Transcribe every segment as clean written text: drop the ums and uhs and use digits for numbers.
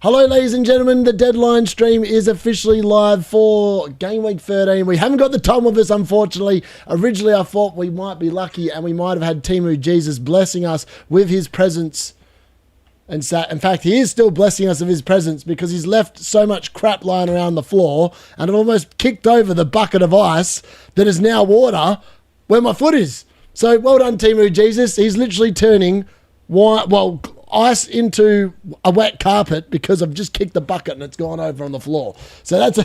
Hello, ladies and gentlemen. The deadline stream is officially live for Gameweek 13. We haven't got the Tom with us, unfortunately. Originally, I thought we might be lucky and we might have had Timu Jesus blessing us with his presence. And in fact, he is still blessing us with his presence because he's left so much crap lying around the floor and it almost kicked over the bucket of ice that is now water where my foot is. So well done, Timu Jesus. He's literally turning ice into a wet carpet because I've just kicked the bucket and it's gone over on the floor. So that's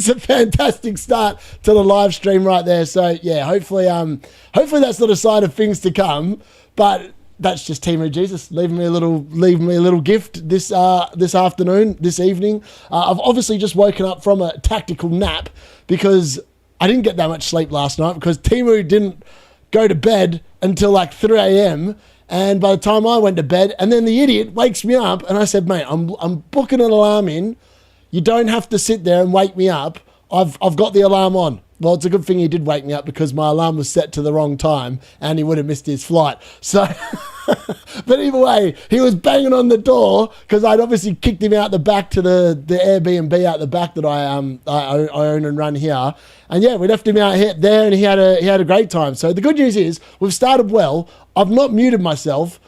a fantastic start to the live stream right there. So yeah, hopefully that's not a sign of things to come, but that's just Timu Jesus leaving me a little gift this afternoon, this evening. I've obviously just woken up from a tactical nap because I didn't get that much sleep last night because Timu didn't go to bed until like 3 a.m. And by the time I went to bed, and then the idiot wakes me up, and I said, mate, I'm booking an alarm in. You don't have to sit there and wake me up. I've got the alarm on. Well, it's a good thing he did wake me up because my alarm was set to the wrong time and he would have missed his flight. So, but either way, he was banging on the door because I'd obviously kicked him out the back to the Airbnb out the back that I own and run here. And yeah, we left him out here, there and he had a great time. So the good news is we've started well. I've not muted myself,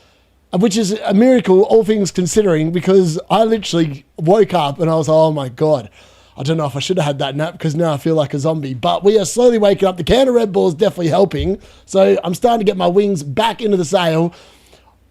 which is a miracle, all things considering, because I literally woke up and I was like, oh my God. I don't know if I should have had that nap because now I feel like a zombie. But we are slowly waking up. The can of Red Bull is definitely helping. So I'm starting to get my wings back into the sail.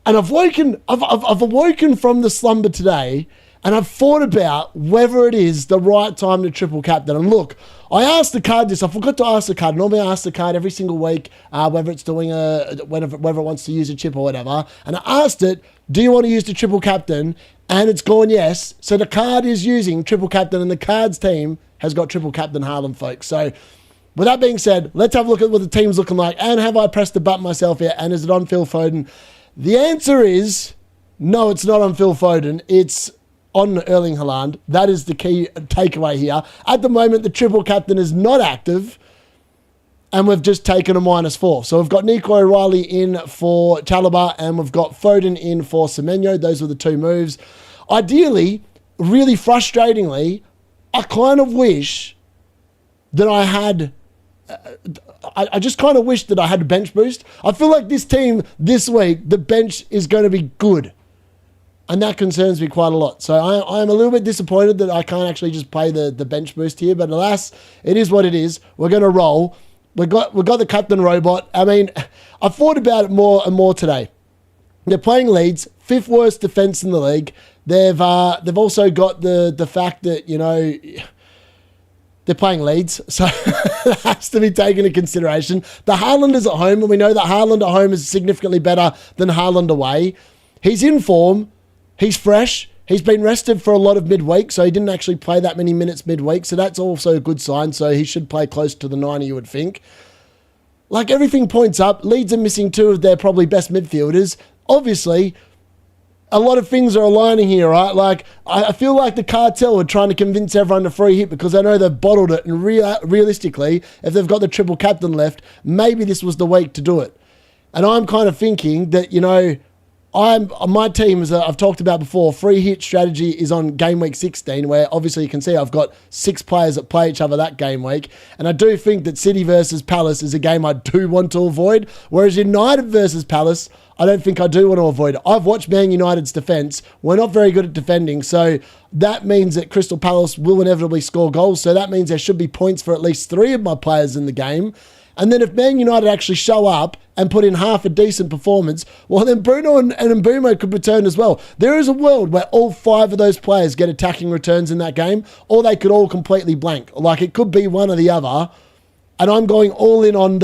And I've awoken from the slumber today and I've thought about whether it is the right time to triple captain. And look, I asked the card this. I forgot to ask the card. Normally I ask the card every single week, whether it's doing whether it wants to use a chip or whatever. And I asked it, do you want to use the triple captain? And it's gone yes. So the card is using triple captain and the cards team has got triple captain Haaland, folks. So with that being said, let's have a look at what the team's looking like. And have I pressed the button myself yet? And is it on Phil Foden? The answer is no, it's not on Phil Foden. It's on Erling Haaland. That is the key takeaway here. At the moment, the triple captain is not active. And we've just taken a -4. So we've got Nico O'Reilly in for Chalobah and we've got Foden in for Semenyo. Those were the two moves. Ideally, really frustratingly, I kind of wish that I had... I just kind of wish that I had a bench boost. I feel like this team this week, the bench is going to be good. And that concerns me quite a lot. So I'm a little bit disappointed that I can't actually just play the bench boost here. But alas, it is what it is. We're going to roll. We've got the captain robot. I mean, I thought about it more and more today. They're playing Leeds, 5th worst defence in the league. They've also got the fact that, you know, they're playing Leeds, so that has to be taken into consideration. The Haaland is at home, and we know that Haaland at home is significantly better than Haaland away. He's in form. He's fresh. He's been rested for a lot of midweek, so he didn't actually play that many minutes midweek, so that's also a good sign. So he should play close to the 90, you would think. Like, everything points up. Leeds are missing 2 of their probably best midfielders. Obviously, a lot of things are aligning here, right? Like, I feel like the cartel are trying to convince everyone to free hit because I know they've bottled it, and realistically, if they've got the triple captain left, maybe this was the week to do it. And I'm kind of thinking that, you know, my team, as I've talked about before, free hit strategy is on game week 16, where obviously you can see I've got 6 players that play each other that game week. And I do think that City versus Palace is a game I do want to avoid, whereas United versus Palace, I don't think I do want to avoid. I've watched Man United's defence. We're not very good at defending, so that means that Crystal Palace will inevitably score goals. So that means there should be points for at least 3 of my players in the game. And then if Man United actually show up and put in half a decent performance, well, then Bruno and Mbeumo could return as well. There is a world where all 5 of those players get attacking returns in that game, or they could all completely blank. Like, it could be one or the other. And I'm going all in on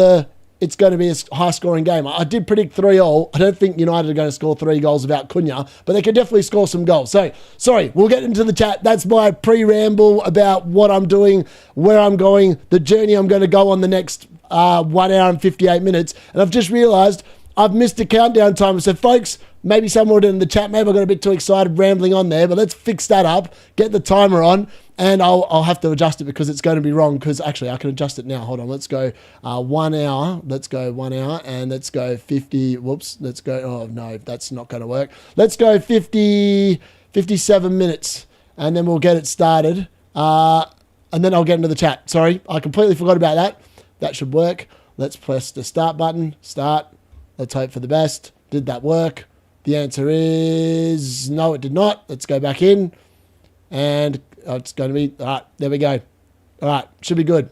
it's going to be a high-scoring game. I did predict 3-3. I don't think United are going to score 3 goals without Cunha, but they could definitely score some goals. So, sorry, we'll get into the chat. That's my pre-ramble about what I'm doing, where I'm going, the journey I'm going to go on the next 1 hour and 58 minutes. And I've just realised I've missed the countdown timer. So, folks, maybe someone in the chat, maybe I got a bit too excited rambling on there, but let's fix that up, get the timer on, and I'll have to adjust it because it's going to be wrong. Because actually, I can adjust it now. Hold on. Let's go 1 hour. Let's go 1 hour, and let's go 50. Whoops. Let's go. Oh, no, that's not going to work. Let's go 50. 57 minutes, and then we'll get it started. And then I'll get into the chat. Sorry, I completely forgot about that. That should work. Let's press the start button. Start. Let's hope for the best. Did that work? The answer is no, it did not. Let's go back in. And it's going to be... All right, there we go. All right, should be good.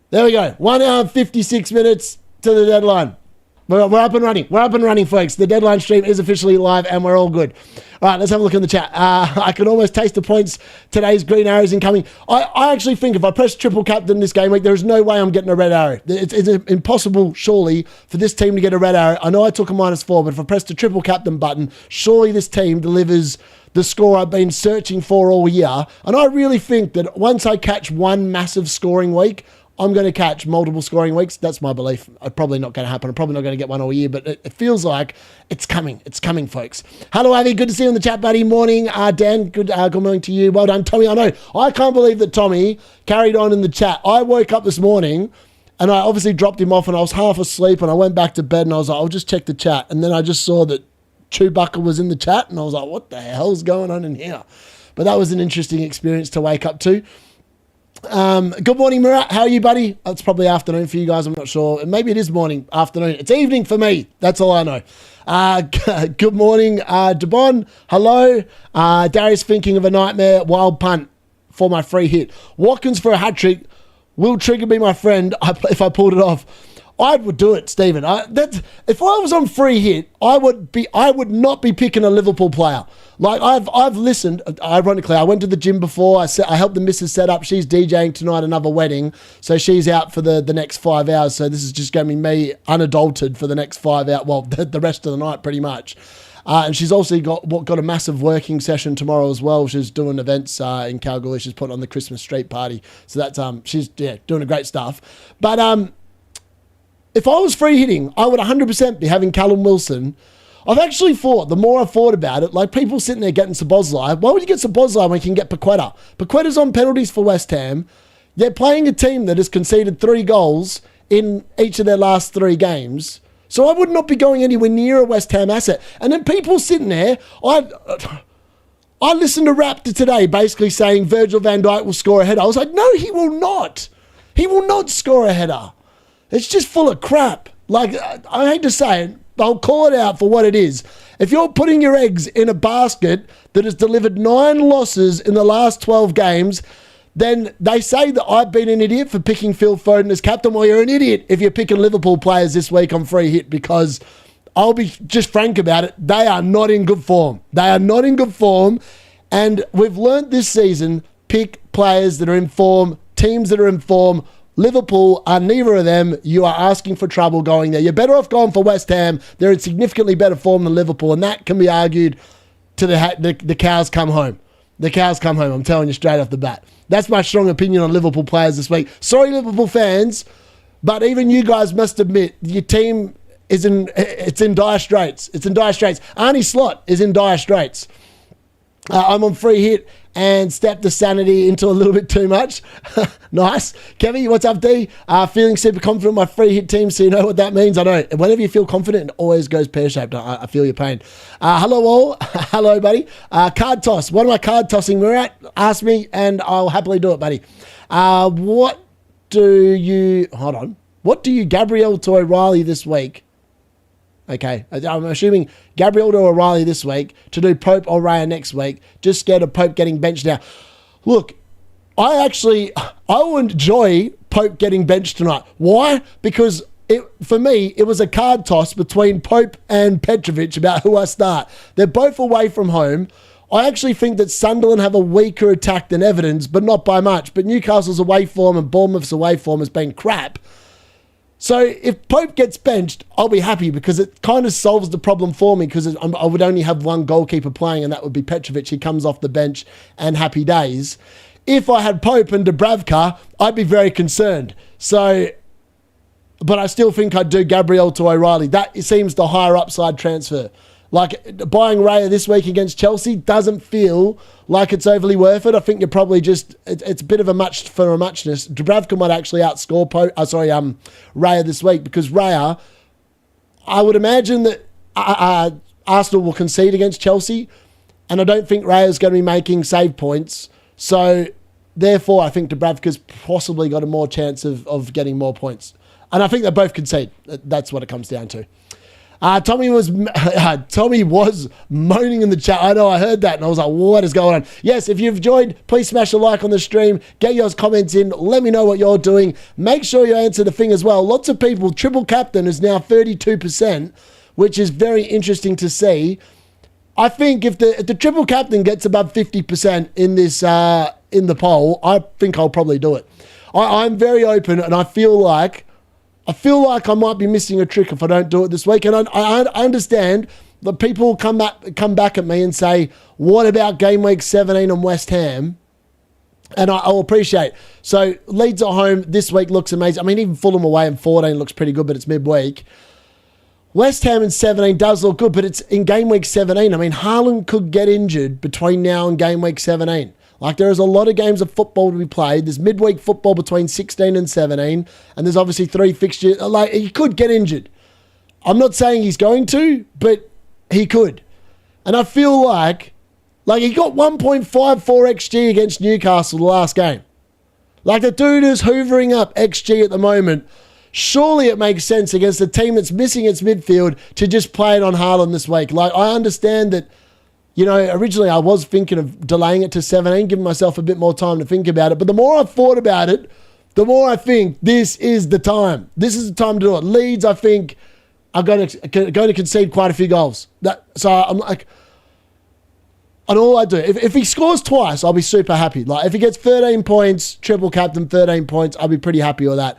There we go. 1 hour and 56 minutes to the deadline. We're up and running. We're up and running, folks. The deadline stream is officially live and we're all good. All right, let's have a look in the chat. I can almost taste the points. Today's green arrows incoming. I actually think if I press triple captain this game week, there is no way I'm getting a red arrow. It's impossible, surely, for this team to get a red arrow. I know I took a -4, but if I press the triple captain button, surely this team delivers the score I've been searching for all year. And I really think that once I catch one massive scoring week, I'm going to catch multiple scoring weeks. That's my belief. It's probably not going to happen. I'm probably not going to get one all year, but it feels like it's coming. It's coming, folks. Hello, Avi. Good to see you in the chat, buddy. Morning, Dan. Good morning to you. Well done, Tommy. I know. I can't believe that Tommy carried on in the chat. I woke up this morning and I obviously dropped him off and I was half asleep and I went back to bed and I was like, I'll just check the chat. And then I just saw that Chewbacca was in the chat and I was like, what the hell's going on in here? But that was an interesting experience to wake up to. Good morning, Murat. How are you, buddy? It's probably afternoon for you guys. I'm not sure. Maybe it is morning, afternoon. It's evening for me. That's all I know. Good morning, Debon. Hello. Darius thinking of a nightmare wild punt for my free hit. Watkins for a hat trick. Will Trigger be my friend if I pulled it off? I would do it, Stephen. If I was on free hit, I would not be picking a Liverpool player. Like I've listened. Ironically, I went to the gym before. I helped the missus set up. She's DJing tonight, another wedding, so she's out for the next 5 hours. So this is just going to be me unadulterated for the next 5 hours. Well, the rest of the night, pretty much. And she's also got a massive working session tomorrow as well. She's doing events in Kalgoorlie. She's putting on the Christmas street party. So that's she's doing a great stuff. But if I was free hitting, I would 100% be having Callum Wilson. I've actually thought, the more I've thought about it, like people sitting there getting Szoboszlai, why would you get Szoboszlai when you can get Paqueta? Paqueta's on penalties for West Ham. They're playing a team that has conceded 3 goals in each of their last 3 games. So I would not be going anywhere near a West Ham asset. And then people sitting there, I listened to Raptor today basically saying Virgil van Dijk will score a header. I was like, no, he will not. He will not score a header. It's just full of crap. Like, I hate to say it, I'll call it out for what it is. If you're putting your eggs in a basket that has delivered 9 losses in the last 12 games, then they say that I've been an idiot for picking Phil Foden as captain. Well, you're an idiot if you're picking Liverpool players this week on free hit, because I'll be just frank about it. They are not in good form. They are not in good form. And we've learnt this season, pick players that are in form, teams that are in form. Liverpool are neither of them. You are asking for trouble going there. You're better off going for West Ham. They're in significantly better form than Liverpool, and that can be argued to the cows come home. The cows come home, I'm telling you straight off the bat. That's my strong opinion on Liverpool players this week. Sorry, Liverpool fans, but even you guys must admit your team is in dire straits. It's in dire straits. Arnie Slot is in dire straits. I'm on free hit and stepped the sanity into a little bit too much. Nice. Kevin, what's up, D? Feeling super confident in my free hit team, so you know what that means. I know. Whenever you feel confident, it always goes pear-shaped. I feel your pain. Hello, all. Hello, buddy. Card toss. What am I card tossing? Murat, ask me, and I'll happily do it, buddy. What do you Gabriel to O'Reilly this week? Okay, I'm assuming Gabriel to O'Reilly this week, to do Pope or Raya next week. Just scared of Pope getting benched now. Look, I will enjoy Pope getting benched tonight. Why? Because for me, it was a card toss between Pope and Petrovic about who I start. They're both away from home. I actually think that Sunderland have a weaker attack than Everton's, but not by much. But Newcastle's away form and Bournemouth's away form has been crap. So if Pope gets benched, I'll be happy because it kind of solves the problem for me, because I would only have one goalkeeper playing, and that would be Petrovic. He comes off the bench and happy days. If I had Pope and Dubravka, I'd be very concerned. So, but I still think I'd do Gabriel to O'Reilly. That seems the higher upside transfer. Like, buying Raya this week against Chelsea doesn't feel like it's overly worth it. I think you're probably just, it's a bit of a much for a muchness. Dubravka might actually outscore Raya this week, because Raya, I would imagine that Arsenal will concede against Chelsea. and I don't think Raya's going to be making save points. So, therefore, I think Dubravka's possibly got a more chance of getting more points. And I think they both concede. That's what it comes down to. Tommy was moaning in the chat. I know, I heard that, and I was like, what is going on? Yes, if you've enjoyed, please smash a like on the stream. Get your comments in. Let me know what you're doing. Make sure you answer the thing as well. Lots of people, triple captain is now 32%, which is very interesting to see. I think if the triple captain gets above 50% in this in the poll, I think I'll probably do it. I'm very open, and I feel like I might be missing a trick if I don't do it this week. And I understand that people come back at me and say, what about game week 17 on West Ham? And I'll appreciate. So Leeds at home this week looks amazing. I mean, even Fulham away in 14 looks pretty good, but it's midweek. West Ham in 17 does look good, but it's in game week 17. I mean, Haaland could get injured between now and game week 17. Like, there is a lot of games of football to be played. There's midweek football between 16 and 17, and there's obviously 3 fixtures. Like, he could get injured. I'm not saying he's going to, but he could. And I feel like he got 1.54 XG against Newcastle the last game. Like, the dude is hoovering up XG at the moment. Surely it makes sense against a team that's missing its midfield to just play it on Haaland this week. Like, I understand that, you know, originally I was thinking of delaying it to 17, giving myself a bit more time to think about it. But the more I've thought about it, the more I think this is the time. This is the time to do it. Leeds, I think, are going to concede quite a few goals. So I'm like, and all I do, if he scores twice, I'll be super happy. Like, if he gets 13 points, triple captain, 13 points, I'll be pretty happy with that.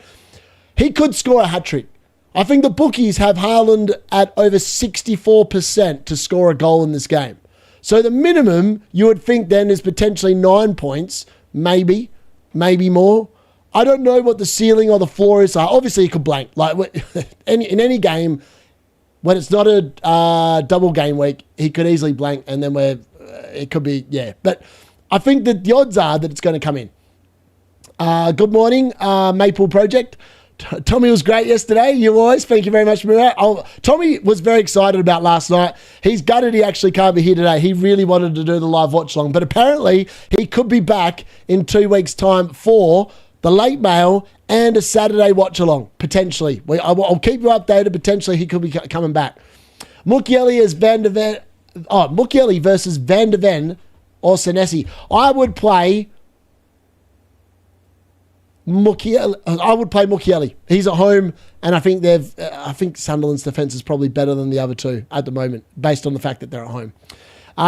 He could score a hat-trick. I think the bookies have Haaland at over 64% to score a goal in this game. So the minimum you would think then is potentially 9 points, maybe more. I don't know what the ceiling or the floor is. Obviously, he could blank. Like, in any game, when it's not a double game week, he could easily blank, and then it could be, yeah. But I think that the odds are that it's going to come in. Good morning, Maple Project. Tommy was great yesterday. You always. Thank you very much, Murat. Tommy was very excited about last night. He's gutted he actually can't be here today. He really wanted to do the live watch along, but apparently he could be back in 2 weeks' time for the late mail and a Saturday watch along, potentially. I'll keep you updated. Potentially he could be coming back. Mukiele versus Van de Ven or Senesi. I would play Mukiele. He's at home, and I think Sunderland's defence is probably better than the other two at the moment, based on the fact that they're at home.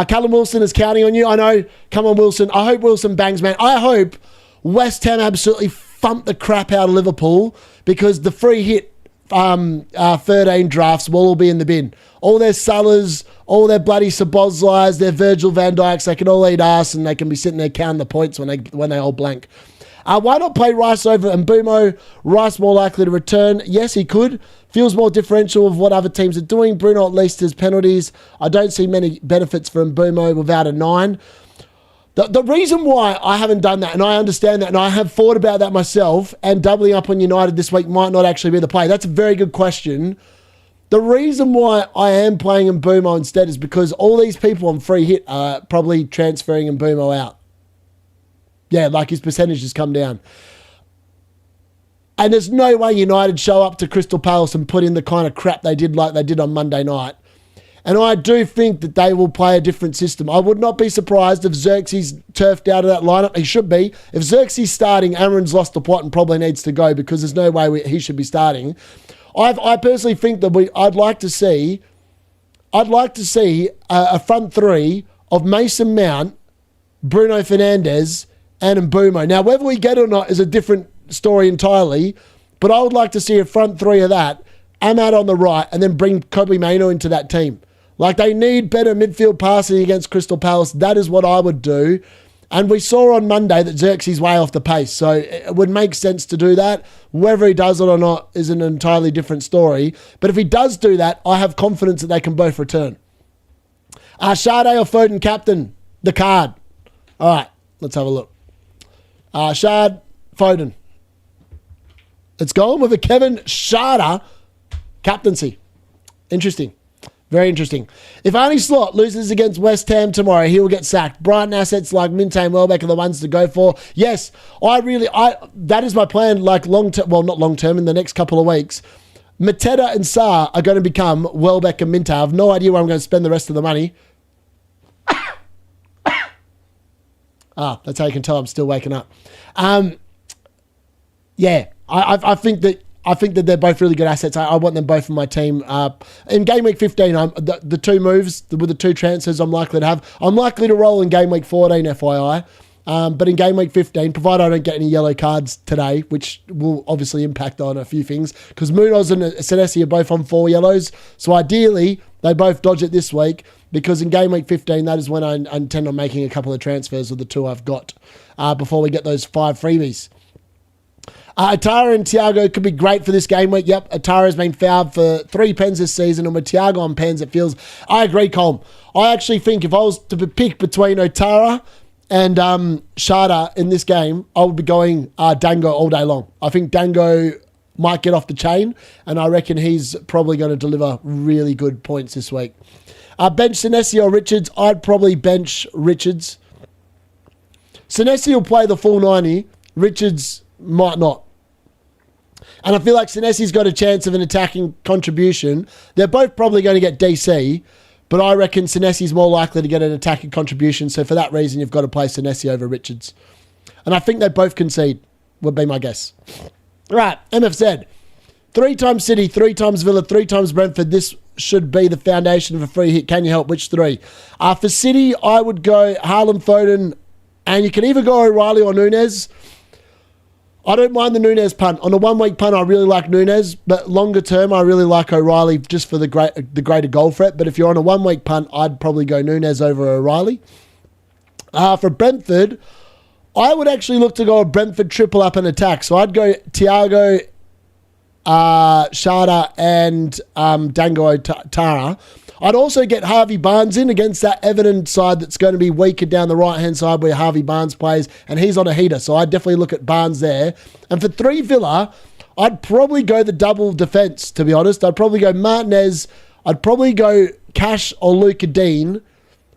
Callum Wilson is counting on you. I know. Come on, Wilson. I hope Wilson bangs, man. I hope West Ham absolutely thump the crap out of Liverpool, because the free hit 13 drafts will all be in the bin. All their Salahs, all their bloody Szoboszlais, their Virgil van Dijks, they can all eat ass, and they can be sitting there counting the points when they all blank. Why not play Rice over Mbumo? Rice more likely to return. Yes, he could. Feels more differential of what other teams are doing. Bruno at least has penalties. I don't see many benefits for Mbumo without a 9. The reason why I haven't done that, and I understand that, and I have thought about that myself, and doubling up on United this week might not actually be the play. That's a very good question. The reason why I am playing Mbumo instead is because all these people on free hit are probably transferring Mbumo out. Yeah, like his percentage has come down. And there's no way United show up to Crystal Palace and put in the kind of crap they did like they did on Monday night. And I do think that they will play a different system. I would not be surprised if Xerxes turfed out of that lineup. He should be. If Xerxes starting, Aaron's lost the plot and probably needs to go, because there's no way he should be starting. I personally think that I'd like to see a front three of Mason Mount, Bruno Fernandes, and Mbumo. Now, whether we get it or not is a different story entirely, but I would like to see a front three of that, Ahmad on the right, and then bring Kobe Mainoo into that team. Like, they need better midfield passing against Crystal Palace. That is what I would do. And we saw on Monday that Xerxes way off the pace, so it would make sense to do that. Whether he does it or not is an entirely different story. But if he does do that, I have confidence that they can both return. Sade or Foden captain? The card. All right, let's have a look. Shard, Foden. It's going with a Kevin Sharder captaincy. Interesting. Very interesting. If Arnie Slot loses against West Ham tomorrow, he will get sacked. Brighton assets like Minte and Welbeck are the ones to go for. Yes, that is my plan, like long-term, well, not long-term, in the next couple of weeks. Mateta and Sarr are going to become Welbeck and Minte. I have no idea where I'm going to spend the rest of the money. That's how you can tell I'm still waking up. Yeah, I think that they're both really good assets. I want them both in my team. In Game Week 15, the two moves with the two transfers I'm likely to have. I'm likely to roll in Game Week 14, FYI. But in Game Week 15, provided I don't get any yellow cards today, which will obviously impact on a few things, because Munoz and Senesi are both on 4 yellows. So ideally, they both dodge it this week, because in Game Week 15, that is when I intend on making a couple of transfers with the 2 I've got before we get those 5 freebies. Atara and Thiago could be great for this game week. Yep, Atara has been fouled for 3 pens this season, and with Thiago on pens, it feels... I agree, Colm. I actually think if I was to pick between Atara and Sharda in this game, I would be going Dango all day long. I think Dango might get off the chain, and I reckon he's probably going to deliver really good points this week. Bench Senesi or Richards? I'd probably bench Richards. Senesi will play the full 90. Richards might not. And I feel like Senesi's got a chance of an attacking contribution. They're both probably going to get DC, but I reckon Senesi's more likely to get an attacking contribution. So for that reason, you've got to play Senesi over Richards. And I think they both concede, would be my guess. Right, MFZ. 3 times City, 3 times Villa, 3 times Brentford. This should be the foundation of a free hit. Can you help? Which 3? For City, I would go Haaland, Foden, and you can either go O'Reilly or Nunes. I don't mind the Nunes punt. On a 1-week punt, I really like Nunes, but longer term, I really like O'Reilly just for the greater goal threat. But if you're on a 1-week punt, I'd probably go Nunes over O'Reilly. For Brentford, I would actually look to go a Brentford triple up and attack. So I'd go Thiago, Sharda, and Dango Tara. I'd also get Harvey Barnes in against that Everton side that's going to be weaker down the right-hand side where Harvey Barnes plays, and he's on a heater, so I'd definitely look at Barnes there. And for 3 Villa, I'd probably go the double defence, to be honest. I'd probably go Martinez, I'd probably go Cash or Luca Dean.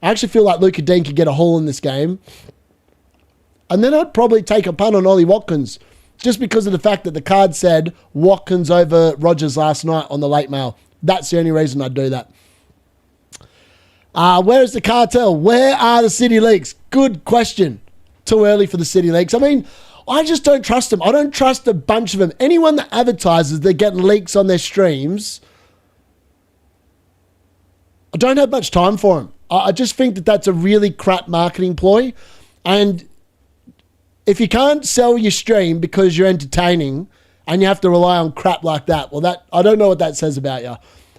I actually feel like Luca Dean could get a haul in this game. And then I'd probably take a punt on Ollie Watkins, just because of the fact that the card said Watkins over Rodgers last night on the late mail. That's the only reason I'd do that. Where is the cartel? Where are the City leaks? Good question. Too early for the City leaks. I mean, I just don't trust them. I don't trust a bunch of them. Anyone that advertises they're getting leaks on their streams, I don't have much time for them. I just think that that's a really crap marketing ploy. And if you can't sell your stream because you're entertaining and you have to rely on crap like that, well, I don't know what that says about you.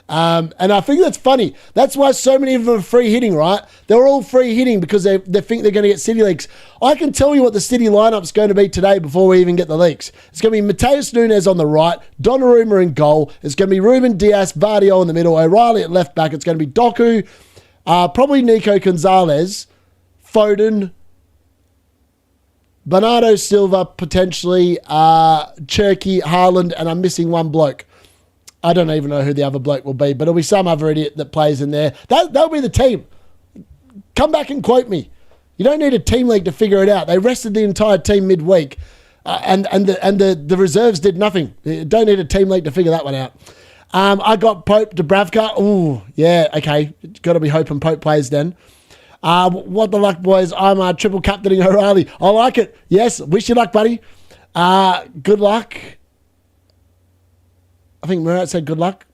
And I think that's funny. That's why so many of them are free hitting, right? They're all free hitting because they think they're going to get City leaks. I can tell you what the City lineup's going to be today before we even get the leaks. It's going to be Mateus Nunes on the right, Donnarumma in goal. It's going to be Ruben Dias, Vardio in the middle, O'Reilly at left back. It's going to be Doku, probably Nico Gonzalez, Foden, Bernardo Silva, potentially, Cherky, Haaland, and I'm missing one bloke. I don't even know who the other bloke will be, but it'll be some other idiot that plays in there. That'll be the team. Come back and quote me. You don't need a team league to figure it out. They rested the entire team midweek, and the reserves did nothing. You don't need a team league to figure that one out. I got Pope, Dubravka. Ooh, yeah, okay. It's got to be Hope and Pope plays then. What the luck, boys. I'm triple captaining O'Reilly. I like it. Yes, wish you luck, buddy. Good luck. I think Murat said good luck.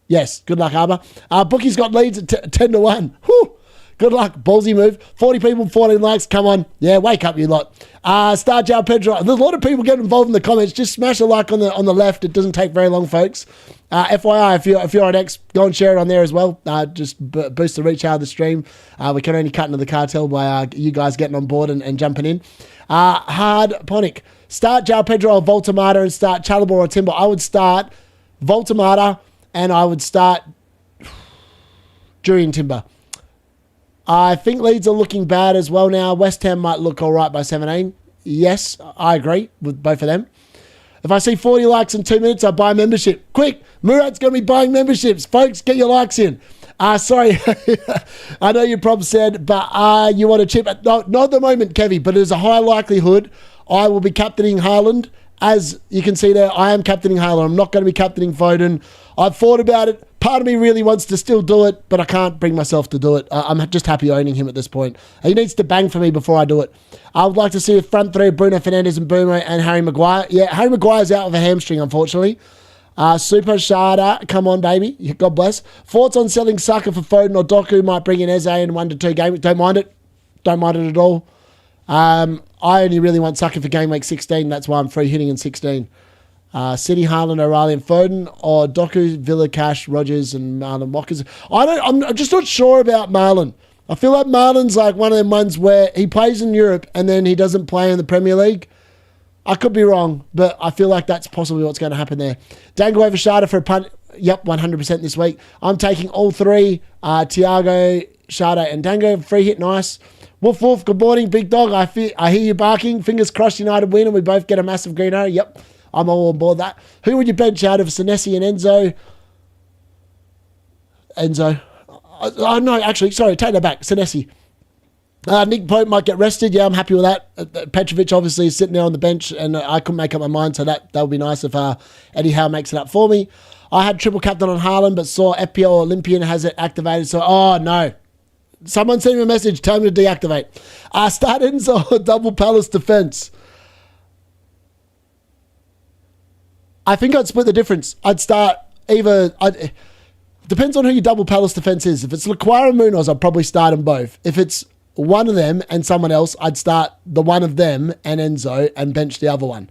Yes, good luck, Arbor. Bookie's got leads at 10-1. Whew. Good luck. Ballsy move. 40 people, 14 likes. Come on. Yeah, wake up, you lot. Star Jow Pedro. There's a lot of people getting involved in the comments. Just smash a like on the left. It doesn't take very long, folks. FYI, if you're on X, go and share it on there as well. Just boost the reach out of the stream. We can only cut into the cartel by you guys getting on board and jumping in. Hard Ponic. Start Jow Pedro or Voltamata and start Chalobah or Timber. I would start Voltamata, and I would start Jurian Timber. I think Leeds are looking bad as well now. West Ham might look all right by 17. Yes, I agree with both of them. If I see 40 likes in 2 minutes, I buy a membership. Quick, Murat's going to be buying memberships. Folks, get your likes in. Sorry. I know you probably said, but you want to chip. No, not at the moment, Kevy, but there's a high likelihood I will be captaining Haaland. As you can see there, I am captaining Haaland. I'm not going to be captaining Foden. I've thought about it. Part of me really wants to still do it, but I can't bring myself to do it. I'm just happy owning him at this point. He needs to bang for me before I do it. I would like to see a front three of Bruno Fernandes and Boomer and Harry Maguire. Yeah, Harry Maguire's out with a hamstring, unfortunately. Super Shada, come on, baby. God bless. Thoughts on selling Saka for Foden or Doku? Might bring in Eze in 1 to 2 games. Don't mind it. Don't mind it at all. I only really want Saka for game week 16. That's why I'm free hitting in 16. City, Haaland, O'Reilly, and Foden, or Doku, Villa, Cash, Rodgers, and Marlon Walkers. I'm just not sure about Marlon. I feel like Marlon's like one of them ones where he plays in Europe and then he doesn't play in the Premier League. I could be wrong, but I feel like that's possibly what's going to happen there. Dango over Shada for a punt. Yep, 100% this week. I'm taking all three. Thiago, Shada, and Dango. Free hit, nice. Woof woof, good morning, big dog. I hear you barking. Fingers crossed United win and we both get a massive green arrow. Yep, I'm all on board that. Who would you bench out of Senesi and Enzo? No, actually, sorry, take that back. Senesi. Nick Pope might get rested. Yeah, I'm happy with that. Petrovic obviously is sitting there on the bench and I couldn't make up my mind, so that would be nice if Eddie Howe makes it up for me. I had triple captain on Haaland, but saw FPL Olympian has it activated, so, oh, no. Someone sent me a message, tell me to deactivate. Start Enzo double Palace defense. I think I'd split the difference. I'd start depends on who your double Palace defense is. If it's Laquara and Munoz, I'd probably start them both. If it's one of them and someone else, I'd start the one of them and Enzo and bench the other one.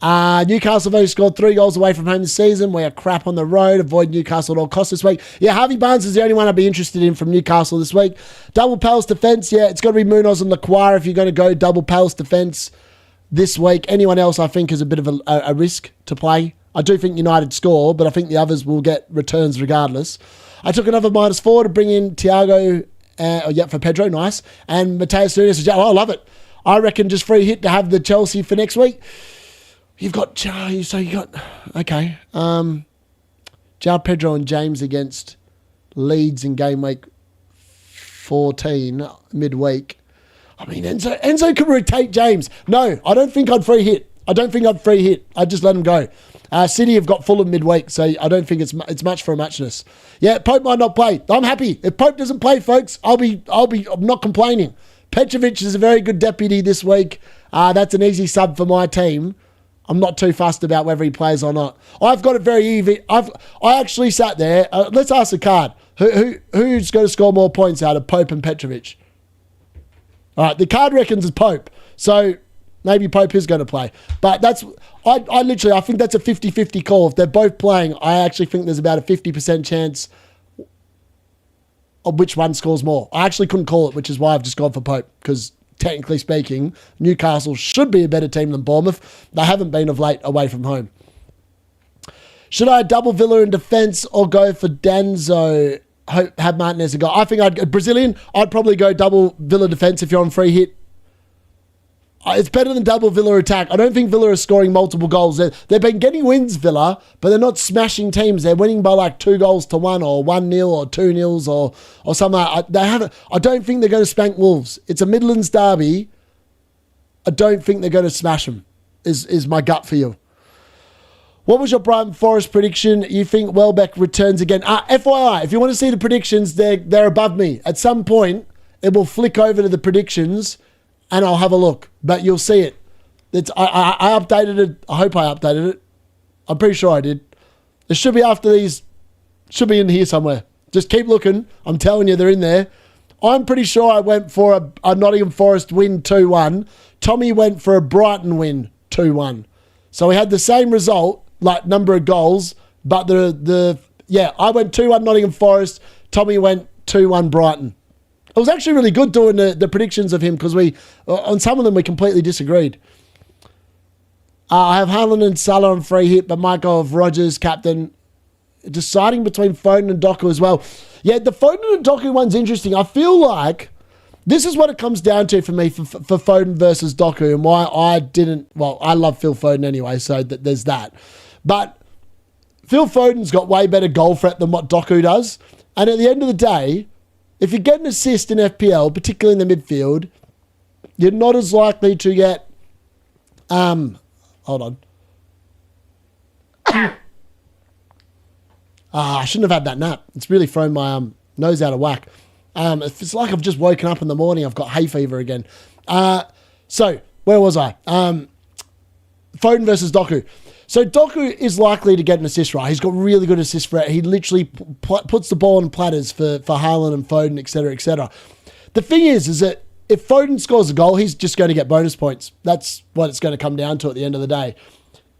Newcastle have only scored 3 goals away from home this season. We are crap on the road. Avoid Newcastle at all costs this week. Yeah, Harvey Barnes is the only one I'd be interested in from Newcastle this week. Double Palace defense. Yeah, it's got to be Munoz and Laquara if you're going to go double Palace defense this week. Anyone else I think is a bit of a risk to play. I do think United score, but I think the others will get returns regardless. I took another -4 to bring in Thiago, for Pedro, nice. And Mateus Nunes. Oh, I love it. I reckon just free hit to have the Chelsea for next week. You've got, okay. João Pedro and James against Leeds in game week 14, midweek. I mean, Enzo can rotate James. No, I don't think I'd free hit. I'd just let him go. City have got Fulham midweek, so I don't think it's much for a matchness. Yeah, Pope might not play. I'm happy. If Pope doesn't play, folks, I'm not complaining. Petrovic is a very good deputy this week. That's an easy sub for my team. I'm not too fussed about whether he plays or not. I've got it very even. I actually sat there. Let's ask the card. Who's going to score more points out of Pope and Petrovic? All right, the card reckons it's Pope. So maybe Pope is going to play. But I think that's a 50-50 call. If they're both playing, I actually think there's about a 50% chance of which one scores more. I actually couldn't call it, which is why I've just gone for Pope, because technically speaking, Newcastle should be a better team than Bournemouth. They haven't been of late away from home. Should I double Villa in defence or go for Danzo? Have Martinez a go? I think I'd probably go double Villa defence if you're on free hit. It's better than double Villa attack. I don't think Villa are scoring multiple goals. They've been getting wins, Villa, but they're not smashing teams. They're winning by like 2 goals to 1 or 1-0 or 2-0 or something like that. I don't think they're going to spank Wolves. It's a Midlands derby. I don't think they're going to smash them, is my gut feel. What was your Brighton Forest prediction? You think Welbeck returns again? FYI, if you want to see the predictions, they're above me. At some point, it will flick over to the predictions and I'll have a look. But you'll see it. I updated it. I hope I updated it. I'm pretty sure I did. It should be after these. Should be in here somewhere. Just keep looking. I'm telling you, they're in there. I'm pretty sure I went for a Nottingham Forest win 2-1. Tommy went for a Brighton win 2-1. So we had the same result, like number of goals, but I went 2-1 Nottingham Forest. Tommy went 2-1 Brighton. It was actually really good doing the predictions of him because on some of them we completely disagreed. I have Haaland and Salah on free hit, but Michael of Rodgers, captain, deciding between Foden and Doku as well. Yeah, the Foden and Doku one's interesting. I feel like this is what it comes down to for me for Foden versus Doku and why I love Phil Foden anyway, so there's that. But Phil Foden's got way better goal threat than what Doku does. And at the end of the day, if you get an assist in FPL, particularly in the midfield, you're not as likely to get... hold on. I shouldn't have had that nap. It's really thrown my nose out of whack. It's like I've just woken up in the morning. I've got hay fever again. So, where was I? Foden versus Doku. So Doku is likely to get an assist, right? He's got really good assist rate. He literally puts the ball on platters for Haaland and Foden, etc., etc. The thing is that if Foden scores a goal, he's just going to get bonus points. That's what it's going to come down to at the end of the day.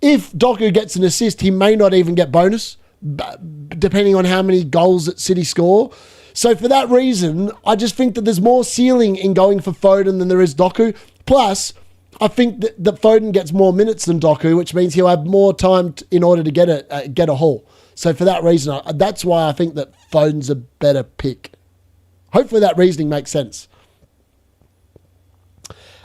If Doku gets an assist, he may not even get bonus, depending on how many goals that City score. So for that reason, I just think that there's more ceiling in going for Foden than there is Doku. Plus, I think that Foden gets more minutes than Doku, which means he'll have more time in order to get a haul. So for that reason, that's why I think that Foden's a better pick. Hopefully that reasoning makes sense.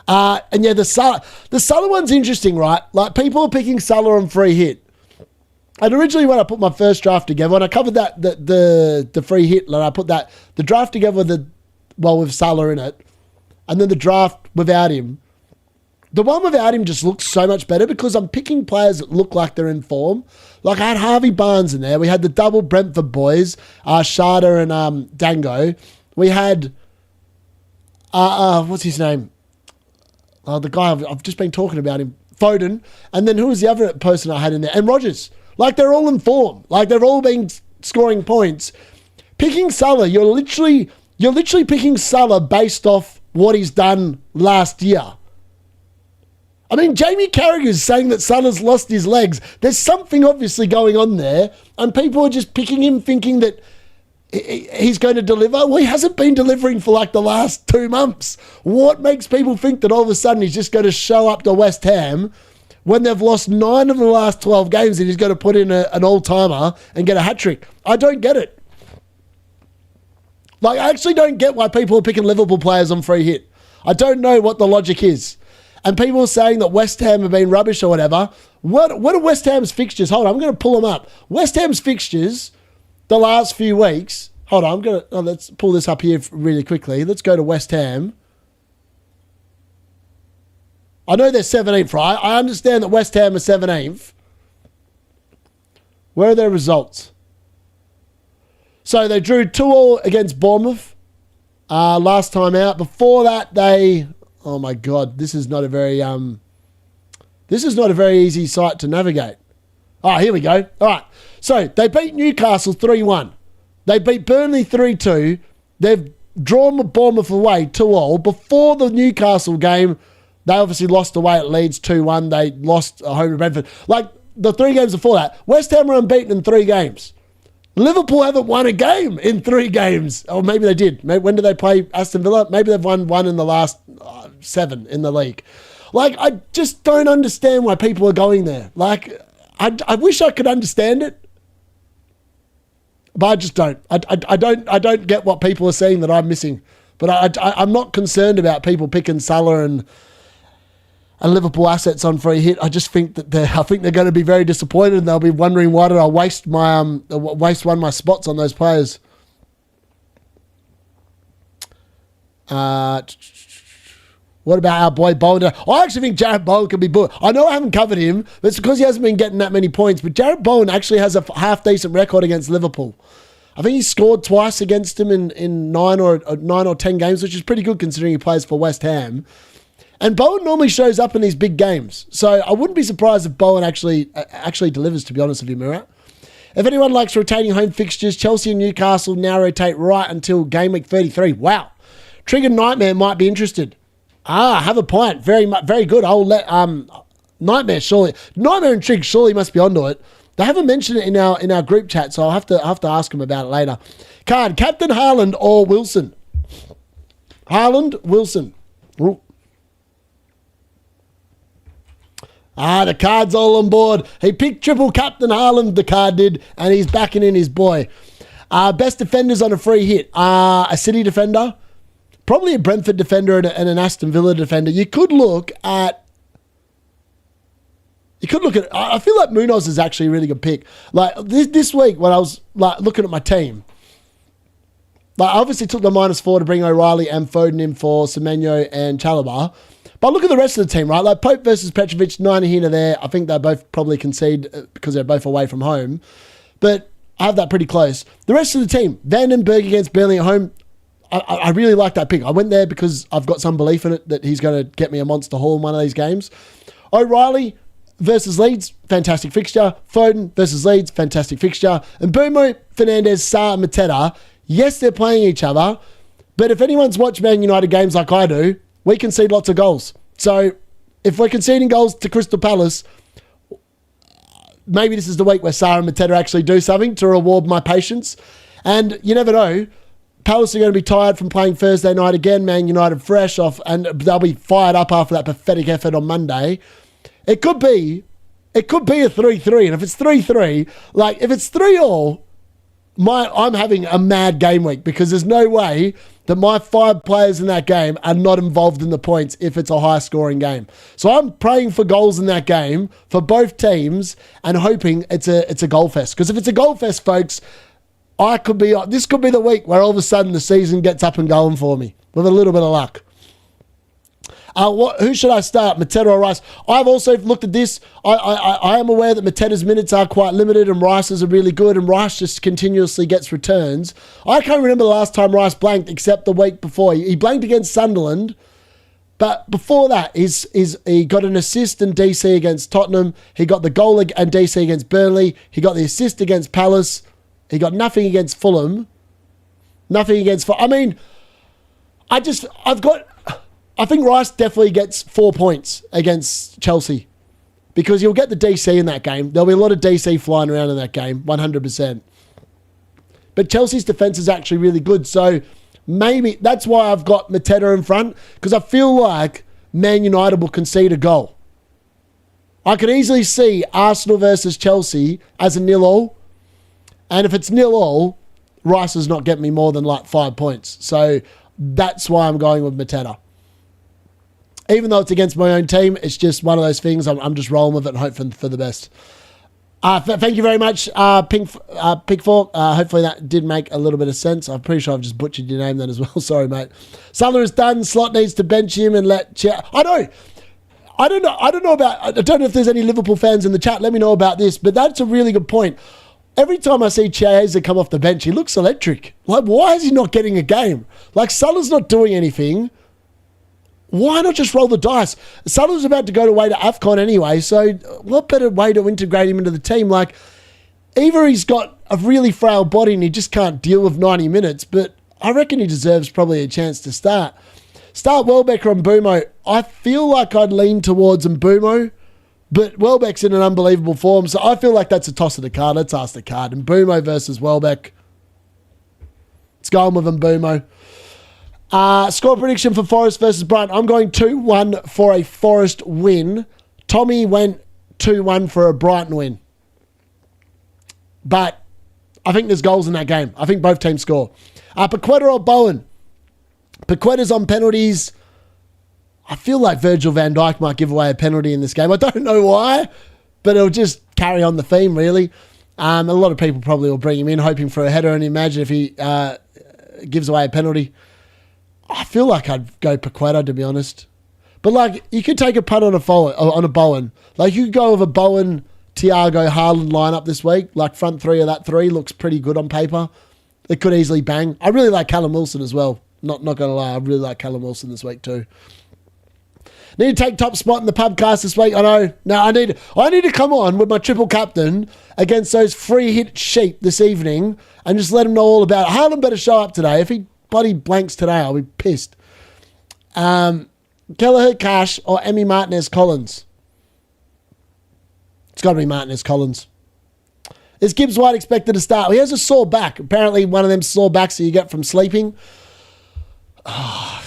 And yeah, the Salah one's interesting, right? Like, people are picking Salah on free hit. And originally when I put my first draft together, when I covered that the free hit, and I put the draft together with Salah in it, and then the draft without him. The one without him just looks so much better because I'm picking players that look like they're in form. Like, I had Harvey Barnes in there. We had the double Brentford boys, Shada and Dango. We had, what's his name? The guy I've just been talking about him, Foden. And then who was the other person I had in there? And Rodgers. Like, they're all in form. Like, they've all been scoring points. Picking Salah, you're literally picking Salah based off what he's done last year. I mean, Jamie Carragher's saying that Salah's lost his legs. There's something obviously going on there, and people are just picking him thinking that he's going to deliver. Well, he hasn't been delivering for like the last 2 months. What makes people think that all of a sudden he's just going to show up to West Ham when they've lost 9 of the last 12 games and he's going to put in an all-timer and get a hat-trick? I don't get it. Like, I actually don't get why people are picking Liverpool players on free hit. I don't know what the logic is. And people are saying that West Ham have been rubbish or whatever. What are West Ham's fixtures? Hold on, I'm going to pull them up. West Ham's fixtures the last few weeks. Hold on, let's pull this up here really quickly. Let's go to West Ham. I know they're 17th, right? I understand that West Ham are 17th. Where are their results? So they drew 2-2 against Bournemouth last time out. Before that, oh my God, this is not a very easy site to navigate. Oh, here we go. All right. So they beat Newcastle 3-1. They beat Burnley 3-2. They've drawn Bournemouth away 2-2. Before the Newcastle game, they obviously lost away at Leeds 2-1. They lost at home to Brentford. Like, the 3 games before that, West Ham were unbeaten in 3 games. Liverpool haven't won a game in 3 games. Or maybe they did. When did they play Aston Villa? Maybe they've won 1 in the last 7 in the league. Like, I just don't understand why people are going there. Like, I wish I could understand it, but I just don't. I don't get what people are saying that I'm missing. But I'm not concerned about people picking Salah and Liverpool assets on free hit. I just think that they're going to be very disappointed, and they'll be wondering, why did I waste one of my spots on those players? What about our boy Bowen? I actually think Jarrett Bowen could be booked. I know I haven't covered him, but it's because he hasn't been getting that many points. But Jarrett Bowen actually has a half-decent record against Liverpool. I think he scored twice against him in 9 or 10 games, which is pretty good considering he plays for West Ham. And Bowen normally shows up in these big games. So I wouldn't be surprised if Bowen actually delivers, to be honest with you, Murat. If anyone likes rotating home fixtures, Chelsea and Newcastle now rotate right until Gameweek 33. Wow. Trigger Nightmare might be interested. Have a point. Very good. I'll let Nightmare and Trig surely must be onto it. They haven't mentioned it in our group chat, so I'll have to ask them about it later. Card, Captain Haaland or Wilson? Haaland, Wilson. Ooh. The card's all on board. He picked triple Captain Haaland, the card did, and he's backing in his boy. Best defenders on a free hit. A City defender, probably a Brentford defender and an Aston Villa defender. You could look at, I feel like Munoz is actually a really good pick. Like this week when I was like looking at my team, Like, I obviously took the -4 to bring O'Reilly and Foden in for Semenyo and Chalobah. But look at the rest of the team, right? Like Pope versus Petrovic, 90 here to there. I think they both probably concede because they're both away from home. But I have that pretty close. The rest of the team, Vandenberg against Burnley at home. I really like that pick. I went there because I've got some belief in it that he's going to get me a monster haul in one of these games. O'Reilly versus Leeds, fantastic fixture. Foden versus Leeds, fantastic fixture. And Mbeumo, Fernandes, Sarr, and Mateta, yes, they're playing each other. But if anyone's watched Man United games like I do, we concede lots of goals. So if we're conceding goals to Crystal Palace, maybe this is the week where Sarr and Mateta actually do something to reward my patience. And you never know. Palace are going to be tired from playing Thursday night again. Man United fresh off, and they'll be fired up after that pathetic effort on Monday. It could be a 3-3, and if it's 3-3, like if it's 3-3, I'm having a mad game week because there's no way that my 5 players in that game are not involved in the points if it's a high-scoring game. So I'm praying for goals in that game for both teams and hoping it's a goal fest. Because if it's a goal fest, folks, this could be the week where all of a sudden the season gets up and going for me with a little bit of luck. Who should I start, Mateta or Rice? I've also looked at this. I am aware that Mateta's minutes are quite limited and Rice's are really good, and Rice just continuously gets returns. I can't remember the last time Rice blanked except the week before. He blanked against Sunderland, but before that, he got an assist in DC against Tottenham. He got the goal and DC against Burnley. He got the assist against Palace. He got nothing against Fulham. Nothing against... I mean, I think Rice definitely gets 4 points against Chelsea because you'll get the DC in that game. There'll be a lot of DC flying around in that game, 100%. But Chelsea's defence is actually really good. So maybe that's why I've got Mateta in front, because I feel like Man United will concede a goal. I could easily see Arsenal versus Chelsea as a 0-0. And if it's 0-0, Rice is not getting me more than like 5 points. So that's why I'm going with Mateta. Even though it's against my own team, it's just one of those things. I'm just rolling with it and hoping for the best. Thank you very much, Pickfork. Hopefully that did make a little bit of sense. I'm pretty sure I've just butchered your name then as well. Sorry, mate. Summer is done. Slot needs to bench him and let... I don't know if there's any Liverpool fans in the chat. Let me know about this. But that's a really good point. Every time I see Chiesa come off the bench, he looks electric. Like, why is he not getting a game? Like, Salah's not doing anything. Why not just roll the dice? Salah's about to go away to AFCON anyway, so what better way to integrate him into the team? Like, either he's got a really frail body and he just can't deal with 90 minutes, but I reckon he deserves probably a chance to start. Start Welbeck or Mbeumo. I feel like I'd lean towards Mbeumo, but Welbeck's in an unbelievable form, so I feel like that's a toss of the card. Let's ask the card. Mbeumo versus Welbeck. Let's go on with Mbeumo. Score prediction for Forest versus Brighton. I'm going 2-1 for a Forest win. Tommy went 2-1 for a Brighton win. But I think there's goals in that game. I think both teams score. Paqueta or Bowen? Paqueta's on penalties. I feel like Virgil van Dijk might give away a penalty in this game. I don't know why, but it'll just carry on the theme, really. A lot of people probably will bring him in, hoping for a header, and imagine if he gives away a penalty. I feel like I'd go Paqueta, to be honest. But, like, you could take a punt on a Bowen. Like, you could go with a Bowen, Thiago, Haaland lineup this week. Like, front three of that three looks pretty good on paper. It could easily bang. I really like Callum Wilson as well. Not going to lie, I really like Callum Wilson this week too. Need to take top spot in the pubcast this week. I know. No, I need to come on with my triple captain against those free hit sheep this evening and just let them know all about it. Haaland better show up today. If he bloody blanks today, I'll be pissed. Kelleher Cash or Emmy Martinez Collins? It's got to be Martinez Collins. Is Gibbs White expected to start? He has a sore back. Apparently one of them sore backs that you get from sleeping. Oh,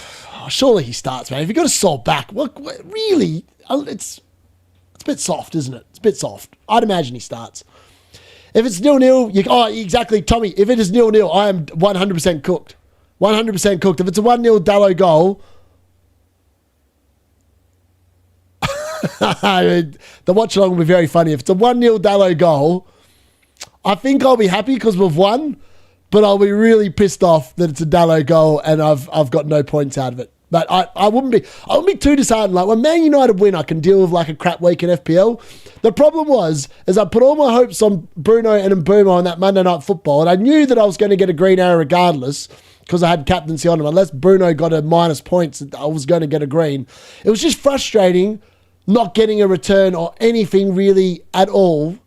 surely he starts, man. If you've got a sore back, what really? It's a bit soft, isn't it? It's a bit soft. I'd imagine he starts. If it's 0-0, exactly, Tommy. If it is 0-0, I am 100% cooked. 100% cooked. If it's a 1-0 Dallo goal, the watch along will be very funny. If it's a 1-0 Dallo goal, I think I'll be happy because we've won. but I'll be really pissed off that it's a Dalot goal and I've got no points out of it. But I wouldn't be too disheartened. Like when Man United win, I can deal with like a crap week in FPL. The problem is I put all my hopes on Bruno and Mbeumo on that Monday Night Football, and I knew that I was going to get a green arrow regardless because I had captaincy on him. Unless Bruno got a minus points, I was going to get a green. It was just frustrating not getting a return or anything really at all.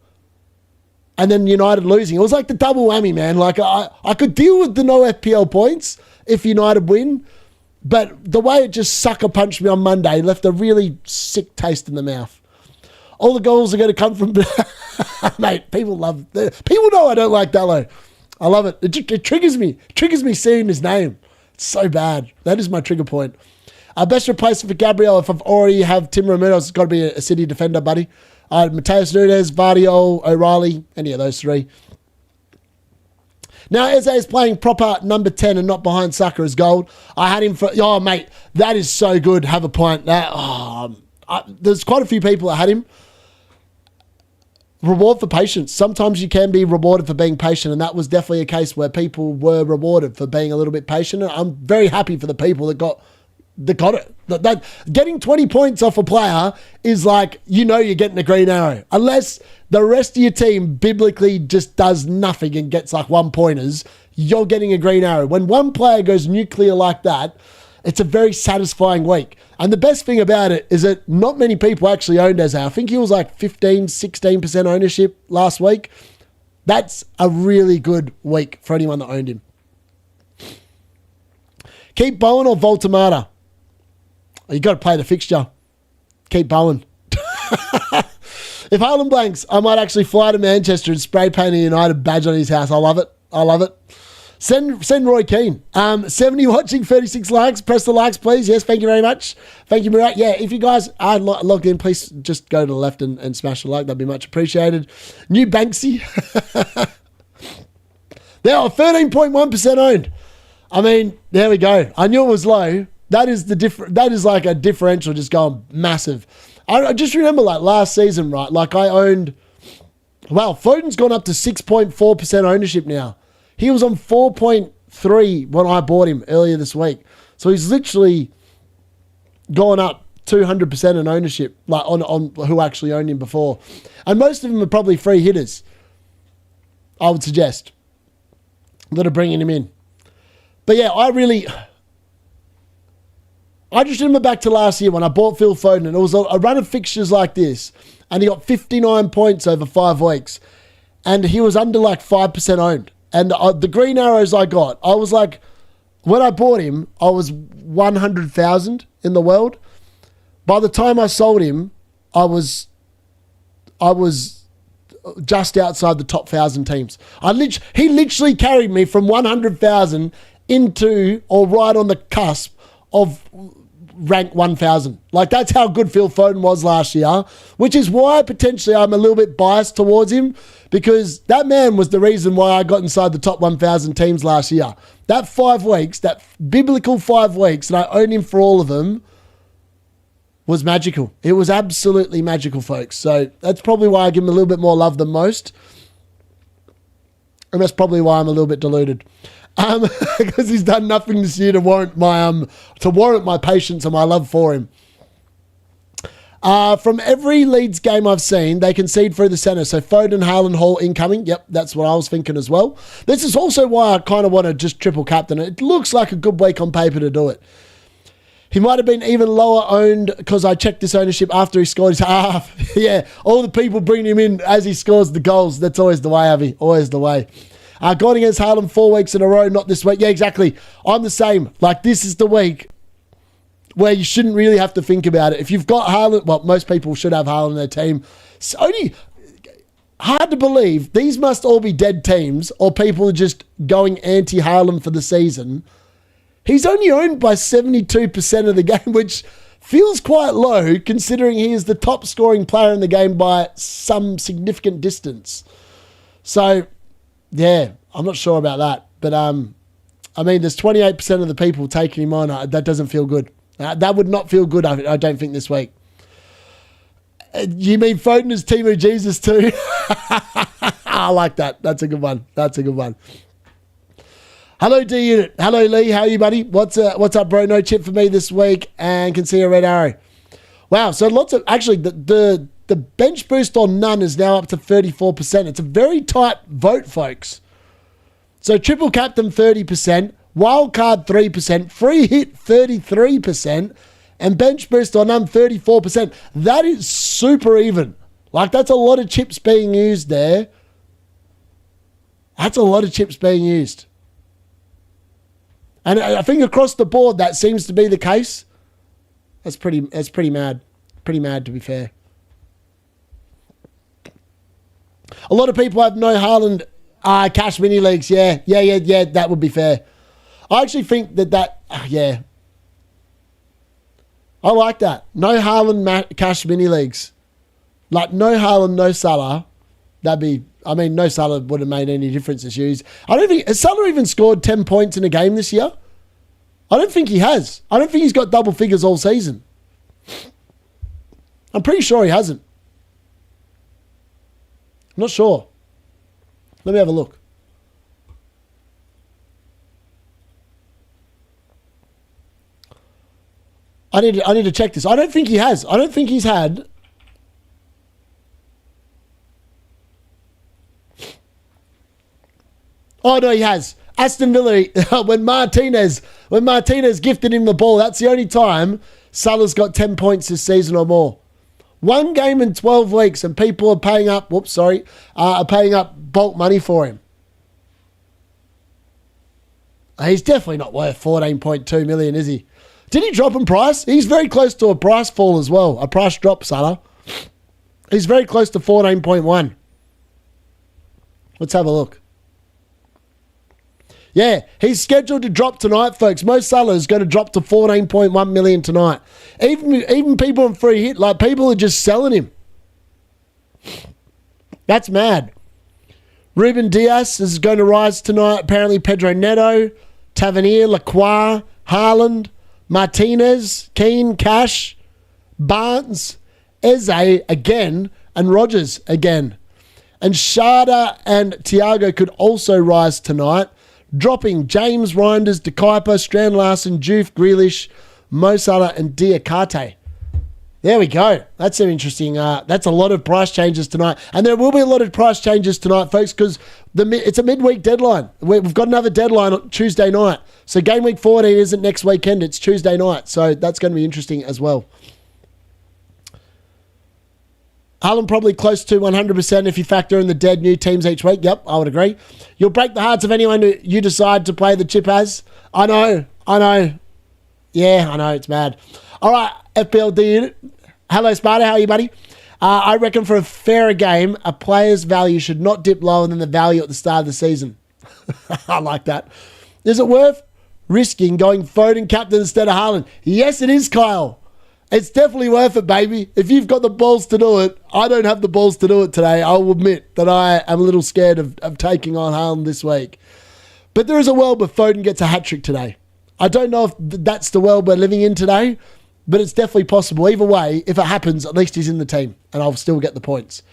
And then United losing. It was like the double whammy, man. Like I could deal with the no FPL points if United win, but the way it just sucker punched me on Monday left a really sick taste in the mouth. All the goals are going to come from... Mate, people know I don't like Dalot. I love it. It triggers me. It triggers me seeing his name. It's so bad. That is my trigger point. Best replacement for Gabriel, if I've already have Tim Romero, it's got to be a City defender, buddy. Mateus Nunes, Vardio, O'Reilly, any of those three. Now, Eze is playing proper number 10 and not behind Saka as gold. I had him for... Oh, mate, that is so good. Have a point. There's quite a few people that had him. Reward for patience. Sometimes you can be rewarded for being patient, and that was definitely a case where people were rewarded for being a little bit patient. And I'm very happy for the people that got it. That getting 20 points off a player is like, you're getting a green arrow. Unless the rest of your team biblically just does nothing and gets like 1 pointers, you're getting a green arrow. When one player goes nuclear like that, it's a very satisfying week. And the best thing about it is that not many people actually owned Eze. I think he was like 15, 16% ownership last week. That's a really good week for anyone that owned him. Keep Bowen or Voltamata? You got to play the fixture. Keep Bowen. If Haaland blanks, I might actually fly to Manchester and spray paint a United badge on his house. I love it. Send Roy Keane. 70 watching, 36 likes. Press the likes, please. Yes, thank you very much. Thank you, Murat. Yeah, if you guys are logged in, please just go to the left and smash a like. That'd be much appreciated. New Banksy. They are 13.1% owned. I mean, there we go. I knew it was low. That is like a differential just going massive. I just remember like last season, right? Like I owned... Wow, Foden's gone up to 6.4% ownership now. He was on 4.3 when I bought him earlier this week. So he's literally gone up 200% in ownership, like on who actually owned him before. And most of them are probably free hitters, I would suggest, that are bringing him in. But yeah, I just remember back to last year when I bought Phil Foden, and it was a run of fixtures like this, and he got 59 points over 5 weeks, and he was under like 5% owned. And the green arrows I got, I was like, when I bought him, I was 100,000 in the world. By the time I sold him, I was just outside the top 1,000 teams. He literally carried me from 100,000 into or right on the cusp of rank 1,000. Like that's how good Phil Foden was last year, which is why potentially I'm a little bit biased towards him, because that man was the reason why I got inside the top 1,000 teams last year. That 5 weeks, that biblical 5 weeks, and I owned him for all of them, was magical. It was absolutely magical, folks. So that's probably why I give him a little bit more love than most. And that's probably why I'm a little bit deluded. Because he's done nothing this year to warrant my patience and my love for him. From every Leeds game I've seen, they concede through the centre. So Foden, Haaland, Hall incoming. Yep, that's what I was thinking as well. This is also why I kind of want to just triple captain it. It looks like a good week on paper to do it. He might have been even lower owned because I checked this ownership after he scored his half. Yeah, all the people bring him in as he scores the goals. That's always the way, Avi. Always the way. Gone against Haaland 4 weeks in a row, not this week. Yeah, exactly. I'm the same. Like, this is the week where you shouldn't really have to think about it. If you've got Haaland, well, most people should have Haaland in their team. It's only hard to believe these must all be dead teams or people are just going anti-Haaland for the season. He's only owned by 72% of the game, which feels quite low considering he is the top scoring player in the game by some significant distance. So, yeah, I'm not sure about that. But, I mean, there's 28% of the people taking him on. That doesn't feel good. That would not feel good, I don't think, this week. You mean Foden is Timu Jesus too? I like that. That's a good one. Hello, D Unit. Hello, Lee. How are you, buddy? What's up, bro? No chip for me this week, and can see a red arrow. Wow. So lots of actually the bench boost on none is now up to 34%. It's a very tight vote, folks. So triple captain 30%, wild card 3%, free hit 33%, and bench boost on none 34%. That is super even. Like, that's a lot of chips being used there. That's a lot of chips being used. And I think across the board that seems to be the case. That's pretty mad. Pretty mad, to be fair. A lot of people have no Haaland cash mini leagues. Yeah, that would be fair. I actually think yeah. I like that. No Haaland cash mini leagues. Like, no Haaland, no Salah. No Salah would have made any difference this year. I don't think... Has Salah even scored 10 points in a game this year? I don't think he has. I don't think he's got double figures all season. I'm pretty sure he hasn't. I'm not sure. Let me have a look. I need to check this. I don't think he has. I don't think he's had... Oh, no, he has. Aston Villa, when Martinez gifted him the ball, that's the only time Salah's got 10 points this season or more. One game in 12 weeks, and people are paying up, are paying up bulk money for him. He's definitely not worth 14.2 million, is he? Did he drop in price? He's very close to a price fall as well. A price drop, Salah. He's very close to 14.1. Let's have a look. Yeah, he's scheduled to drop tonight, folks. Mo Salah is going to drop to 14.1 million tonight. Even people on free hit, like, people are just selling him. That's mad. Ruben Diaz is going to rise tonight. Apparently Pedro Neto, Tavernier, Lacroix, Haaland, Martinez, Keane, Cash, Barnes, Eze again, and Rogers again. And Sharda and Thiago could also rise tonight, dropping James, Reinders, De Kuiper, Strand Larsen, Juve, Grealish, Mo Salah, and Diakate. There we go. That's an interesting... that's a lot of price changes tonight. And there will be a lot of price changes tonight, folks, because it's a midweek deadline. We've got another deadline on Tuesday night. So Game Week 14 isn't next weekend. It's Tuesday night. So that's going to be interesting as well. Haaland probably close to 100% if you factor in the dead new teams each week. Yep, I would agree. You'll break the hearts of anyone who you decide to play the chip as. I know. Yeah, I know, it's mad. All right, FPL unit. Hello, Sparta. How are you, buddy? I reckon for a fairer game, a player's value should not dip lower than the value at the start of the season. I like that. Is it worth risking going Foden captain instead of Haaland? Yes, it is, Kyle. It's definitely worth it, baby. If you've got the balls to do it, I don't have the balls to do it today. I'll admit that I am a little scared of taking on Haaland this week. But there is a world where Foden gets a hat-trick today. I don't know if that's the world we're living in today, but it's definitely possible. Either way, if it happens, at least he's in the team, and I'll still get the points.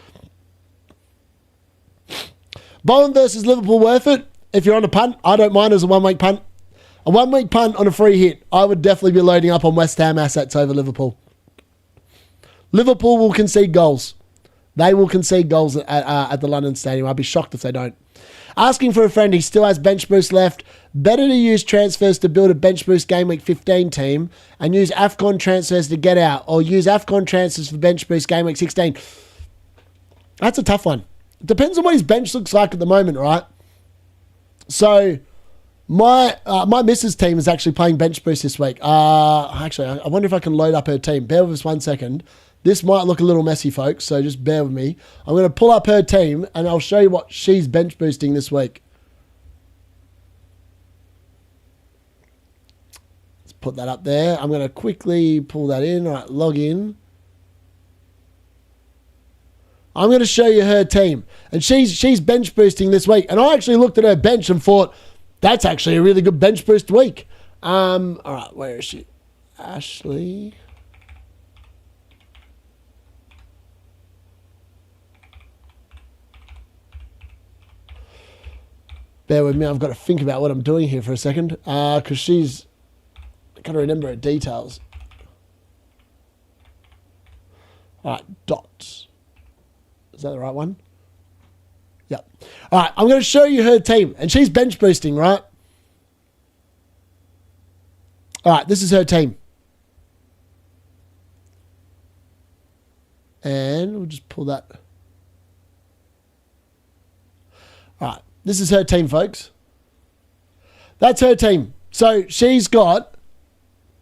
Bowen versus Liverpool worth it? If you're on a punt, I don't mind as a one-week punt. A one-week punt on a free hit, I would definitely be loading up on West Ham assets over Liverpool. Liverpool will concede goals. They will concede goals at the London Stadium. I'd be shocked if they don't. Asking for a friend, he still has bench boost left. Better to use transfers to build a bench boost Game Week 15 team and use AFCON transfers to get out, or use AFCON transfers for bench boost Game Week 16. That's a tough one. It depends on what his bench looks like at the moment, right? So my missus team is actually playing bench boost this week. Actually, I wonder if I can load up her team. Bear with us 1 second. This might look a little messy, folks, so just bear with me. I'm going to pull up her team, and I'll show you what she's bench boosting this week. Let's put that up there. I'm going to quickly pull that in. All right, log in. I'm going to show you her team. And she's bench boosting this week. And I actually looked at her bench and thought, that's actually a really good bench boost week. All right, where is she? Ashley... Bear with me. I've got to think about what I'm doing here for a second. Because she's... I've got to remember her details. All right, dots. Is that the right one? Yep. All right, I'm going to show you her team. And she's bench boosting, right? All right, this is her team. And we'll just pull that. All right, this is her team, folks. That's her team. So she's got...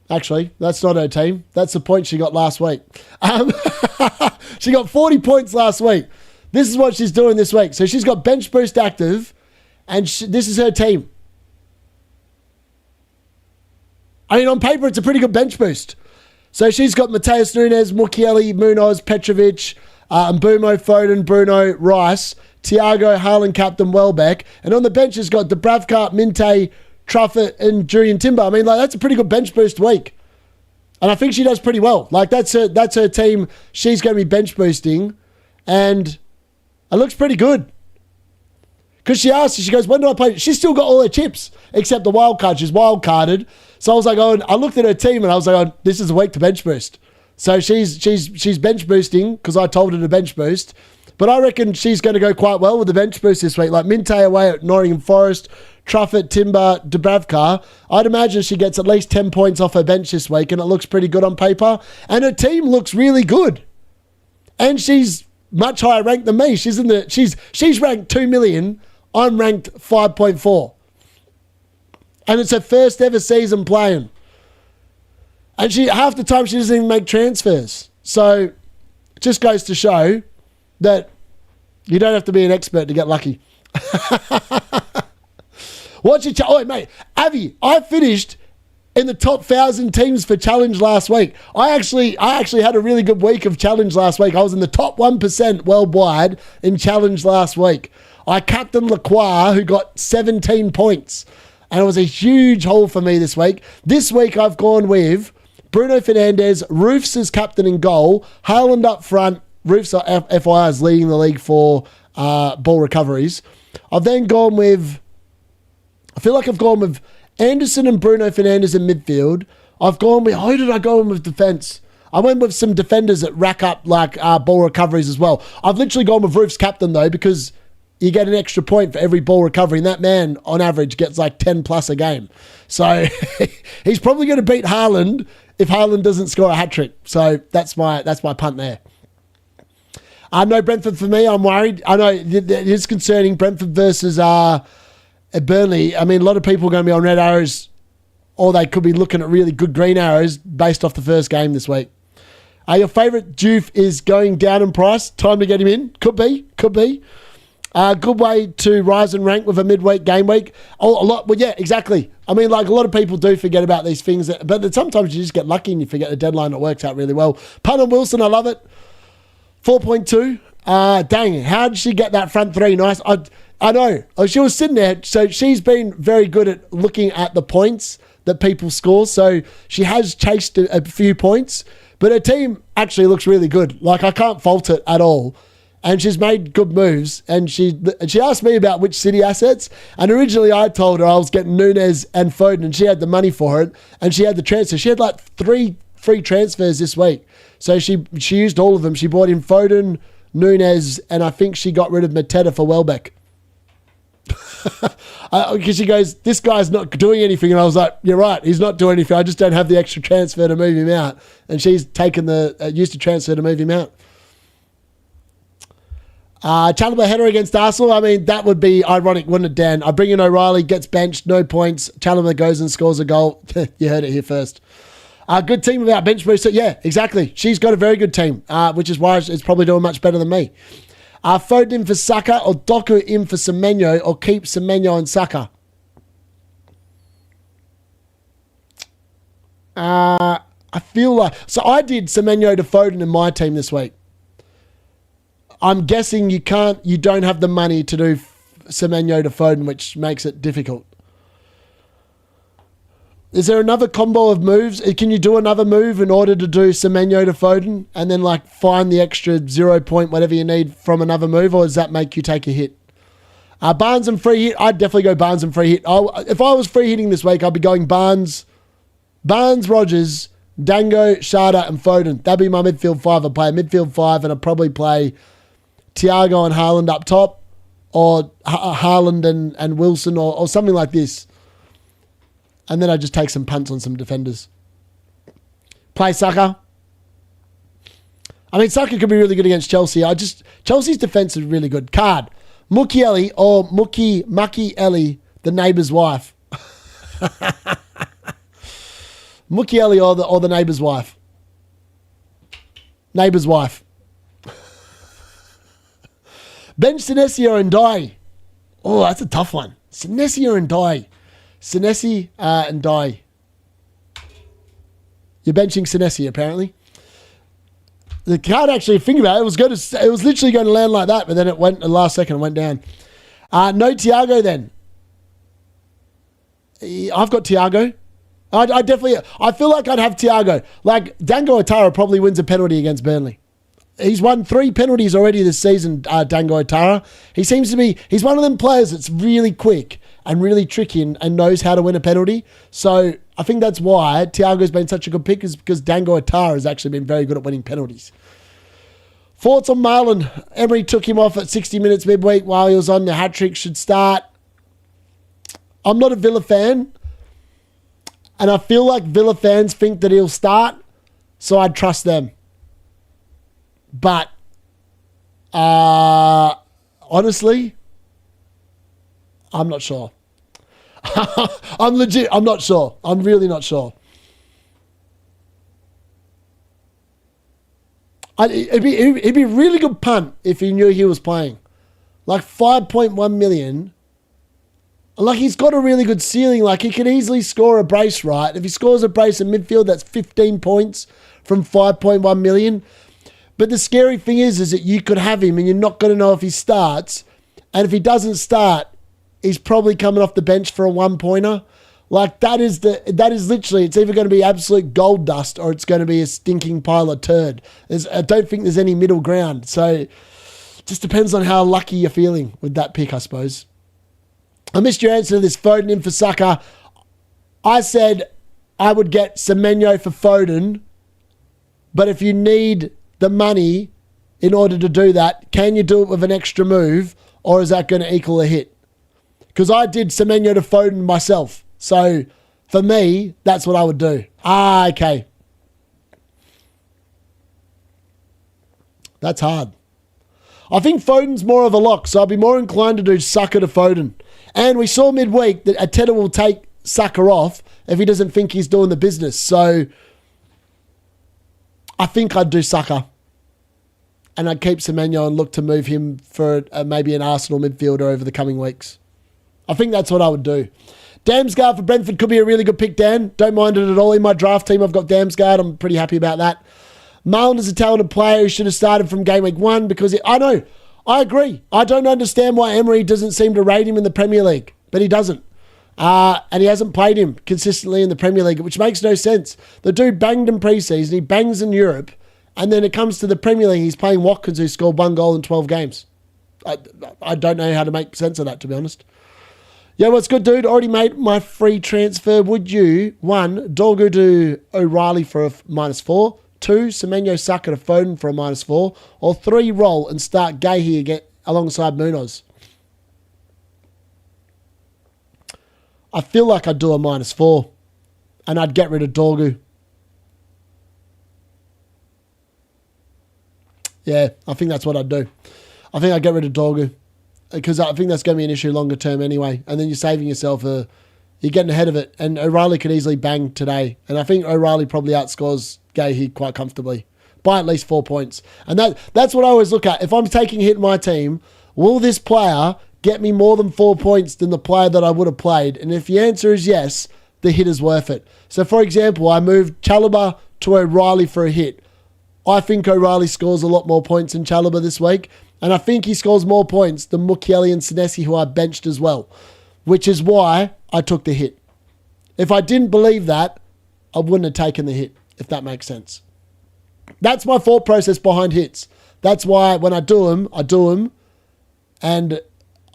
Actually, that's not her team. That's the point she got last week. She got 40 points last week. This is what she's doing this week. So she's got bench boost active, and this is her team. I mean, on paper, it's a pretty good bench boost. So she's got Mateus Nunes, Mukiele, Munoz, Petrovic, Mbumo, Foden, Bruno, Rice, Thiago, Haaland, Captain, Welbeck. And on the bench, she's got Dubravka, Minte, Truffert, and Julian Timber. I mean, like, that's a pretty good bench boost week. And I think she does pretty well. Like, that's her team. She's going to be bench boosting. And it looks pretty good. Because she asked, she goes, when do I play? She's still got all her chips, except the wild card. She's wild carded. So I was like, I looked at her team and I was like, this is a week to bench boost. So she's bench boosting because I told her to bench boost. But I reckon she's going to go quite well with the bench boost this week. Like Minte away at Nottingham Forest, Truffert, Timber, Dubravka. I'd imagine she gets at least 10 points off her bench this week, and it looks pretty good on paper. And her team looks really good. And she's much higher ranked than me. She's ranked 2 million. I'm ranked 5.4. And it's her first ever season playing. And half the time she doesn't even make transfers. So it just goes to show that you don't have to be an expert to get lucky. Oh, mate, Avi, I finished in the top 1,000 teams for challenge last week. I actually had a really good week of challenge last week. I was in the top 1% worldwide in challenge last week. I captained Lacroix, who got 17 points. And it was a huge haul for me this week. This week I've gone with Bruno Fernandes, Roofs as captain in goal, Haaland up front. Roofs, FYI, is leading the league for ball recoveries. I've then gone with... I feel like I've gone with Anderson and Bruno Fernandes in midfield. I've gone with... Who did I go in with defence? I went with some defenders that rack up like ball recoveries as well. I've literally gone with Roofs captain, though, because you get an extra point for every ball recovery, and that man, on average, gets like 10 plus a game. So he's probably going to beat Haaland if Haaland doesn't score a hat-trick. So that's my punt there. No Brentford for me. I'm worried. I know it is concerning. Brentford versus Burnley. I mean, a lot of people are going to be on red arrows, or they could be looking at really good green arrows based off the first game this week. Your favourite Doof is going down in price. Time to get him in. Could be. Good way to rise and rank with a midweek game week. Oh, a lot. Well, yeah, exactly. I mean, like, a lot of people do forget about these things, but sometimes you just get lucky and you forget the deadline. It works out really well. Punt and Wilson, I love it. 4.2. Dang, how did she get that front three? Nice. I know. She was sitting there, so she's been very good at looking at the points that people score. So she has chased a few points, but her team actually looks really good. Like, I can't fault it at all. And she's made good moves. And she asked me about which City assets. And originally I told her I was getting Nunes and Foden, and she had the money for it. And she had the transfer. She had like 3 free transfers this week. So she used all of them. She bought in Foden, Nunes, and I think she got rid of Mateta for Welbeck. Because she goes, this guy's not doing anything. And I was like, you're right, he's not doing anything. I just don't have the extra transfer to move him out. And she's taken used the transfer to move him out. Chalobah header against Arsenal. I mean, that would be ironic, wouldn't it, Dan? I bring in O'Reilly, gets benched, no points. Chalobah goes and scores a goal. You heard it here first. Good team without bench booster. Yeah, exactly. She's got a very good team, which is why it's probably doing much better than me. Foden in for Saka, or Doku in for Semenyo, or keep Semenyo and Saka. I feel like... So I did Semenyo to Foden in my team this week. I'm guessing you don't have the money to do Semenyo to Foden, which makes it difficult. Is there another combo of moves? Can you do another move in order to do Semenyo to Foden and then like find the extra 0 point, whatever you need from another move, or does that make you take a hit? Barnes and free hit. I'd definitely go Barnes and free hit. If I was free hitting this week, I'd be going Barnes, Rogers, Dango, Sharda, and Foden. That'd be my midfield 5. I'd play a midfield 5, and I'd probably play Thiago and Haaland up top, or Haaland and Wilson, or something like this. And then I'd just take some punts on some defenders. Play Saka. I mean, Saka could be really good against Chelsea. Chelsea's defence is really good. Card. Mukiele or Mucky Ellie, the neighbour's wife. Mukiele or the neighbour's wife. Neighbour's wife. Bench Senesi or Ndai. Oh, that's a tough one. Senesi or Ndai. Senesi and Ndai. You're benching Senesi, apparently. The card actually, think about it, it was literally going to land like that, but then it went the last second, it went down. No Thiago then. I've got Thiago. I feel like I'd have Thiago. Like, Dango Otara probably wins a penalty against Burnley. He's won 3 penalties already this season, Dango Otara. He's one of them players that's really quick and really tricky and knows how to win a penalty. So I think that's why Thiago's been such a good pick, is because Dango Otara has actually been very good at winning penalties. Thoughts on Marlon? Emery took him off at 60 minutes midweek while he was on. The hat-trick should start. I'm not a Villa fan, and I feel like Villa fans think that he'll start, so I'd trust them. But honestly, I'm not sure. I'm not sure. I'm really not sure. It'd be a really good punt if he knew he was playing. Like 5.1 million. Like, he's got a really good ceiling. Like, he could easily score a brace, right? If he scores a brace in midfield, that's 15 points from 5.1 million. But the scary thing is that you could have him and you're not going to know if he starts. And if he doesn't start, he's probably coming off the bench for a 1-pointer. Like, that is literally, it's either going to be absolute gold dust or it's going to be a stinking pile of turd. I don't think there's any middle ground. So it just depends on how lucky you're feeling with that pick, I suppose. I missed your answer to this. Foden in for Saka. I said I would get Semenyo for Foden, but if you need the money in order to do that, can you do it with an extra move, or is that going to equal a hit? Because I did Semenyo to Foden myself. So for me, that's what I would do. Okay. That's hard. I think Foden's more of a lock, so I'd be more inclined to do Saka to Foden. And we saw midweek that Ateta will take Saka off if he doesn't think he's doing the business. So I think I'd do Saka. And I'd keep Semenyo and look to move him for maybe an Arsenal midfielder over the coming weeks. I think that's what I would do. Damsgaard for Brentford could be a really good pick, Dan. Don't mind it at all. In my draft team, I've got Damsgaard. I'm pretty happy about that. Marlon is a talented player who should have started from game week 1 because I know. I agree. I don't understand why Emery doesn't seem to rate him in the Premier League, but he doesn't. And he hasn't played him consistently in the Premier League, which makes no sense. The dude banged in pre-season, he bangs in Europe, and then it comes to the Premier League, he's playing Watkins, who scored 1 goal in 12 games. I don't know how to make sense of that, to be honest. Yeah, what's good, dude? Already made my free transfer. Would you, 1, Dorgu to O'Reilly for a -4, 2, Semenyo Saka to Foden for a -4, or 3, roll and start Gahey again alongside Munoz? I feel like I'd do a -4 and I'd get rid of Dorgu. Yeah, I think that's what I'd do. I think I'd get rid of Dorgu because I think that's going to be an issue longer term anyway. And then you're saving yourself you're getting ahead of it. And O'Reilly could easily bang today. And I think O'Reilly probably outscores Gahey quite comfortably by at least 4 points. And that's what I always look at. If I'm taking a hit in my team, will this player get me more than 4 points than the player that I would have played? And if the answer is yes, the hit is worth it. So, for example, I moved Chalobah to O'Reilly for a hit. I think O'Reilly scores a lot more points than Chalobah this week. And I think he scores more points than Mukiele and Senesi, who I benched as well, which is why I took the hit. If I didn't believe that, I wouldn't have taken the hit, if that makes sense. That's my thought process behind hits. That's why when I do them, and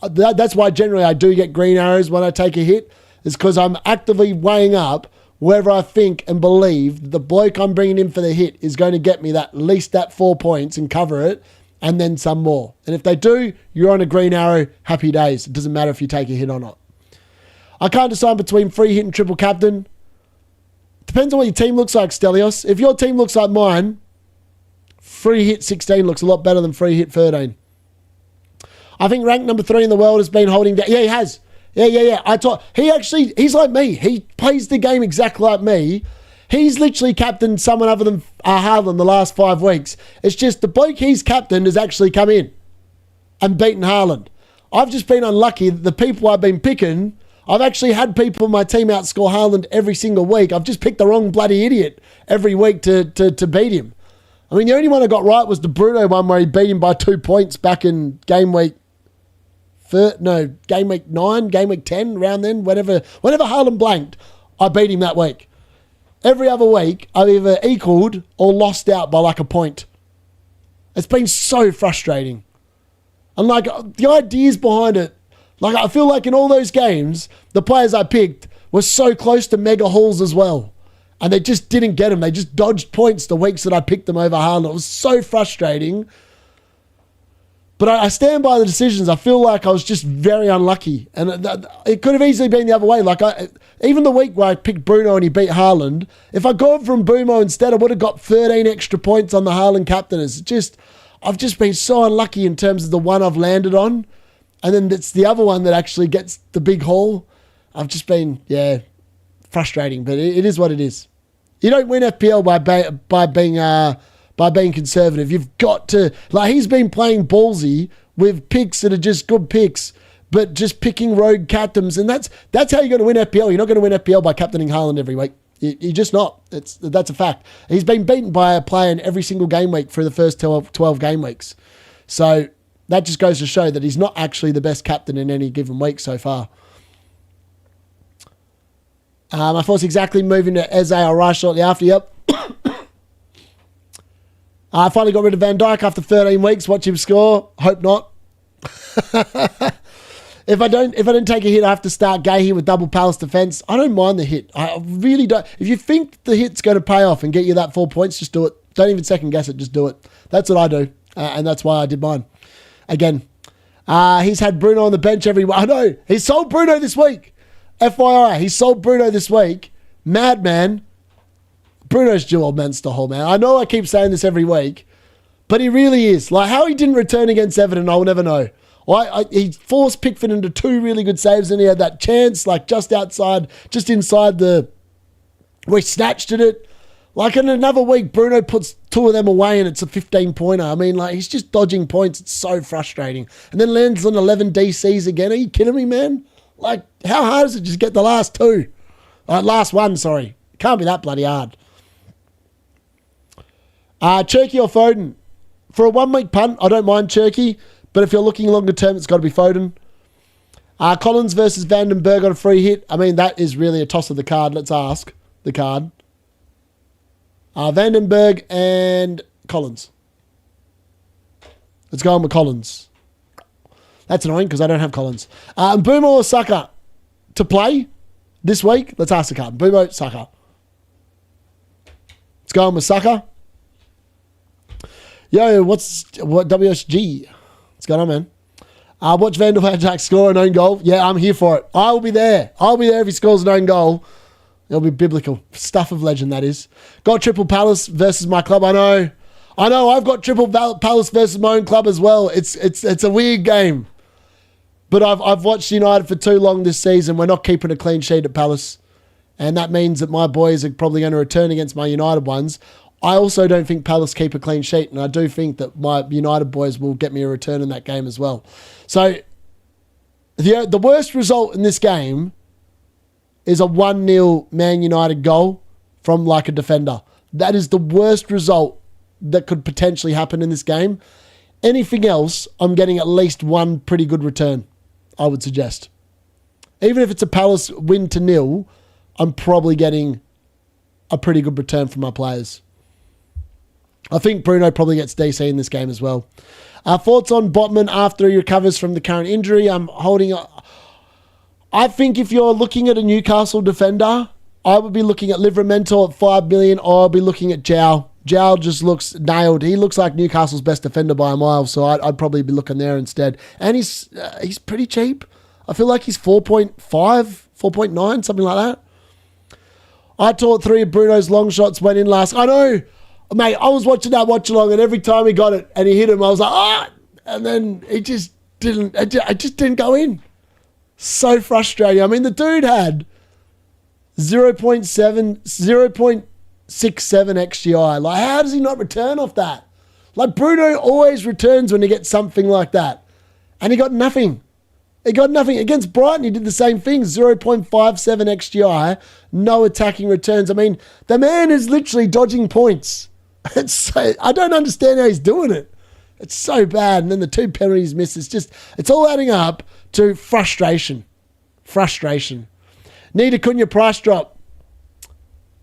that's why generally I do get green arrows when I take a hit, is because I'm actively weighing up whether I think and believe the bloke I'm bringing in for the hit is going to get me at least that 4 points and cover it, and then some more. And if they do, you're on a green arrow, happy days. It doesn't matter if you take a hit or not. I can't decide between free hit and triple captain. Depends on what your team looks like, Stelios. If your team looks like mine, free hit 16 looks a lot better than free hit 13. I think rank number 3 in the world has been holding down. Yeah, he has. Yeah. He's like me. He plays the game exactly like me. He's literally captained someone other than Haaland the last 5 weeks. It's just the bloke he's captained has actually come in and beaten Haaland. I've just been unlucky that the people I've been picking, I've actually had people in my team outscore Haaland every single week. I've just picked the wrong bloody idiot every week to beat him. I mean, the only one I got right was the Bruno one where he beat him by 2 points back in Gameweek 9, Gameweek 10, around then. Whenever Haaland blanked, I beat him that week. Every other week, I've either equaled or lost out by like a point. It's been so frustrating. And like the ideas behind it, like I feel like in all those games, the players I picked were so close to mega hauls as well. And they just didn't get them. They just dodged points the weeks that I picked them over Haaland. It was so frustrating. But I stand by the decisions. I feel like I was just very unlucky. And it could have easily been the other way. Like even the week where I picked Bruno and he beat Haaland, if I'd gone from Bruno instead, I would have got 13 extra points on the Haaland captain. I've just been so unlucky in terms of the one I've landed on. And then it's the other one that actually gets the big haul. I've just been, frustrating. But it is what it is. You don't win FPL by being conservative. You've got to, like, he's been playing ballsy with picks that are just good picks, but just picking rogue captains, and that's how you're going to win FPL. You're not going to win FPL by captaining Haaland every week. You're just not. That's a fact. He's been beaten by a player in every single game week for the first 12 game weeks. So that just goes to show that he's not actually the best captain in any given week so far. I thought exactly moving to Eze or Rice shortly after. Yep. I finally got rid of Van Dijk after 13 weeks. Watch him score. Hope not. If I don't take a hit, I have to start Gahey with double Palace defence. I don't mind the hit. I really don't. If you think the hit's going to pay off and get you that 4 points, just do it. Don't even second guess it. Just do it. That's what I do. And that's why I did mine. Again, he's had Bruno on the bench every week. I know. He sold Bruno this week. FYI, he sold Bruno this week. Madman. Bruno's dual Manchester Hall, man. I know I keep saying this every week, but he really is. Like, how he didn't return against Everton, I'll never know. He forced Pickford into 2 really good saves, and he had that chance, like, just inside where he snatched at it. Like, in another week, Bruno puts 2 of them away, and it's a 15-pointer. I mean, like, he's just dodging points. It's so frustrating. And then lands on 11 DCs again. Are you kidding me, man? Like, how hard is it to just get the last 2? Last one, sorry. It can't be that bloody hard. Cherky or Foden? For a 1-week punt, I don't mind Cherky, but if you're looking longer term, it's got to be Foden. Collins versus Vandenberg on a free hit. I mean, that is really a toss of the card. Let's ask the card. Vandenberg and Collins. Let's go on with Collins. That's annoying because I don't have Collins. Mbeumo or Saka to play this week? Let's ask the card. Mbeumo, Saka. Let's go on with Saka. Yo, what WSG? What's going on, man? Watch Van Dijk score an own goal. Yeah, I'm here for it. I will be there. I'll be there if he scores an own goal. It'll be biblical. Stuff of legend, that is. Got triple Palace versus my club. I know. I've got triple Palace versus my own club as well. It's a weird game. But I've watched United for too long this season. We're not keeping a clean sheet at Palace. And that means that my boys are probably going to return against my United ones. I also don't think Palace keep a clean sheet, and I do think that my United boys will get me a return in that game as well. So the worst result in this game is a 1-0 Man United goal from like a defender. That is the worst result that could potentially happen in this game. Anything else, I'm getting at least one pretty good return, I would suggest. Even if it's a Palace win to 0, I'm probably getting a pretty good return from my players. I think Bruno probably gets DC in this game as well. Thoughts on Botman after he recovers from the current injury? I think if you're looking at a Newcastle defender, I would be looking at Livramento at 5 million, or I'll be looking at João. João just looks nailed. He looks like Newcastle's best defender by a mile, so I'd probably be looking there instead. And he's pretty cheap. I feel like he's 4.5, 4.9, something like that. I thought 3 of Bruno's long shots went in last. I know, mate, I was watching that watch along, and every time he got it and he hit him, I was like, and then it just didn't go in. So frustrating. I mean, the dude had 0.67 XGI. Like, how does he not return off that? Like, Bruno always returns when he gets something like that. And he got nothing. He got nothing. Against Brighton, he did the same thing. 0.57 XGI. No attacking returns. I mean, the man is literally dodging points. I don't understand how he's doing it. It's so bad. And then the 2 penalties missed. It's all adding up to frustration. Need a Cunha price drop.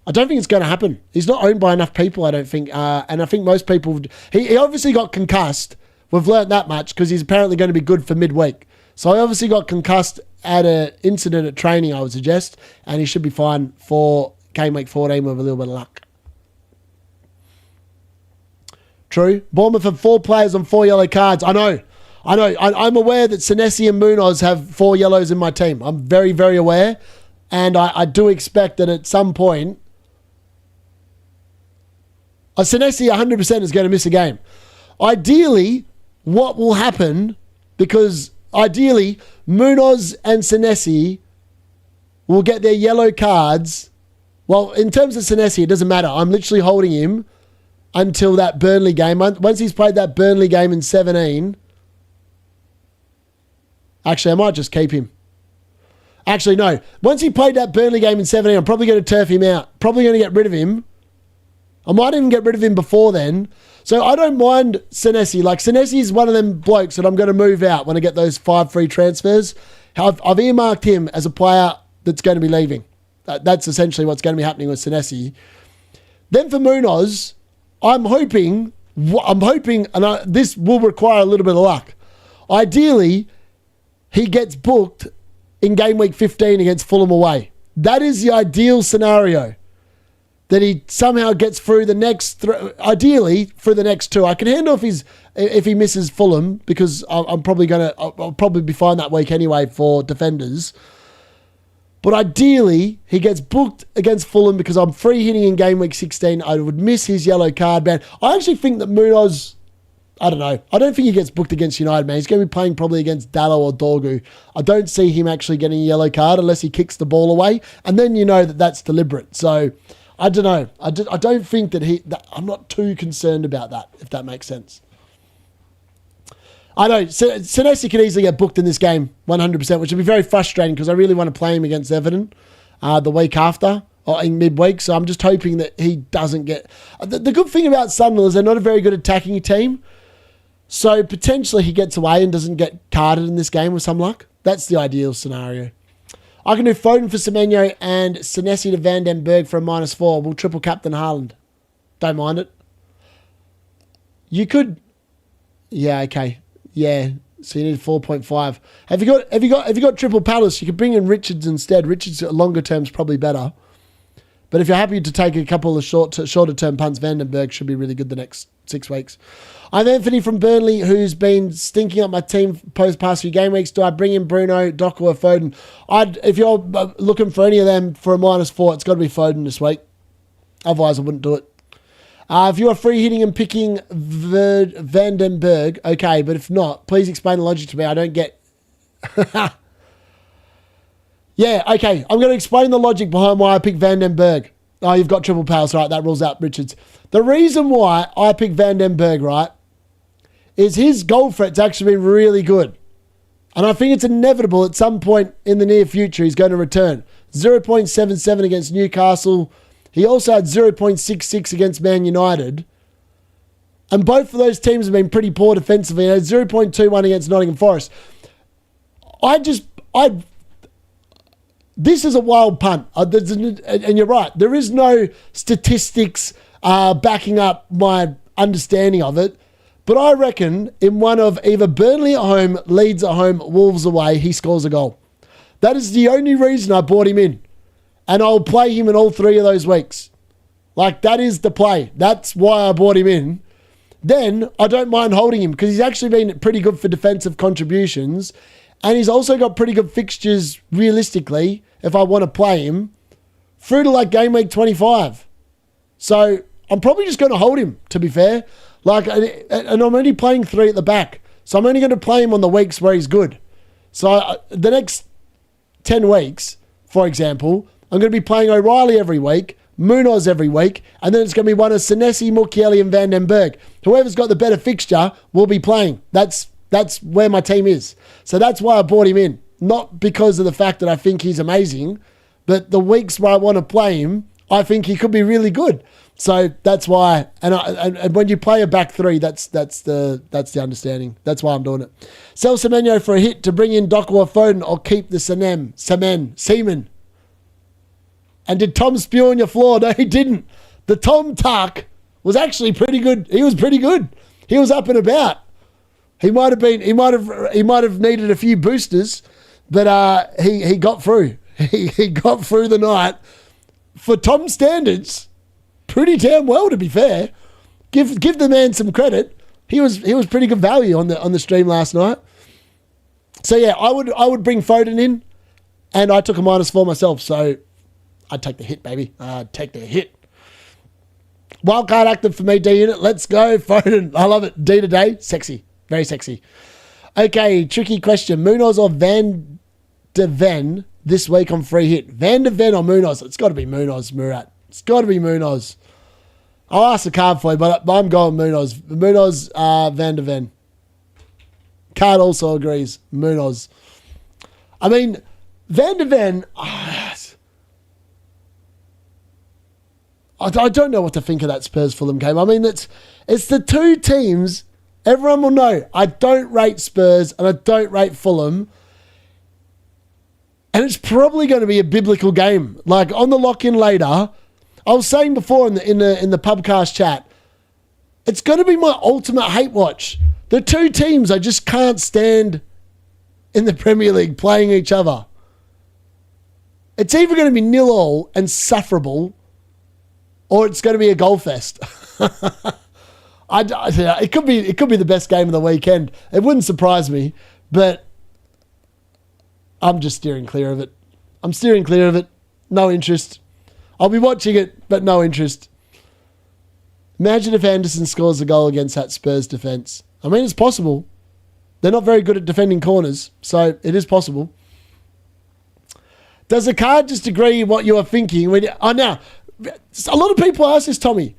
I don't think it's going to happen. He's not owned by enough people, I don't think. And I think most people... He obviously got concussed. We've learnt that much because he's apparently going to be good for midweek. So he obviously got concussed at an incident at training, I would suggest. And he should be fine for game week 14 with a little bit of luck. True. Bournemouth have 4 players on 4 yellow cards. I know. I'm aware that Senesi and Munoz have 4 yellows in my team. I'm very, very aware. And I do expect that at some point, Senesi 100% is going to miss a game. Ideally, what will happen, because ideally, Munoz and Senesi will get their yellow cards. Well, in terms of Senesi, it doesn't matter. I'm literally holding him until that Burnley game. Once he's played that Burnley game in 17... Actually, I might just keep him. Actually, no. Once he played that Burnley game in 17, I'm probably going to turf him out. Probably going to get rid of him. I might even get rid of him before then. So I don't mind Senesi. Like, Senesi is one of them blokes that I'm going to move out when I get those 5 free transfers. I've earmarked him as a player that's going to be leaving. That's essentially what's going to be happening with Senesi. Then for Munoz, I'm hoping, and this will require a little bit of luck. Ideally, he gets booked in game week 15 against Fulham away. That is the ideal scenario. That he somehow gets through the next, ideally through the next 2. I can handle if he misses Fulham, because I'll probably be fine that week anyway for defenders. But ideally, he gets booked against Fulham because I'm free hitting in game week 16. I would miss his yellow card ban. I actually think that Munoz, I don't know. I don't think he gets booked against United, man. He's going to be playing probably against Dallo or Dorgu. I don't see him actually getting a yellow card unless he kicks the ball away. And then you know that that's deliberate. So, I don't know. I don't think that I'm not too concerned about that, if that makes sense. I know. Senesi could easily get booked in this game, 100%, which would be very frustrating because I really want to play him against Everton the week after, or in midweek. So I'm just hoping that he doesn't get... The good thing about Sunderland is they're not a very good attacking team. So potentially he gets away and doesn't get carded in this game with some luck. That's the ideal scenario. I can do Foden for Semenyo and Senesi to Van den Berg for a -4. We'll triple captain Haaland. Don't mind it. You could... Yeah, okay. Yeah, so you need 4.5. Have you got triple Palace? You could bring in Richards instead. Richards at longer term's probably better. But if you're happy to take a couple of shorter term punts, Van den Berg should be really good the next 6 weeks. I'm Anthony from Burnley, who's been stinking up my team past few game weeks. Do I bring in Bruno, Doku, or Foden? If you're looking for any of them for a -4, it's got to be Foden this week. Otherwise, I wouldn't do it. If you are free hitting and picking Van den Berg, okay, but if not, please explain the logic to me. I don't get... Yeah, okay, I'm going to explain the logic behind why I picked Van den Berg. Oh, you've got triple Palace, right? That rules out Richards. The reason why I picked Van den Berg, right, is his goal threat's actually been really good. And I think it's inevitable at some point in the near future he's going to return. 0.77 against Newcastle. He also had 0.66 against Man United. And both of those teams have been pretty poor defensively. He had 0.21 against Nottingham Forest. This is a wild punt. And you're right. There is no statistics backing up my understanding of it. But I reckon in one of either Burnley at home, Leeds at home, Wolves away, he scores a goal. That is the only reason I bought him in. And I'll play him in all 3 of those weeks. Like, that is the play. That's why I bought him in. Then I don't mind holding him because he's actually been pretty good for defensive contributions. And he's also got pretty good fixtures realistically if I want to play him through to like game week 25. So I'm probably just going to hold him, to be fair. Like, and I'm only playing 3 at the back. So I'm only going to play him on the weeks where he's good. So the next 10 weeks, for example, I'm going to be playing O'Reilly every week, Munoz every week, and then it's going to be one of Senesi, Mukiele, and Van den Berg. Whoever's got the better fixture will be playing. That's where my team is. So that's why I bought him in. Not because of the fact that I think he's amazing, but the weeks where I want to play him, I think he could be really good. So that's why, and when you play a back 3, that's the understanding. That's why I'm doing it. Sell Semenyo for a hit to bring in Doku or Foden, or keep the Seaman. And did Tom spew on your floor? No, he didn't. The Tom Tuck was actually pretty good. He was pretty good. He was up and about. He might have needed a few boosters, but he got through. He got through the night. For Tom standards, pretty damn well, to be fair. Give the man some credit. He was pretty good value on the stream last night. So yeah, I would bring Foden in, and I took a -4 myself. So I'd take the hit, baby. I'd take the hit. Wildcard active for me, D unit. Let's go, Foden. I love it. D today, sexy, very sexy. Okay, tricky question. Munoz or Van de Ven this week on free hit? Van de Ven or Munoz? It's got to be Munoz, Murat. It's got to be Munoz. I'll ask the card for you, but I'm going Munoz. Munoz, Van de Ven. Card also agrees. Munoz. I mean, Van de Ven, I don't know what to think of that Spurs-Fulham game. I mean, it's the 2 teams. Everyone will know I don't rate Spurs and I don't rate Fulham. And it's probably going to be a biblical game. Like, on the lock-in later, I was saying before in the pubcast chat, it's going to be my ultimate hate watch. The 2 teams I just can't stand in the Premier League playing each other. It's either going to be 0-0 and sufferable, or it's going to be a goal fest. It could be the best game of the weekend. It wouldn't surprise me, but I'm just steering clear of it. I'm steering clear of it. No interest. I'll be watching it, but no interest. Imagine if Anderson scores a goal against that Spurs defence. I mean, it's possible. They're not very good at defending corners, so it is possible. Does the card just agree what you are thinking? Now, a lot of people ask this, Tommy.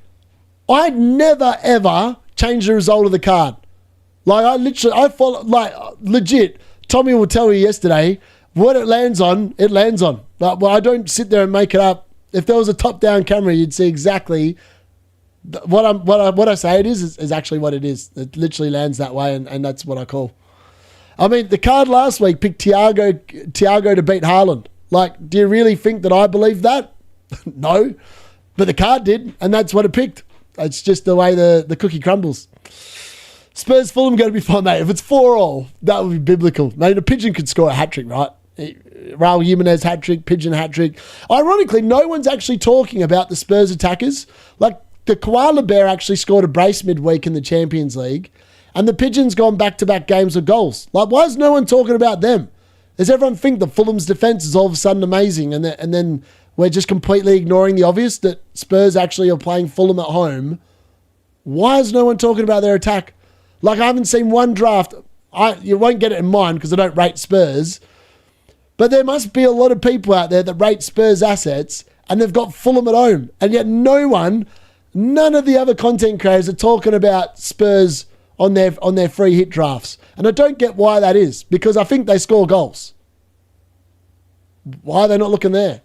I'd never, ever change the result of the card. Like, I follow, like, legit. Tommy will tell you yesterday, what it lands on, it lands on. Well, I don't sit there and make it up. If there was a top-down camera, you'd see exactly what I say it is actually what it is. It literally lands that way, and that's what I call. I mean, the card last week picked Thiago to beat Haaland. Like, do you really think that I believe that? No. But the card did, and that's what it picked. It's just the way the cookie crumbles. Spurs Fulham going to be fun, mate. If it's 4-4, that would be biblical. Mate, a Pigeon could score a hat-trick, right? Raul Jimenez hat-trick, Pigeon hat-trick. Ironically, no one's actually talking about the Spurs attackers. Like, the Koala Bear actually scored a brace midweek in the Champions League, and the Pigeon's gone back-to-back games with goals. Like, why is no one talking about them? Does everyone think that Fulham's defence is all of a sudden amazing, and then we're just completely ignoring the obvious that Spurs actually are playing Fulham at home? Why is no one talking about their attack? Like, I haven't seen one draft. You won't get it in mine because I don't rate Spurs. But there must be a lot of people out there that rate Spurs assets and they've got Fulham at home. And yet none of the other content creators are talking about Spurs on their free hit drafts. And I don't get why that is, because I think they score goals. Why are they not looking there?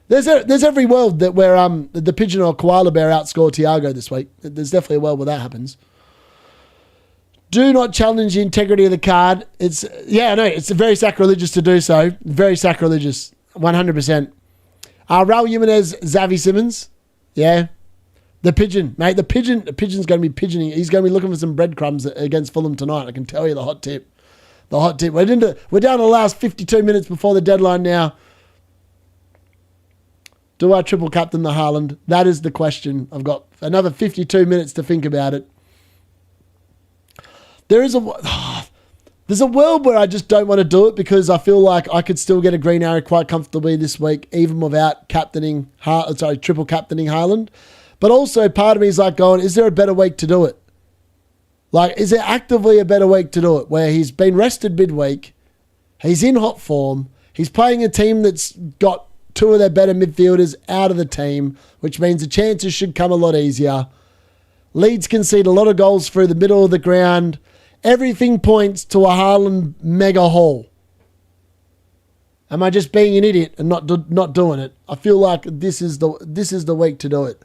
There's every world that where the Pigeon or Koala Bear outscore Thiago this week. There's definitely a world where that happens. Do not challenge the integrity of the card. It's very sacrilegious to do so. Very sacrilegious. 100%. Raul Jimenez, Xavi Simmons. Yeah. The pigeon, mate. The pigeon's going to be pigeoning. He's going to be looking for some breadcrumbs against Fulham tonight. I can tell you the hot tip. The hot tip. We're down to the last 52 minutes before the deadline now. Do I triple captain the Haaland? That is the question. I've got another 52 minutes to think about it. There's a world where I just don't want to do it because I feel like I could still get a green arrow quite comfortably this week, even without triple captaining Haaland. But also part of me is like going, is there a better week to do it? Like, is there actively a better week to do it where he's been rested midweek, he's in hot form, he's playing a team that's got two of their better midfielders out of the team, which means the chances should come a lot easier. Leeds concede a lot of goals through the middle of the ground. Everything points to a Haaland mega haul. Am I just being an idiot and not doing it? I feel like this is the week to do it.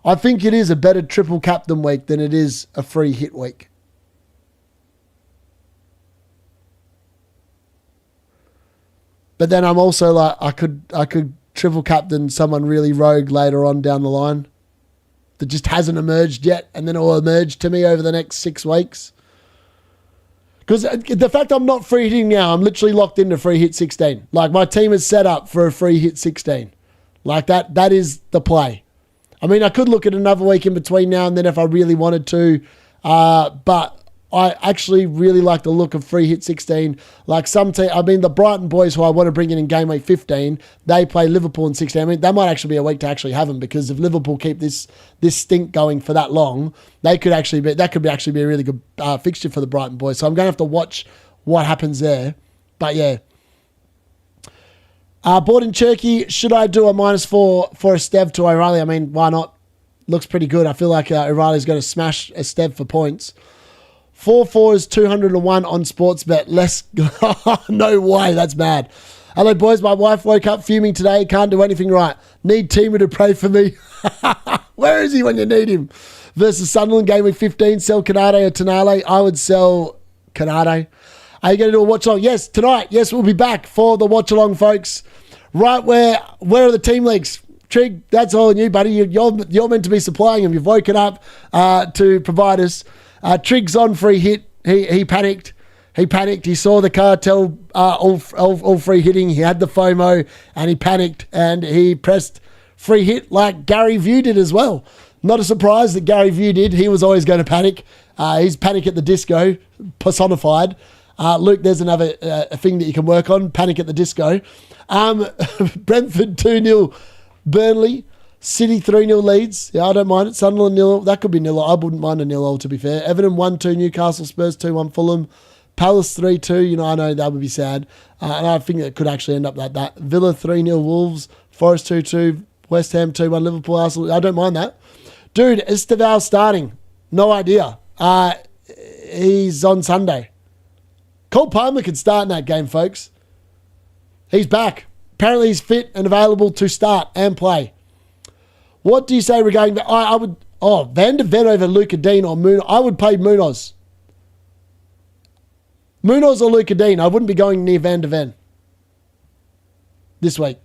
I think it is a better triple captain week than it is a free hit week. But then I'm also like, I could triple captain someone really rogue later on down the line that just hasn't emerged yet, and then it will emerge to me over the next 6 weeks. Because the fact I'm not free hitting now, I'm literally locked into free hit 16. Like, my team is set up for a free hit 16. Like, that is the play. I mean, I could look at another week in between now and then if I really wanted to, but I actually really like the look of free hit 16. Like the Brighton boys who I want to bring in Gameweek 15, they play Liverpool in 16. I mean, that might actually be a week to actually have them because if Liverpool keep this stink going for that long, that could actually be a really good fixture for the Brighton boys. So I'm going to have to watch what happens there. But yeah. Bought in Cherky, should I do a -4 for Estev to O'Reilly? I mean, why not? Looks pretty good. I feel like O'Reilly's going to smash Estev for points. 4-4 is 201 on Sportsbet. No way, that's bad. Hello, boys. My wife woke up fuming today. Can't do anything right. Need Timu to pray for me. Where is he when you need him? Versus Sunderland, game week 15. Sell Canade or Tonale. I would sell Canade. Are you going to do a watch-along? Yes, tonight. Yes, we'll be back for the watch-along, folks. Right where are the team leagues? Trig, that's all on you, buddy. You're meant to be supplying them. You've woken up to provide us. Trig's on free hit. He panicked. He saw the cartel all free hitting. He had the FOMO and he panicked and he pressed free hit like Gary View did as well. Not a surprise that Gary View did. He was always going to panic. He's Panic at the Disco personified. Luke, there's another thing that you can work on. Panic at the Disco. Brentford 2-0 Burnley. City 3-0 Leeds. Yeah, I don't mind it. Sunderland 0. That could be 0. I wouldn't mind a 0, to be fair. Everton 1-2 Newcastle. Spurs 2-1 Fulham. Palace 3-2. You know, I know that would be sad. And I think it could actually end up like that. Villa 3-0 Wolves. Forest 2-2. West Ham 2-1 Liverpool. Arsenal. I don't mind that. Dude, Esteval starting. No idea. He's on Sunday. Cole Palmer could start in that game, folks. He's back. Apparently he's fit and available to start and play. What do you say regarding... I would... Van de Ven over Luca Dean or Munoz. I would play Munoz. Munoz or Luca Dean. I wouldn't be going near Van de Ven this week.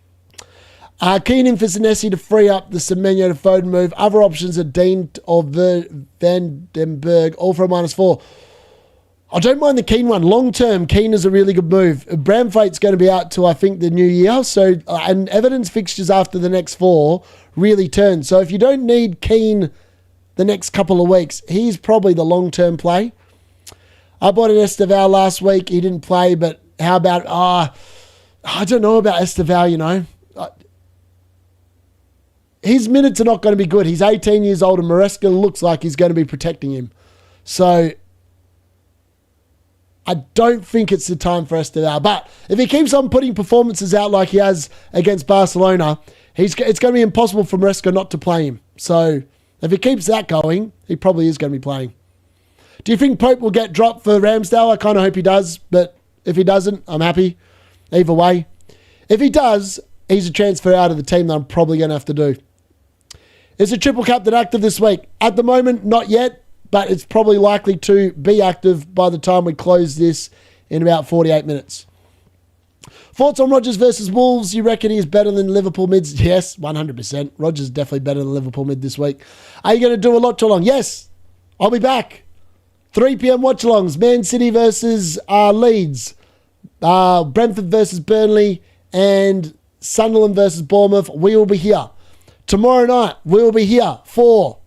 Keen in for Senesi to free up the Semenyo to Foden move. Other options are Dean or Van den Berg, all for a -4. I don't mind the Keane one. Long term, Keane is a really good move. Bramthwaite's going to be out till I think the new year. So, and Everton's fixtures after the next 4 really turn. So if you don't need Keane the next couple of weeks, he's probably the long term play. I bought an Esteval last week. He didn't play, but how about I don't know about Esteval. You know, his minutes are not going to be good. He's 18 years old, and Maresca looks like he's going to be protecting him. So I don't think it's the time for Esteval. But if he keeps on putting performances out like he has against Barcelona, it's going to be impossible for Maresca not to play him. So if he keeps that going, he probably is going to be playing. Do you think Pope will get dropped for Ramsdale? I kind of hope he does, but if he doesn't, I'm happy. Either way. If he does, he's a transfer out of the team that I'm probably going to have to do. Is the triple captain active this week? At the moment, not yet. But it's probably likely to be active by the time we close this in about 48 minutes. Thoughts on Rodgers versus Wolves? You reckon he's better than Liverpool mids? Yes, 100%. Rodgers is definitely better than Liverpool mid this week. Are you going to do a watch-along? Yes, I'll be back. 3 p.m. watch-alongs. Man City versus Leeds. Brentford versus Burnley. And Sunderland versus Bournemouth. We will be here. Tomorrow night, we will be here for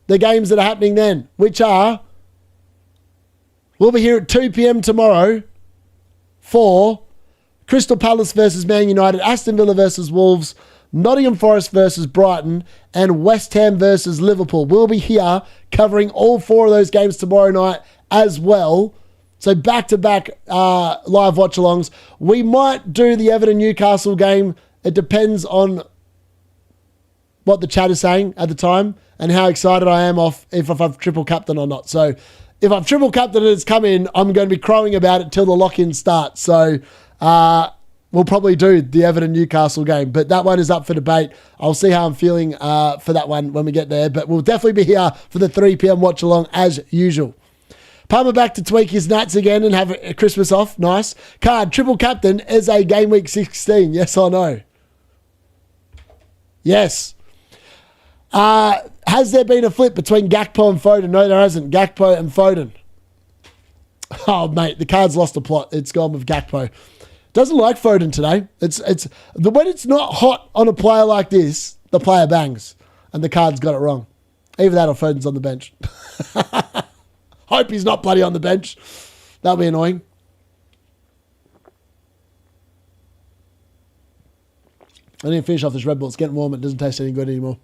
the games that are happening then, which are, we'll be here at 2 p.m. tomorrow for Crystal Palace versus Man United, Aston Villa versus Wolves, Nottingham Forest versus Brighton, and West Ham versus Liverpool. We'll be here covering all 4 of those games tomorrow night as well. So back-to-back live watch-alongs. We might do the Everton-Newcastle game. It depends on what the chat is saying at the time and how excited I am if I've triple captain or not. So if I've triple captain and it's come in, I'm going to be crowing about it till the lock-in starts. So we'll probably do the Everton-Newcastle game, but that one is up for debate. I'll see how I'm feeling for that one when we get there, but we'll definitely be here for the 3 p.m. watch-along as usual. Palmer back to tweak his nuts again and have a Christmas off. Nice. Card, triple captain is a game week 16. Yes or no? Yes. Has there been a flip between Gakpo and Foden? No, there hasn't. Gakpo and Foden. Oh, mate, the card's lost the plot. It's gone with Gakpo. Doesn't like Foden today. When it's not hot on a player like this, the player bangs, and the card's got it wrong. Either that or Foden's on the bench. Hope he's not bloody on the bench. That'll be annoying. I need to finish off this Red Bull. It's getting warm. It doesn't taste any good anymore.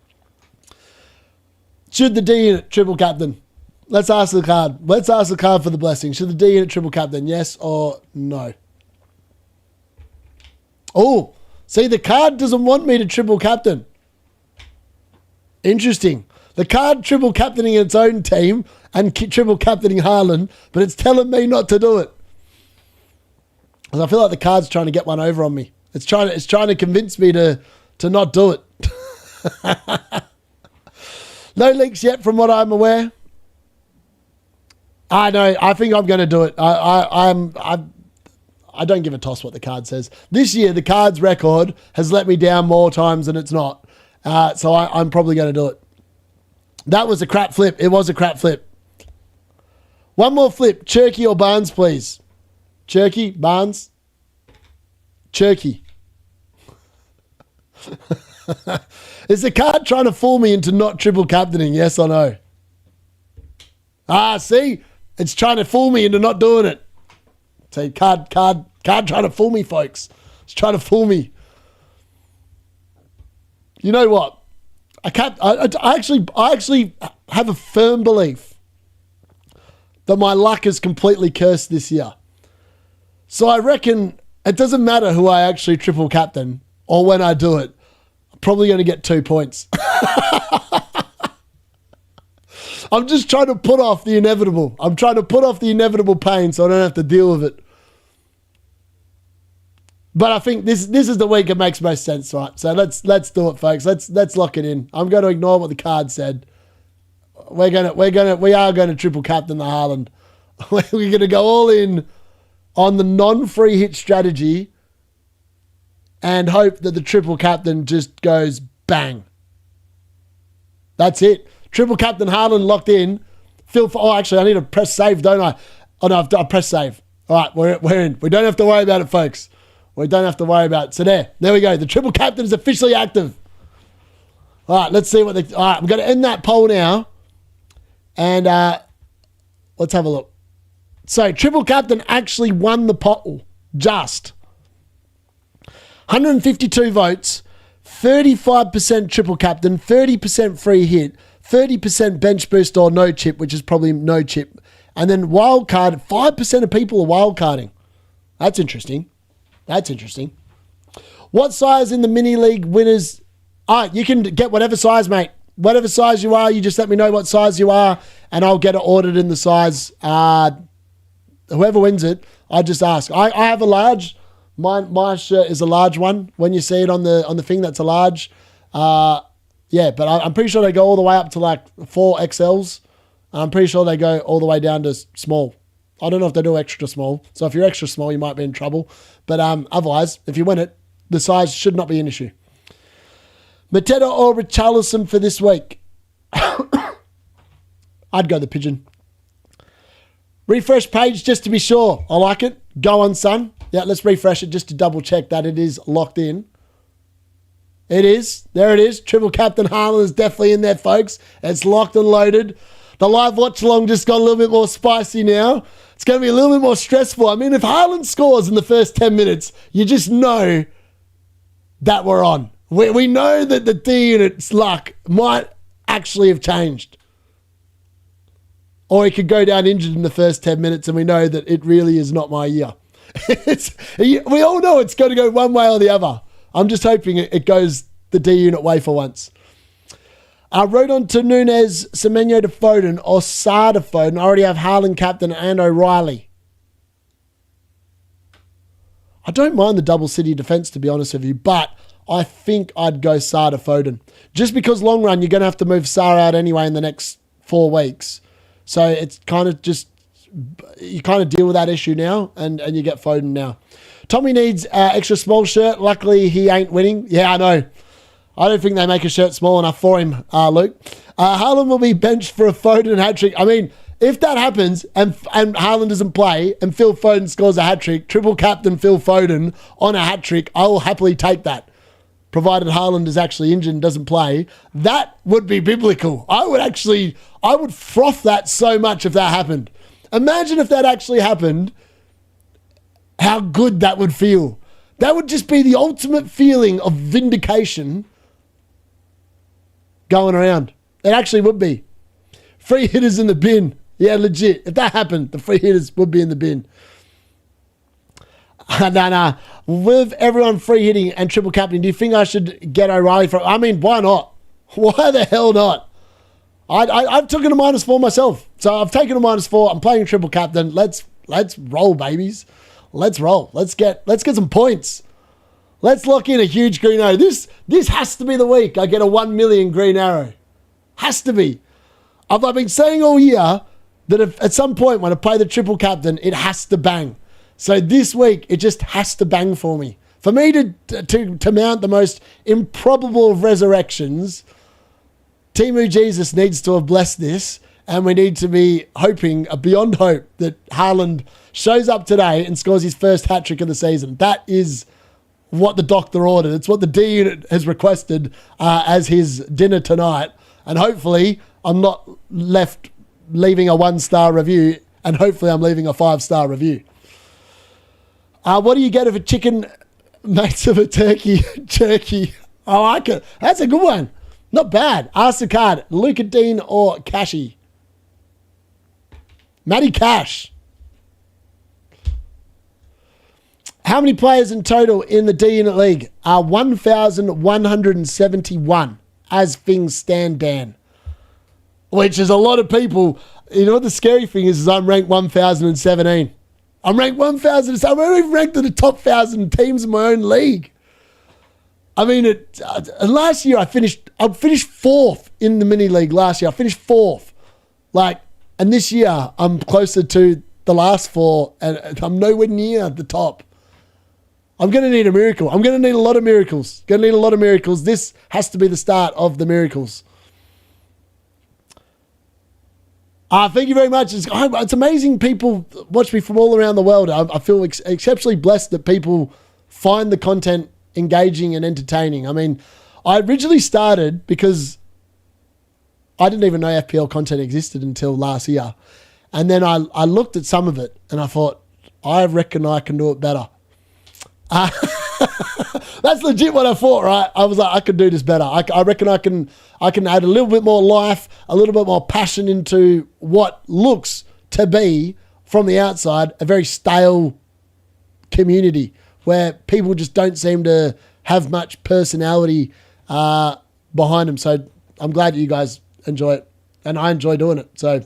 Should the D in it triple captain? Let's ask the card. Let's ask the card for the blessing. Should the D in it triple captain? Yes or no? Oh, see, the card doesn't want me to triple captain. Interesting. The card triple captaining its own team and triple captaining Haaland, but it's telling me not to do it. Because I feel like the card's trying to get one over on me. It's trying to convince me to not do it. No leaks yet from what I'm aware. I know. I think I'm going to do it. I don't give a toss what the card says. This year, the card's record has let me down more times than it's not. So I'm probably going to do it. That was a crap flip. It was a crap flip. One more flip. Cherky or Barnes, please. Cherky, Barnes. Cherky. Is the card trying to fool me into not triple captaining? Yes or no? See? It's trying to fool me into not doing it. See, card trying to fool me, folks. It's trying to fool me. You know what? I actually have a firm belief that my luck is completely cursed this year. So I reckon it doesn't matter who I actually triple captain or when I do it. I'm probably going to get 2 points. I'm just trying to put off the inevitable. I'm trying to put off the inevitable pain so I don't have to deal with it. But I think this is the week it makes most sense, right? So let's do it, folks. Let's lock it in. I'm going to ignore what the card said. We are going to triple captain the Haaland. We're going to go all in on the non-free hit strategy and hope that the triple captain just goes bang. That's it. Triple captain Haaland locked in. Actually, I need to press save, don't I? Oh no, I've pressed save. All right, we're in. We don't have to worry about it, folks. We don't have to worry about it. So there we go. The triple captain is officially active. All right, let's see what all right, I'm going to end that poll now. And let's have a look. So triple captain actually won the poll. Just 152 votes, 35% triple captain, 30% free hit, 30% bench boost or no chip, which is probably no chip. And then wild card, 5% of people are wild carding. That's interesting. What size in the mini league winners? You can get whatever size, mate. Whatever size you are, you just let me know what size you are, and I'll get it ordered in the size. Whoever wins it, I just ask. I have a large. My shirt is a large one. When you see it on the thing, that's a large. Yeah, but I'm pretty sure they go all the way up to like 4XLs. I'm pretty sure they go all the way down to small. I don't know if they do extra small. So if you're extra small, you might be in trouble. But otherwise, if you win it, the size should not be an issue. Mateta or Richarlison for this week? I'd go the pigeon. Refresh page just to be sure. I like it. Go on, son. Yeah, let's refresh it just to double check that it is locked in. It is. There it is. Triple captain Haaland is definitely in there, folks. It's locked and loaded. The live watch along just got a little bit more spicy now. It's going to be a little bit more stressful. I mean, if Haaland scores in the first 10 minutes, you just know that we're on. We know that the D unit's luck might actually have changed. Or he could go down injured in the first 10 minutes and we know that it really is not my year. We all know it's going to go one way or the other. I'm just hoping it goes the D unit way for once. Rodon to Nunes, Semenyo to Foden, or Sarr to Foden. I already have Haaland captain and O'Reilly. I don't mind the double City defence, to be honest with you, but I think I'd go Sarr to Foden. Just because long run, you're going to have to move Sarr out anyway in the next 4 weeks. So it's kind of just, you kind of deal with that issue now, and you get Foden now. Tommy needs extra small shirt. Luckily, he ain't winning. Yeah, I know. I don't think they make a shirt small enough for him, Luke. Haaland will be benched for a Foden hat-trick. I mean, if that happens and Haaland doesn't play and Phil Foden scores a hat-trick, triple captain Phil Foden on a hat-trick, I will happily take that. Provided Haaland is actually injured and doesn't play, that would be biblical. I would froth that so much if that happened. Imagine if that actually happened, how good that would feel. That would just be the ultimate feeling of vindication going around. It actually would be. Free hitters in the bin. Yeah, legit. If that happened, the free hitters would be in the bin. Nah. With everyone free hitting and triple captain, do you think I should get O'Reilly from? I mean, why not? Why the hell not? I've taken a -4 myself. So I've taken a -4. I'm playing triple captain. Let's roll, babies. Let's roll. Let's get some points. Let's lock in a huge green arrow. This has to be the week I get a 1 million green arrow. Has to be. I've been saying all year that if at some point when I play the triple captain, it has to bang. So this week, it just has to bang for me. For me to mount the most improbable of resurrections, Timu Jesus needs to have blessed this, and we need to be hoping, beyond hope, that Haaland shows up today and scores his first hat-trick of the season. That is what the doctor ordered. It's what the D unit has requested as his dinner tonight. And hopefully, I'm not leaving a 1-star review, and hopefully I'm leaving a 5-star review. What do you get if a chicken mates of a turkey? Turkey. I like it. That's a good one. Not bad. Ask the card. Luca Dean or Cashy? Matty Cash. How many players in total in the D Unit League? 1,171 as things stand, Dan. Which is a lot of people. You know what the scary thing is I'm ranked 1,017. I'm ranked 1,000. I'm even ranked in the top 1,000 teams in my own league. I mean, last year I finished 4th in the mini league. Last year I finished 4th, and this year I'm closer to the last 4, and I'm nowhere near the top. I'm going to need a miracle. I'm going to need a lot of miracles. This has to be the start of the miracles. Thank you very much. It's amazing people watch me from all around the world. I feel exceptionally blessed that people find the content engaging and entertaining. I mean, I originally started because I didn't even know FPL content existed until last year. And then I looked at some of it and I thought, I reckon I can do it better. That's legit what I thought, right? I was like, I could do this better. I reckon I can add a little bit more life, a little bit more passion into what looks to be, from the outside, a very stale community where people just don't seem to have much personality behind them. So I'm glad that you guys enjoy it, and I enjoy doing it. So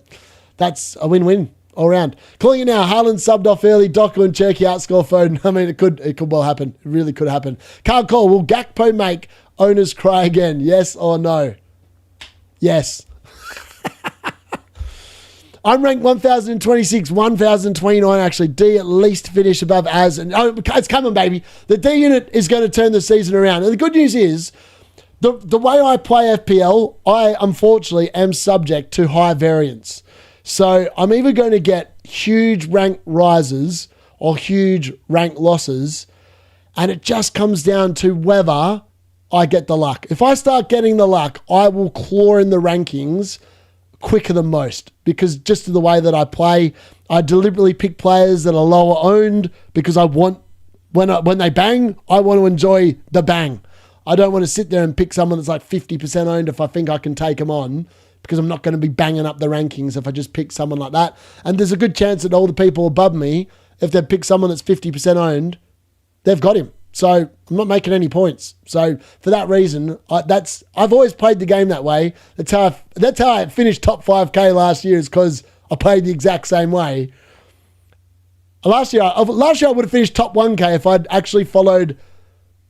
that's a win-win all round. Calling it now. Haaland subbed off early. Doku and Cherky outscore Foden. I mean, it could well happen. It really could happen. Can't call. Will Gakpo make owners cry again? Yes or no? Yes. I'm ranked 1,026, 1,029 actually. D at least finish above as. And it's coming, baby. The D unit is going to turn the season around. And the good news is, the way I play FPL, I unfortunately am subject to high variance. So I'm either going to get huge rank rises or huge rank losses. And it just comes down to whether I get the luck. If I start getting the luck, I will claw in the rankings quicker than most, because just the way that I play, I deliberately pick players that are lower owned because I want, when they bang, I want to enjoy the bang. I don't want to sit there and pick someone that's like 50% owned if I think I can take them on, because I'm not going to be banging up the rankings if I just pick someone like that. And there's a good chance that all the people above me, if they pick someone that's 50% owned, they've got him. So I'm not making any points. So for that reason, I've always played the game that way. That's how I finished top 5K last year, is because I played the exact same way. Last year I would have finished top 1K if I'd actually followed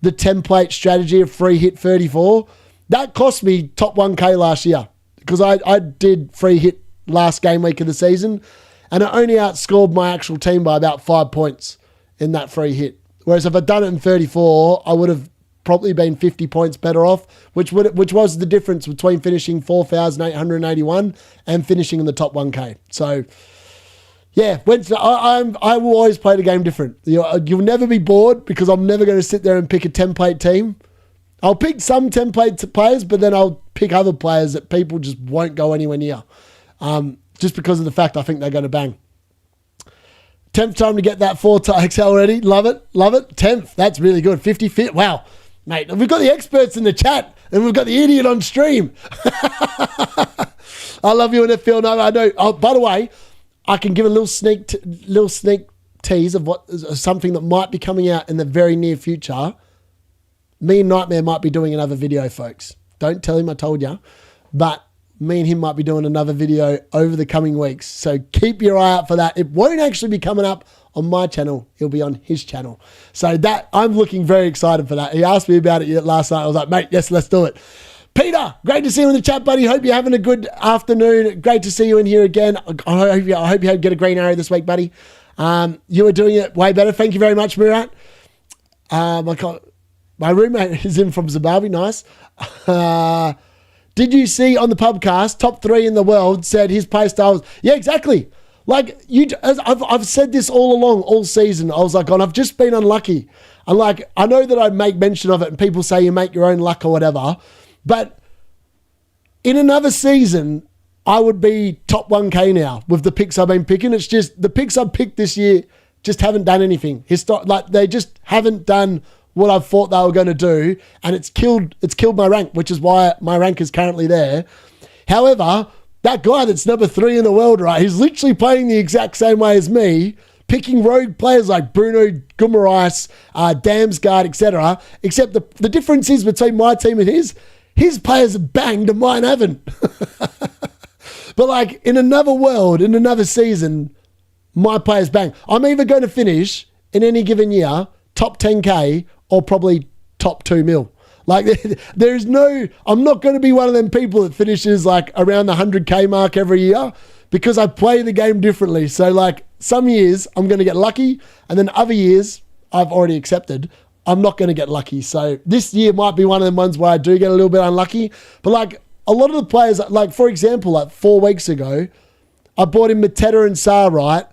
the template strategy of free hit 34. That cost me top 1K last year, because I did free hit last game week of the season, and I only outscored my actual team by about 5 points in that free hit. Whereas if I'd done it in 34, I would have probably been 50 points better off, which was the difference between finishing 4,881 and finishing in the top 1K. So, yeah, I will always play the game different. You'll never be bored, because I'm never going to sit there and pick a template team. I'll pick some template players, but then I'll pick other players that people just won't go anywhere near, just because of the fact I think they're going to bang. 10th time to get that 4x already. Love it. Love it. 10th. That's really good. 50 fit. Wow. Mate, we've got the experts in the chat and we've got the idiot on stream. I love you in FPL. No, I know. Oh, by the way, I can give a little sneak tease of something that might be coming out in the very near future. Me and Nightmare might be doing another video, folks. Don't tell him I told you. But me and him might be doing another video over the coming weeks. So keep your eye out for that. It won't actually be coming up on my channel. It'll be on his channel. So that, I'm looking very excited for that. He asked me about it last night. I was like, mate, yes, let's do it. Peter, great to see you in the chat, buddy. Hope you're having a good afternoon. Great to see you in here again. I hope you get a green arrow this week, buddy. You were doing it way better. Thank you very much, Murat. My roommate is in from Zimbabwe. Nice. Did you see on the podcast, top 3 in the world said his play style was... Yeah, exactly. Like, I've said this all along, all season. I was like, I've just been unlucky. And like, I know that I make mention of it and people say you make your own luck or whatever, but in another season, I would be top 1K now with the picks I've been picking. It's just the picks I've picked this year just haven't done anything. Like, they just haven't done what I thought they were going to do, and it's killed my rank, which is why my rank is currently there. However, that guy that's number 3 in the world, right, he's literally playing the exact same way as me, picking rogue players like Bruno Guimaraes, Damsgaard, etc. Except the difference is between my team and his players have banged and mine haven't. But like, in another world, in another season, my players bang. I'm either going to finish in any given year top 10K or probably top 2 mil. Like, there's no... I'm not going to be one of them people that finishes like around the 100K mark every year, because I play the game differently. So like, some years I'm going to get lucky, and then other years I've already accepted I'm not going to get lucky. So this year might be one of them ones where I do get a little bit unlucky. But like, a lot of the players, like for example, like 4 weeks ago, I bought in Mateta and Sarr, right?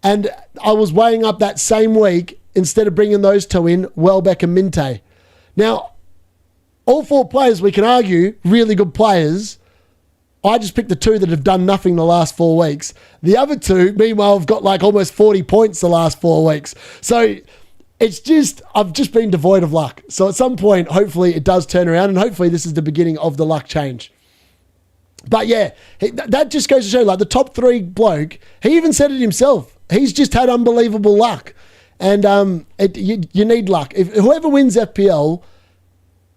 And I was weighing up that same week, instead of bringing those 2 in, Welbeck and Minte. Now, all 4 players, we can argue, really good players. I just picked the 2 that have done nothing the last 4 weeks. The other 2, meanwhile, have got like almost 40 points the last 4 weeks. So it's just, I've just been devoid of luck. So at some point, hopefully it does turn around, and hopefully this is the beginning of the luck change. But yeah, that just goes to show, like, the top 3 bloke, he even said it himself. He's just had unbelievable luck. And you need luck. If whoever wins FPL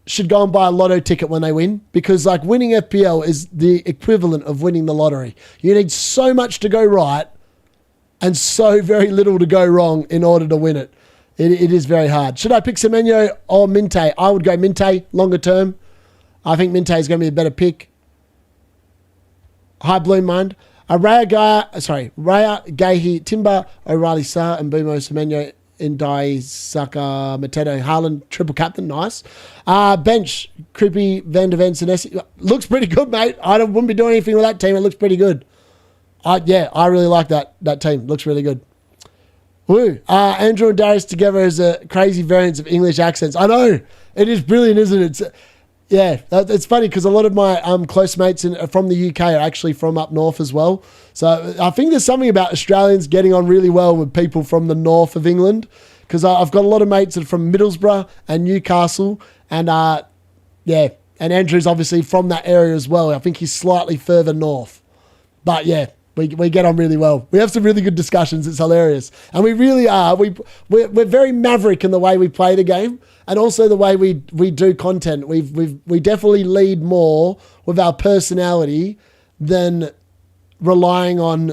should go and buy a lotto ticket when they win, because like, winning FPL is the equivalent of winning the lottery. You need so much to go right and so very little to go wrong in order to win it. It is very hard. Should I pick Semenyo or Minte? I would go Minte longer term. I think Minte is going to be a better pick. High Bloom Mind. Raya, Gahi, Timber, O'Reilly, Sa, and Bumo, Semenyo, Indai, Saka, Mateto, Haaland, triple captain, nice. Bench, Crippy, Van de Ven, Senesi. Looks pretty good, mate. I wouldn't be doing anything with that team. It looks pretty good. I really like that team. Looks really good. Woo. Andrew and Darius together as a crazy variants of English accents. I know. It is brilliant, isn't it? It's funny because a lot of my close mates from the UK are actually from up north as well. So I think there's something about Australians getting on really well with people from the north of England, because I've got a lot of mates that are from Middlesbrough and Newcastle, and and Andrew's obviously from that area as well. I think he's slightly further north. But yeah, we get on really well. We have some really good discussions. It's hilarious. And we really are. We're very maverick in the way we play the game, and also the way we do content. We definitely lead more with our personality than relying on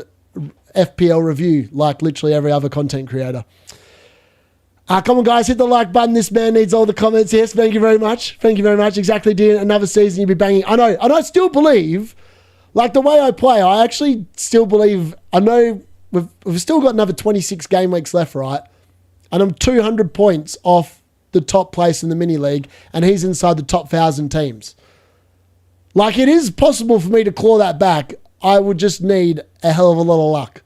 FPL review like literally every other content creator. Come on, guys, hit the like button. This man needs all the comments. Yes, thank you very much. Thank you very much. Exactly, dear. Another season you'll be banging. I know. And I still believe, like the way I play, I actually still believe, I know we've still got another 26 game weeks left, right? And I'm 200 points off the top place in the mini league, and he's inside the top 1,000 teams. Like, it is possible for me to claw that back. I would just need a hell of a lot of luck.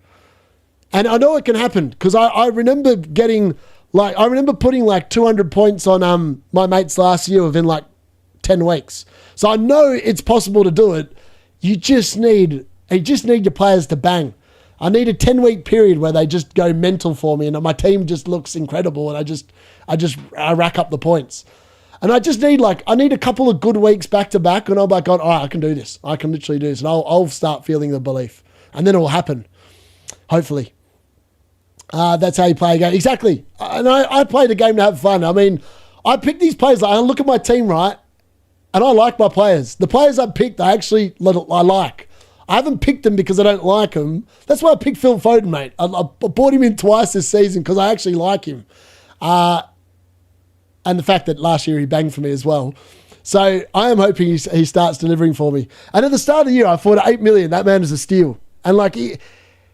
And I know it can happen, because I remember getting, like, I remember putting like 200 points on my mates last year within like 10 weeks. So I know it's possible to do it. You just need your players to bang. I need a 10-week period where they just go mental for me and my team just looks incredible, and I rack up the points. And I just need a couple of good weeks back to back, and I'm like, all right, I can do this. I can literally do this. And I'll start feeling the belief. And then it will happen. Hopefully. That's how you play a game. Exactly. And I play the game to have fun. I mean, I pick these players. I look at my team, right? And I like my players. The players I picked, I like. I haven't picked them because I don't like them. That's why I picked Phil Foden, mate. I bought him in twice this season because I actually like him. And the fact that last year he banged for me as well. So I am hoping he starts delivering for me. And at the start of the year, I thought 8 million, that man is a steal. And like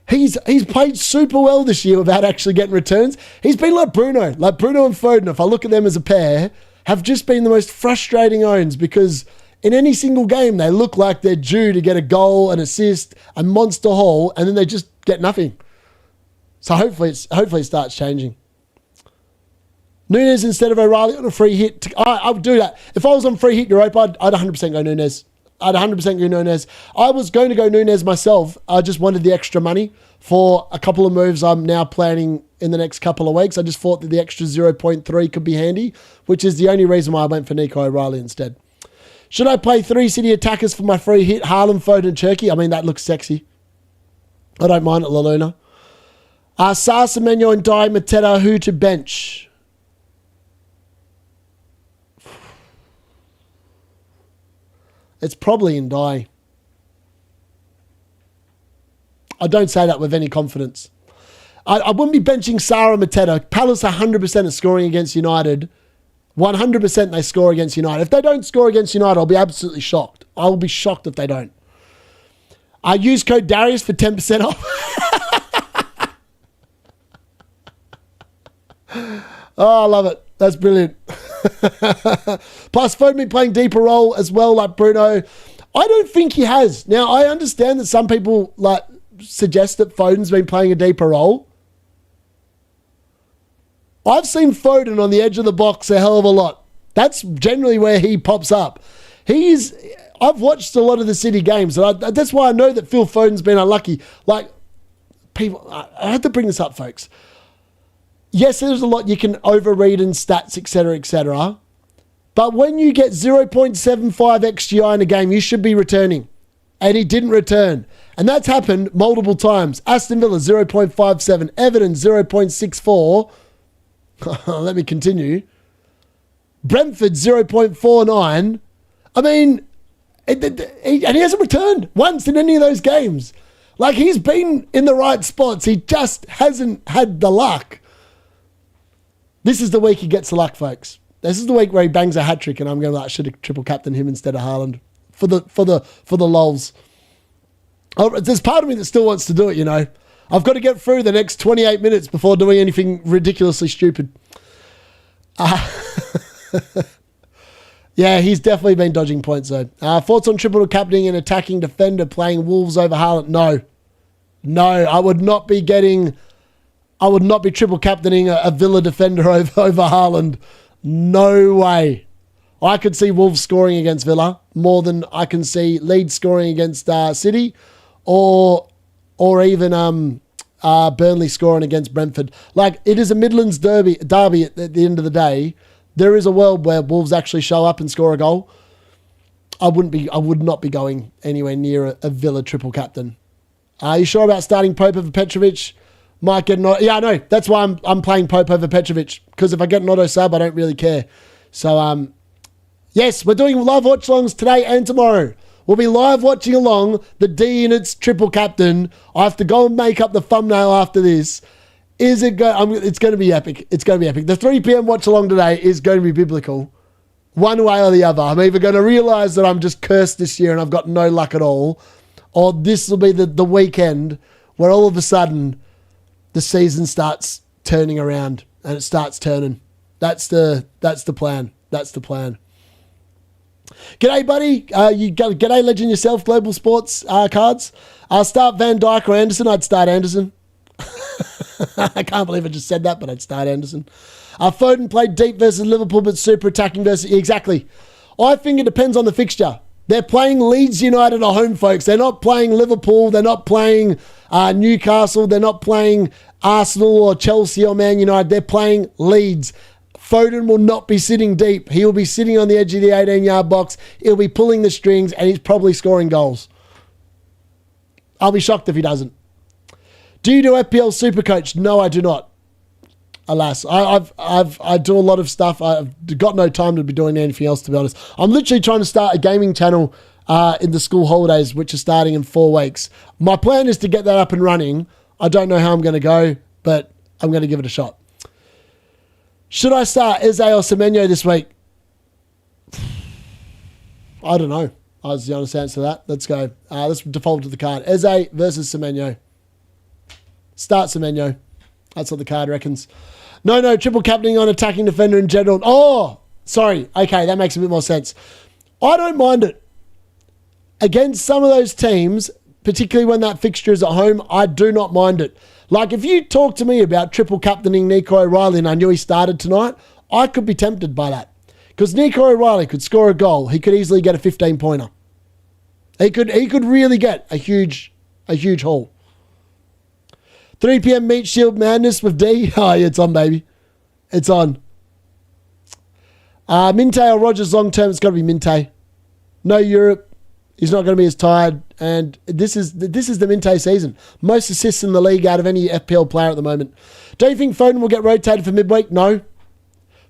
he's played super well this year without actually getting returns. He's been like Bruno and Foden, if I look at them as a pair, have just been the most frustrating owns, because in any single game, they look like they're due to get a goal, an assist, a monster haul, and then they just get nothing. So hopefully it starts changing. Nunes instead of O'Reilly on a free hit. I would do that. If I was on free hit Europa, I'd 100% go Nunes. I'd 100% go Nunes. I was going to go Nunes myself. I just wanted the extra money for a couple of moves I'm now planning in the next couple of weeks. I just thought that the extra 0.3 could be handy, which is the only reason why I went for Nico O'Reilly instead. Should I play 3 City attackers for my free hit? Haaland, Foden, Cherky? I mean, that looks sexy. I don't mind it, La Luna. Sa, Semenyo, and Dai, Mateta, who to bench? It's probably in Dai. I don't say that with any confidence. I wouldn't be benching Sarah Mateta. Palace 100% are scoring against United. 100% they score against United. If they don't score against United, I'll be absolutely shocked. I will be shocked if they don't. I use code Darius for 10% off. Oh, I love it. That's brilliant. Plus, Foden been playing deeper role as well, like Bruno. I don't think he has. Now, I understand that some people suggest that Foden's been playing a deeper role. I've seen Foden on the edge of the box a hell of a lot. That's generally where he pops up. I've watched a lot of the City games, and that's why I know that Phil Foden's been unlucky. Like, people, I have to bring this up, folks. Yes, there's a lot you can overread in stats, etc., etc. But when you get 0.75 XGI in a game, you should be returning. And he didn't return. And that's happened multiple times. Aston Villa, 0.57. Everton, 0.64. Let me continue. Brentford, 0.49. I mean, and he hasn't returned once in any of those games. Like, he's been in the right spots. He just hasn't had the luck. This is the week he gets the luck, folks. This is the week where he bangs a hat-trick, and I'm going I should have triple captained him instead of Haaland for the lols. There's part of me that still wants to do it, you know. I've got to get through the next 28 minutes before doing anything ridiculously stupid. Yeah, he's definitely been dodging points, though. Thoughts on triple captaining and attacking defender playing Wolves over Haaland? No, I would not be triple captaining a Villa defender over Haaland. No way. I could see Wolves scoring against Villa more than I can see Leeds scoring against City, or even Burnley scoring against Brentford. Like, it is a Midlands derby at the end of the day. There is a world where Wolves actually show up and score a goal. I would not be going anywhere near a Villa triple captain. Are you sure about starting Pope over Petrovic? Might get an auto. Yeah, I know. That's why I'm playing Pope over Petrovic, because if I get an auto sub, I don't really care. So, yes, we're doing live watch-alongs today and tomorrow. We'll be live watching along the D Unit's triple captain. I have to go and make up the thumbnail after this. It's going to be epic. It's going to be epic. The 3 p.m. watch-along today is going to be biblical. One way or the other. I'm either going to realise that I'm just cursed this year and I've got no luck at all, or this will be the weekend where all of a sudden the season starts turning around and it starts turning. That's the plan. That's the plan. G'day, buddy. G'day, legend yourself, Global Sports cards. I'll start Van Dijk or Anderson. I'd start Anderson. I can't believe I just said that, but I'd start Anderson. Foden played deep versus Liverpool, but super attacking versus... Exactly. I think it depends on the fixture. They're playing Leeds United at home, folks. They're not playing Liverpool. They're not playing Newcastle. They're not playing Arsenal or Chelsea or Man United. They're playing Leeds. Foden will not be sitting deep. He will be sitting on the edge of the 18-yard box. He'll be pulling the strings, and he's probably scoring goals. I'll be shocked if he doesn't. Do you do FPL Supercoach? No, I do not. Alas, I do a lot of stuff. I've got no time to be doing anything else, to be honest. I'm literally trying to start a gaming channel in the school holidays, which are starting in 4 weeks. My plan is to get that up and running. I don't know how I'm going to go, but I'm going to give it a shot. Should I start Eze or Semenyo this week? I don't know. That's the honest answer to that. Let's go. Let's default to the card. Eze versus Semenyo. Start Semenyo. That's what the card reckons. No, triple captaining on attacking defender in general. Oh, sorry. Okay, that makes a bit more sense. I don't mind it. Against some of those teams, particularly when that fixture is at home, I do not mind it. Like, if you talk to me about triple captaining Nico O'Reilly and I knew he started tonight, I could be tempted by that. Because Nico O'Reilly could score a goal. He could easily get a 15-pointer. He could really get a huge haul. 3 p.m. Meat Shield Madness with D. Oh, yeah, it's on, baby. It's on. Minte or Rogers long term, it's got to be Minte. No Europe. He's not going to be as tired. And this is the Minte season. Most assists in the league out of any FPL player at the moment. Do you think Foden will get rotated for midweek? No.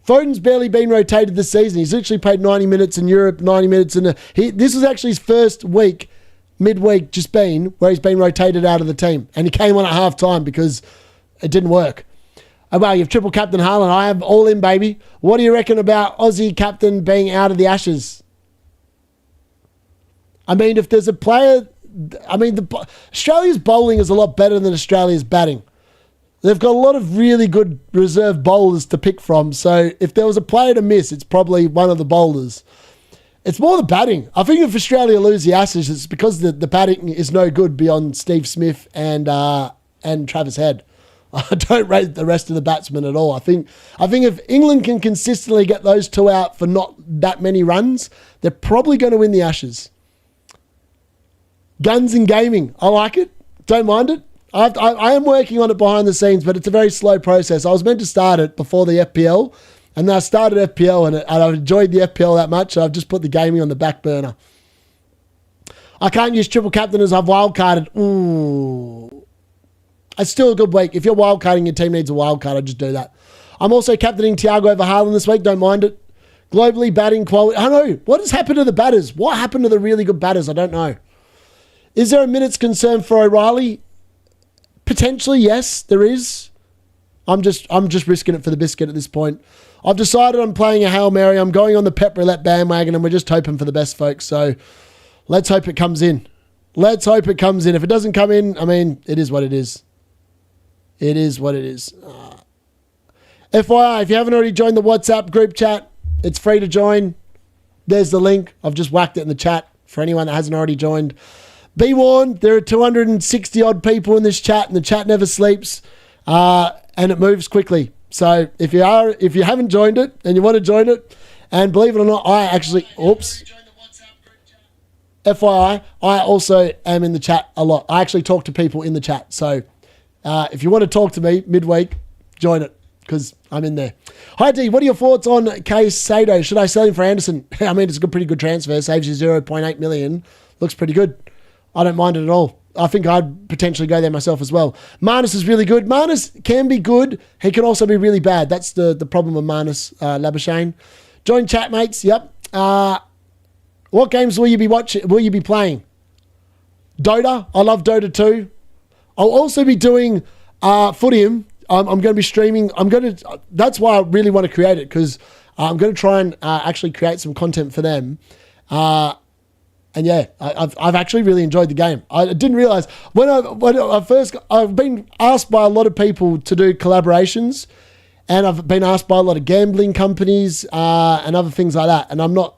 Foden's barely been rotated this season. He's literally played 90 minutes in Europe, 90 minutes in... This was actually his first week, midweek just been, where he's been rotated out of the team. And he came on at half time because it didn't work. Oh, well, you've triple captain Haaland. I have all in, baby. What do you reckon about Aussie captain being out of the Ashes? I mean, if there's a player... I mean, Australia's bowling is a lot better than Australia's batting. They've got a lot of really good reserve bowlers to pick from. So if there was a player to miss, it's probably one of the bowlers. It's more the batting. I think if Australia lose the Ashes, it's because the batting is no good beyond Steve Smith and Travis Head. I don't rate the rest of the batsmen at all. I think if England can consistently get those two out for not that many runs, they're probably going to win the Ashes. Guns and gaming. I like it. Don't mind it. I am working on it behind the scenes, but it's a very slow process. I was meant to start it before the FPL, and then I started FPL, and I've enjoyed the FPL that much, so I've just put the gaming on the back burner. I can't use triple captain as I've wildcarded. Ooh. It's still a good week. If you're wildcarding, your team needs a wildcard, I'd just do that. I'm also captaining Thiago over Haaland this week. Don't mind it. Globally, batting quality. I don't know. What has happened to the batters? What happened to the really good batters? I don't know. Is there a minutes concern for O'Reilly? Potentially, yes, there is. I'm just risking it for the biscuit at this point. I've decided I'm playing a Hail Mary. I'm going on the Pep Roulette bandwagon, and we're just hoping for the best, folks. So let's hope it comes in. Let's hope it comes in. If it doesn't come in, I mean, it is what it is. It is what it is. FYI, if you haven't already joined the WhatsApp group chat, it's free to join. There's the link. I've just whacked it in the chat for anyone that hasn't already joined. Be warned, there are 260 odd people in this chat, and the chat never sleeps, and it moves quickly. So if you haven't joined it and you want to join it, and believe it or not, I actually, FYI, I also am in the chat a lot. I actually talk to people in the chat. So if you want to talk to me midweek, join it because I'm in there. Hi, D. What are your thoughts on Caicedo? Should I sell him for Anderson? I mean, it's a pretty good transfer. Saves you 0.8 million. Looks pretty good. I don't mind it at all. I think I'd potentially go there myself as well. Marnus is really good. Marnus can be good. He can also be really bad. That's the problem with Marnus Labuschagne. Join chat, mates. Yep. What games will you be watching? Will you be playing? Dota. I love Dota 2. I'll also be doing Footium. I'm going to be streaming. That's why I really want to create it, because I'm going to try and actually create some content for them. And yeah, I've actually really enjoyed the game. I didn't realize I've been asked by a lot of people to do collaborations, and I've been asked by a lot of gambling companies and other things like that. And I'm not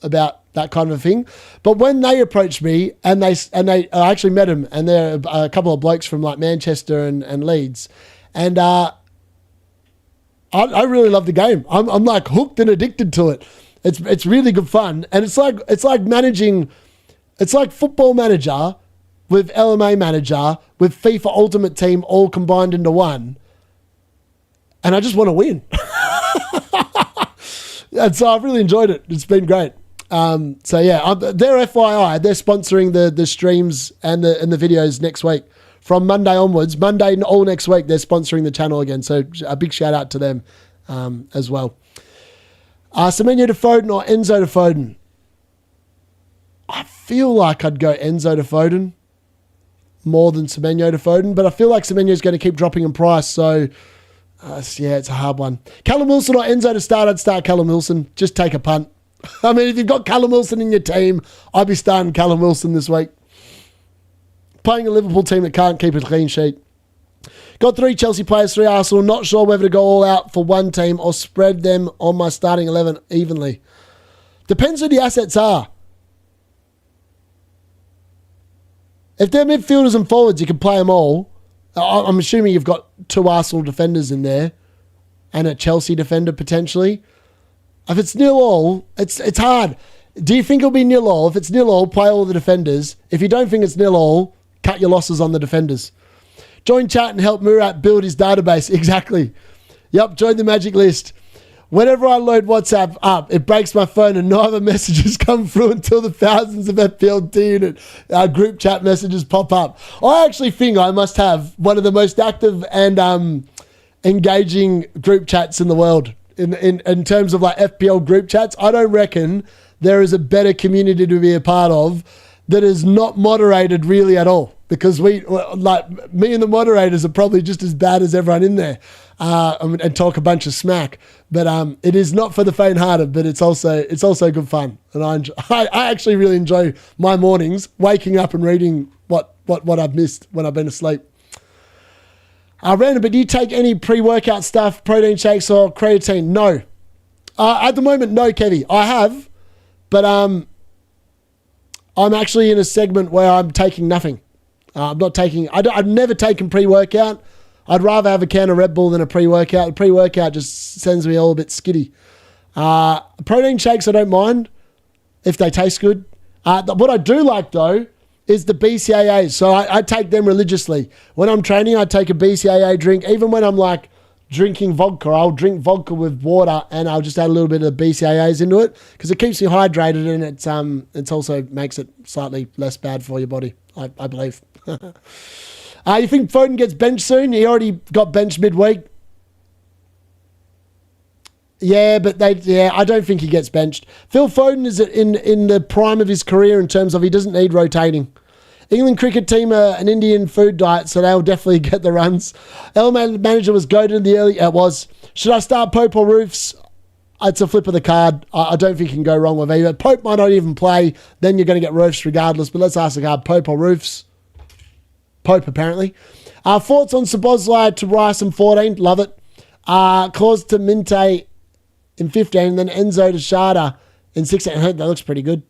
about that kind of thing. But when they approached me and I actually met them, and they're a couple of blokes from like Manchester and Leeds, and I really love the game. I'm like hooked and addicted to it. It's really good fun, and it's like managing. It's like Football Manager with LMA Manager with FIFA Ultimate Team all combined into one, and I just want to win. And so I've really enjoyed it. It's been great. So yeah, they're FYI. They're sponsoring the streams and the videos next week. From Monday onwards, Monday and all next week, they're sponsoring the channel again. So a big shout out to them as well. Semenyo to Foden or Enzo to Foden? I feel like I'd go Enzo to Foden more than Semenyo to Foden, but I feel like Semenyo's going to keep dropping in price, so yeah, it's a hard one. Callum Wilson or Enzo to start? I'd start Callum Wilson. Just take a punt. I mean, if you've got Callum Wilson in your team, I'd be starting Callum Wilson this week. Playing a Liverpool team that can't keep a clean sheet. Got 3 Chelsea players, 3 Arsenal. Not sure whether to go all out for one team or spread them on my starting 11 evenly. Depends who the assets are. If they're midfielders and forwards, you can play them all. I'm assuming you've got 2 Arsenal defenders in there and a Chelsea defender potentially. If it's 0-0, it's hard. Do you think it'll be 0-0? If it's 0-0, play all the defenders. If you don't think it's 0-0, cut your losses on the defenders. Join chat and help Murat build his database. Exactly. Yep, join the magic list. Whenever I load WhatsApp up, it breaks my phone and no other messages come through until the thousands of FPL and group chat messages pop up. I actually think I must have one of the most active and engaging group chats in the world. In terms of like FPL group chats, I don't reckon there is a better community to be a part of that is not moderated really at all. Because me and the moderators are probably just as bad as everyone in there and talk a bunch of smack. But it is not for the faint-hearted, but it's also good fun. And I actually really enjoy my mornings, waking up and reading what I've missed when I've been asleep. Random, but do you take any pre-workout stuff, protein shakes or creatine? No. At the moment, no, Kevy. I have, but I'm actually in a segment where I'm taking nothing. I'm not taking... I've never taken pre-workout. I'd rather have a can of Red Bull than a pre-workout. The pre-workout just sends me all a bit skitty. Protein shakes, I don't mind if they taste good. What I do like, though, is the BCAAs. So I take them religiously. When I'm training, I take a BCAA drink. Even when I'm like drinking vodka, I'll drink vodka with water and I'll just add a little bit of BCAAs into it because it keeps you hydrated and it's also makes it slightly less bad for your body, I believe. You think Foden gets benched soon? He already got benched midweek. Yeah, but I don't think he gets benched. Phil Foden is in the prime of his career in terms of he doesn't need rotating. England cricket team are an Indian food diet, so they'll definitely get the runs. Element manager was goated in the early... It was. Should I start Pope or Roofs? it's a flip of the card. I don't think you can go wrong with either. Pope might not even play. Then you're going to get Roofs regardless. But let's ask the card, Pope or Roofs? Pope, apparently. Thoughts on Szoboszlai to Rice in 14. Love it. Claus to Minte in 15. Then Enzo to Sharda in 16. That looks pretty good.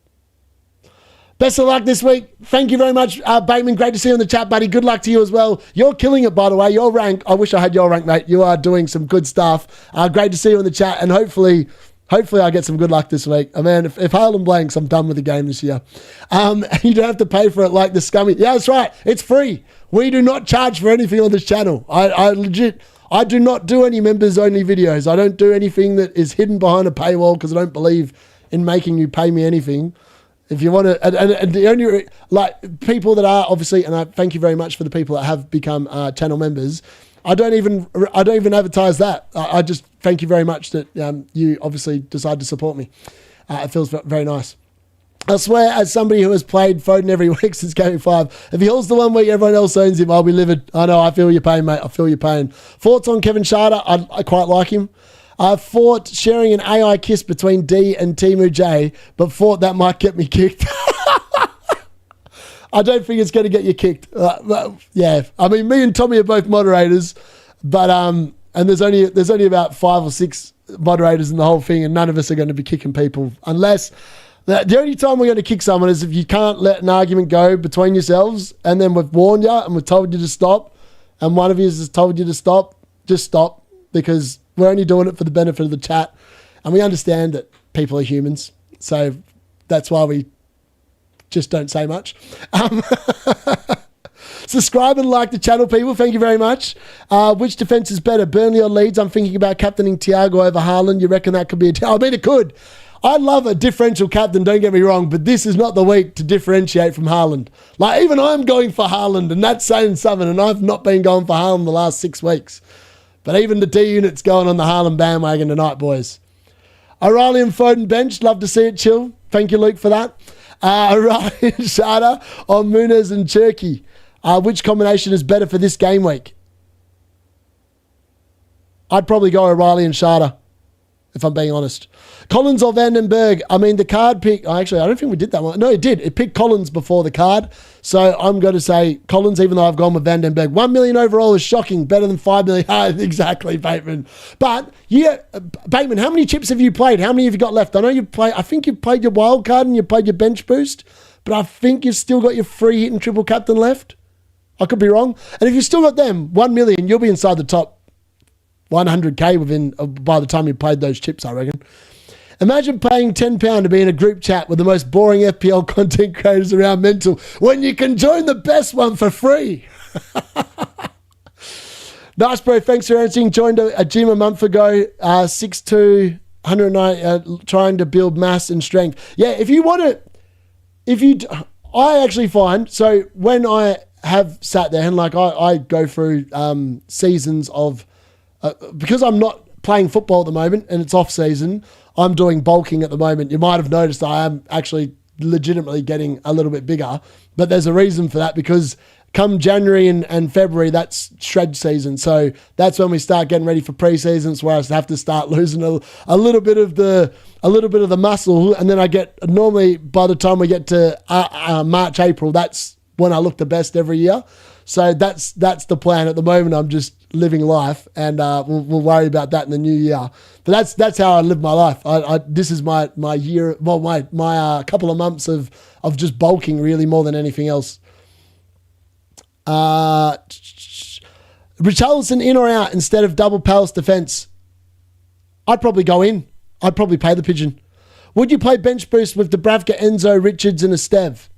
Best of luck this week. Thank you very much, Bateman. Great to see you in the chat, buddy. Good luck to you as well. You're killing it, by the way. Your rank. I wish I had your rank, mate. You are doing some good stuff. Great to see you in the chat. And hopefully I get some good luck this week. Oh, man, if Haaland blanks, I'm done with the game this year. You don't have to pay for it like the scummy. Yeah, that's right. It's free. We do not charge for anything on this channel. I do not do any members-only videos. I don't do anything that is hidden behind a paywall because I don't believe in making you pay me anything. If you want to, and the only, like, people that are obviously, and I thank you very much for the people that have become channel members. I don't even advertise that. I just thank you very much that you obviously decide to support me. It feels very nice. I swear, as somebody who has played Foden every week since Game 5, if he holds the 1 week everyone else owns him, I'll be livid. I know, I feel your pain, mate. I feel your pain. Thoughts on Kevin Sharda? I quite like him. I thought sharing an AI kiss between D and Timu J, but thought that might get me kicked. I don't think it's going to get you kicked. Yeah, I mean, me and Tommy are both moderators, but and there's only about 5 or 6 moderators in the whole thing, and none of us are going to be kicking people unless. The only time we're going to kick someone is if you can't let an argument go between yourselves, and then we've warned you and we've told you to stop, and one of you has told you to stop, just stop, because we're only doing it for the benefit of the chat, and we understand that people are humans, so that's why we just don't say much. Subscribe and like the channel, people. Thank you very much. Which defence is better, Burnley or Leeds? I'm thinking about captaining Thiago over Haaland. You reckon that could be I mean, it could. I love a differential captain, don't get me wrong, but this is not the week to differentiate from Haaland. Like, even I'm going for Haaland, and that's saying something, and I've not been going for Haaland the last 6 weeks. But even the D unit's going on the Haaland bandwagon tonight, boys. O'Reilly and Foden bench. Love to see it, chill. Thank you, Luke, for that. O'Reilly and Sharda on Muniz and Cherky. Which combination is better for this game week? I'd probably go O'Reilly and Sharda, if I'm being honest. Collins or Vandenberg? I mean, the card pick... Actually, I don't think we did that one. No, it did. It picked Collins before the card. So I'm going to say Collins, even though I've gone with Vandenberg. 1 million overall is shocking. Better than 5 million. Exactly, Bateman. But, yeah, Bateman, how many chips have you played? How many have you got left? I know you've played... I think you've played your wild card and you played your bench boost. But I think you've still got your free hit and triple captain left. I could be wrong. And if you've still got them, 1 million, you'll be inside the top 100k within by the time you played those chips, I reckon. Imagine paying £10 to be in a group chat with the most boring FPL content creators around mental when you can join the best one for free. Nice, bro. Thanks for answering. Joined a gym a month ago. 6'2", 109, trying to build mass and strength. Yeah, if you want to... I actually find... So when I have sat there and like I go through seasons of... because I'm not playing football at the moment and it's off season, I'm doing bulking at the moment. You might have noticed I am actually legitimately getting a little bit bigger, but there's a reason for that because come January and February, that's shred season. So that's when we start getting ready for pre-seasons where I have to start losing a little bit of the muscle. And then I get, normally by the time we get to March, April, that's when I look the best every year. So that's the plan at the moment. I'm just living life, and we'll worry about that in the new year. But that's how I live my life. This is my year, well, my couple of months of just bulking, really, more than anything else. Richarlison in or out instead of double Palace defence? I'd probably go in. I'd probably pay the pigeon. Would you play bench boost with Dubravka, Enzo, Richards, and Estev?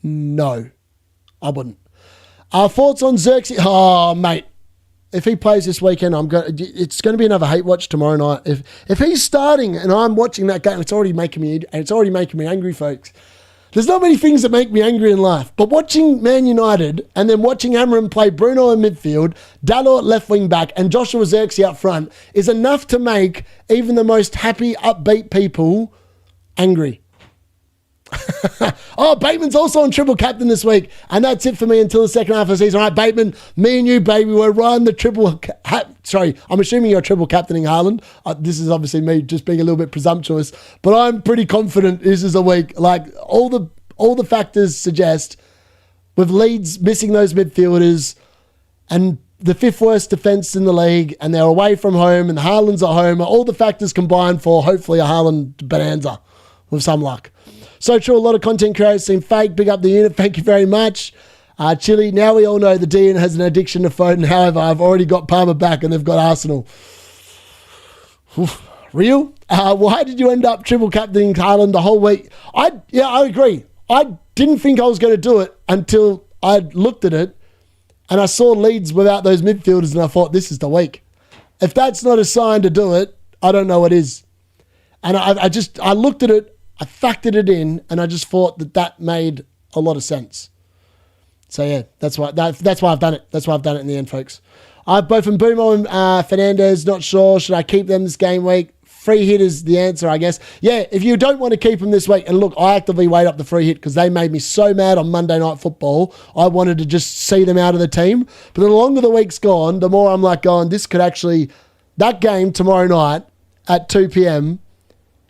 No, I wouldn't. Thoughts on Xerxes? Oh, mate, if he plays this weekend, it's going to be another hate watch tomorrow night. If he's starting and I'm watching that game, it's already making me angry, folks. There's not many things that make me angry in life, but watching Man United and then watching Amram play Bruno in midfield, Dalot at left wing back, and Joshua Xerxes up front is enough to make even the most happy, upbeat people angry. Oh, Bateman's also on triple captain this week. And that's it for me until the second half of the season. All right, Bateman, me and you, baby, we're running the triple... Sorry, I'm assuming you're triple captaining Haaland. This is obviously me just being a little bit presumptuous. But I'm pretty confident this is a week. Like, all the factors suggest, with Leeds missing those midfielders and the fifth worst defence in the league, and they're away from home, and Haaland's at home, all the factors combined for hopefully a Haaland bonanza with some luck. So true, a lot of content creators seem fake. Big up the unit. Thank you very much. Chile, now we all know the DN has an addiction to Foden. However, I've already got Palmer back and they've got Arsenal. Real? Why did you end up triple captaining Haaland the whole week? I agree. I didn't think I was going to do it until I looked at it and I saw Leeds without those midfielders and I thought, this is the week. If that's not a sign to do it, I don't know what is. And I looked at it, I factored it in, and I just thought that made a lot of sense. So yeah, that's why I've done it. That's why I've done it in the end, folks. Both from Bumo and Fernandez, not sure. Should I keep them this game week? Free hit is the answer, I guess. Yeah, if you don't want to keep them this week, and look, I actively weighed up the free hit because they made me so mad on Monday Night Football. I wanted to just see them out of the team. But the longer the week's gone, the more I'm like going, this could actually... That game tomorrow night at 2 p.m.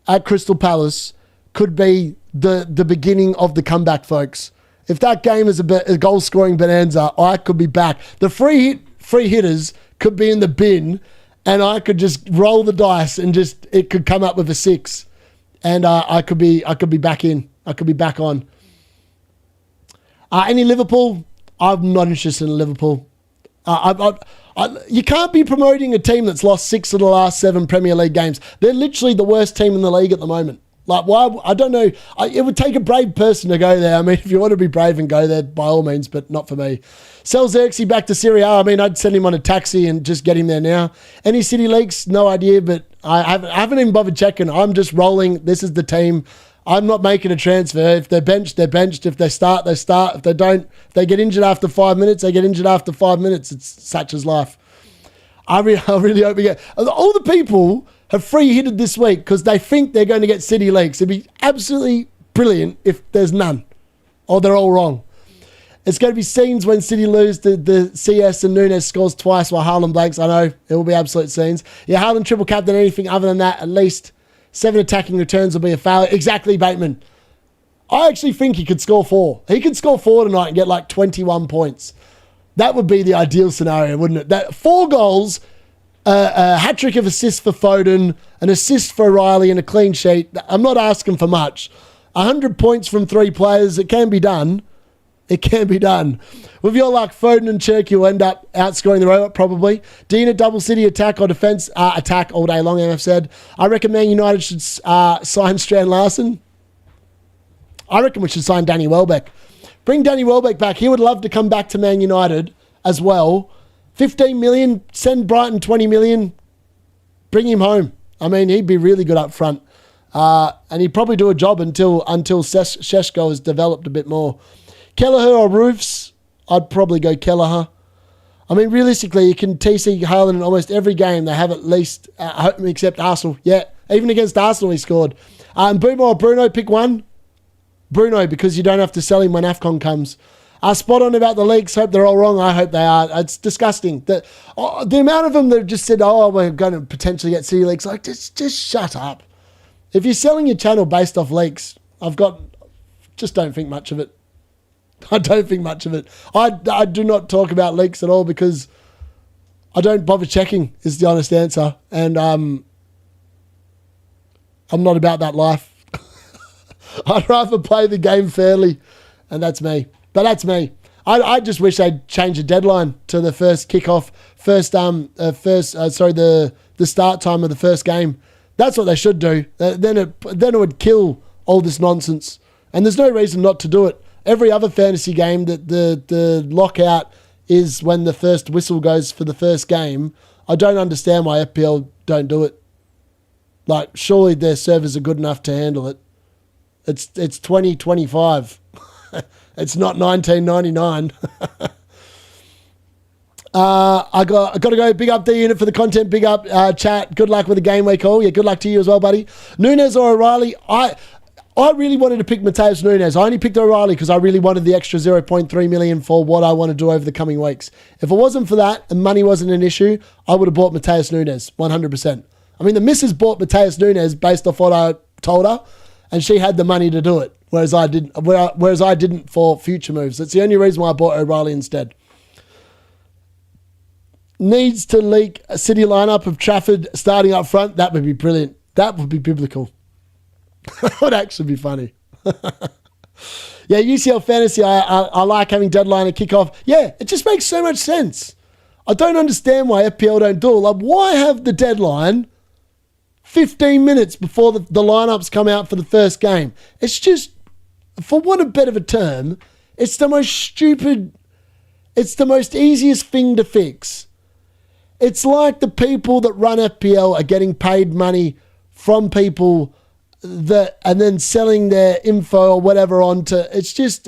at Crystal Palace could be the beginning of the comeback, folks. If that game is a goal-scoring bonanza, I could be back. The free hitters could be in the bin, and I could just roll the dice and it could come up with a 6, and I could be back in. I could be back on. Any Liverpool? I'm not interested in Liverpool. You can't be promoting a team that's lost 6 of the last 7 Premier League games. They're literally the worst team in the league at the moment. Like, why? I don't know. It would take a brave person to go there. I mean, if you want to be brave and go there, by all means, but not for me. Sell Xerxes back to Serie A. I mean, I'd send him on a taxi and just get him there now. Any City leaks? No idea, but I haven't even bothered checking. I'm just rolling. This is the team. I'm not making a transfer. If they're benched, they're benched. If they start, they start. If they don't, if they get injured after 5 minutes, they get injured after 5 minutes. It's such as life. I really hope we get... All the people have free hitted this week because they think they're going to get City leaks. It'd be absolutely brilliant if there's none, or they're all wrong. It's going to be scenes when City lose the CS and Núñez scores twice while Haaland blanks. I know, it will be absolute scenes. Yeah, Haaland triple captain, anything other than that, at least 7 attacking returns will be a failure. Exactly, Bateman. I actually think he could score 4. He could score 4 tonight and get like 21 points. That would be the ideal scenario, wouldn't it? That 4 goals, a hat-trick of assists for Foden, an assist for O'Reilly, and a clean sheet. I'm not asking for much. 100 points from 3 players, it can be done. It can be done. With your luck, Foden and Cherky will end up outscoring the robot, probably. Dean at double City attack or defence? Attack all day long, MF said. I reckon Man United should sign Strand Larson. I reckon we should sign Danny Welbeck. Bring Danny Welbeck back. He would love to come back to Man United as well. 15 million, send Brighton 20 million. Bring him home. I mean, he'd be really good up front. And he'd probably do a job until Šeško has developed a bit more. Kelleher or Roofs? I'd probably go Kelleher. I mean, realistically, you can TC Haaland in almost every game. They have at least, except Arsenal. Yeah, even against Arsenal he scored. Boomer or Bruno, pick one. Bruno, because you don't have to sell him when AFCON comes. Spot on about the leaks. Hope they're all wrong. I hope they are. It's disgusting. The amount of them that have just said, oh, we're going to potentially get City leaks. Like, just shut up. If you're selling your channel based off leaks, just don't think much of it. I don't think much of it. I do not talk about leaks at all because I don't bother checking is the honest answer. And I'm not about that life. I'd rather play the game fairly, and that's me. But that's me. I just wish they'd change the deadline to the first kickoff, the start time of the first game. That's what they should do. Then it would kill all this nonsense. And there's no reason not to do it. Every other fantasy game that the lockout is when the first whistle goes for the first game. I don't understand why FPL don't do it. Like, surely their servers are good enough to handle it. It's 2025. It's not 1999. I got to go. Big up the unit for the content. Big up chat. Good luck with the game week all. Yeah, good luck to you as well, buddy. Núñez or O'Reilly? I really wanted to pick Matheus Nunes. I only picked O'Reilly because I really wanted the extra 0.3 million for what I want to do over the coming weeks. If it wasn't for that and money wasn't an issue, I would have bought Matheus Nunes 100%. I mean, the missus bought Matheus Nunes based off what I told her, and she had the money to do it, whereas I didn't for future moves. That's the only reason why I bought O'Reilly instead. Needs to leak a City lineup of Trafford starting up front. That would be brilliant. That would be biblical. That would actually be funny. Yeah, UCL Fantasy, I like having deadline and kickoff. Yeah, it just makes so much sense. I don't understand why FPL don't do it. Like, why have the deadline 15 minutes before the lineups come out for the first game? It's just, for want of a better of a term, it's the most stupid, it's the most easiest thing to fix. It's like the people that run FPL are getting paid money from people that, and then selling their info or whatever onto, it's just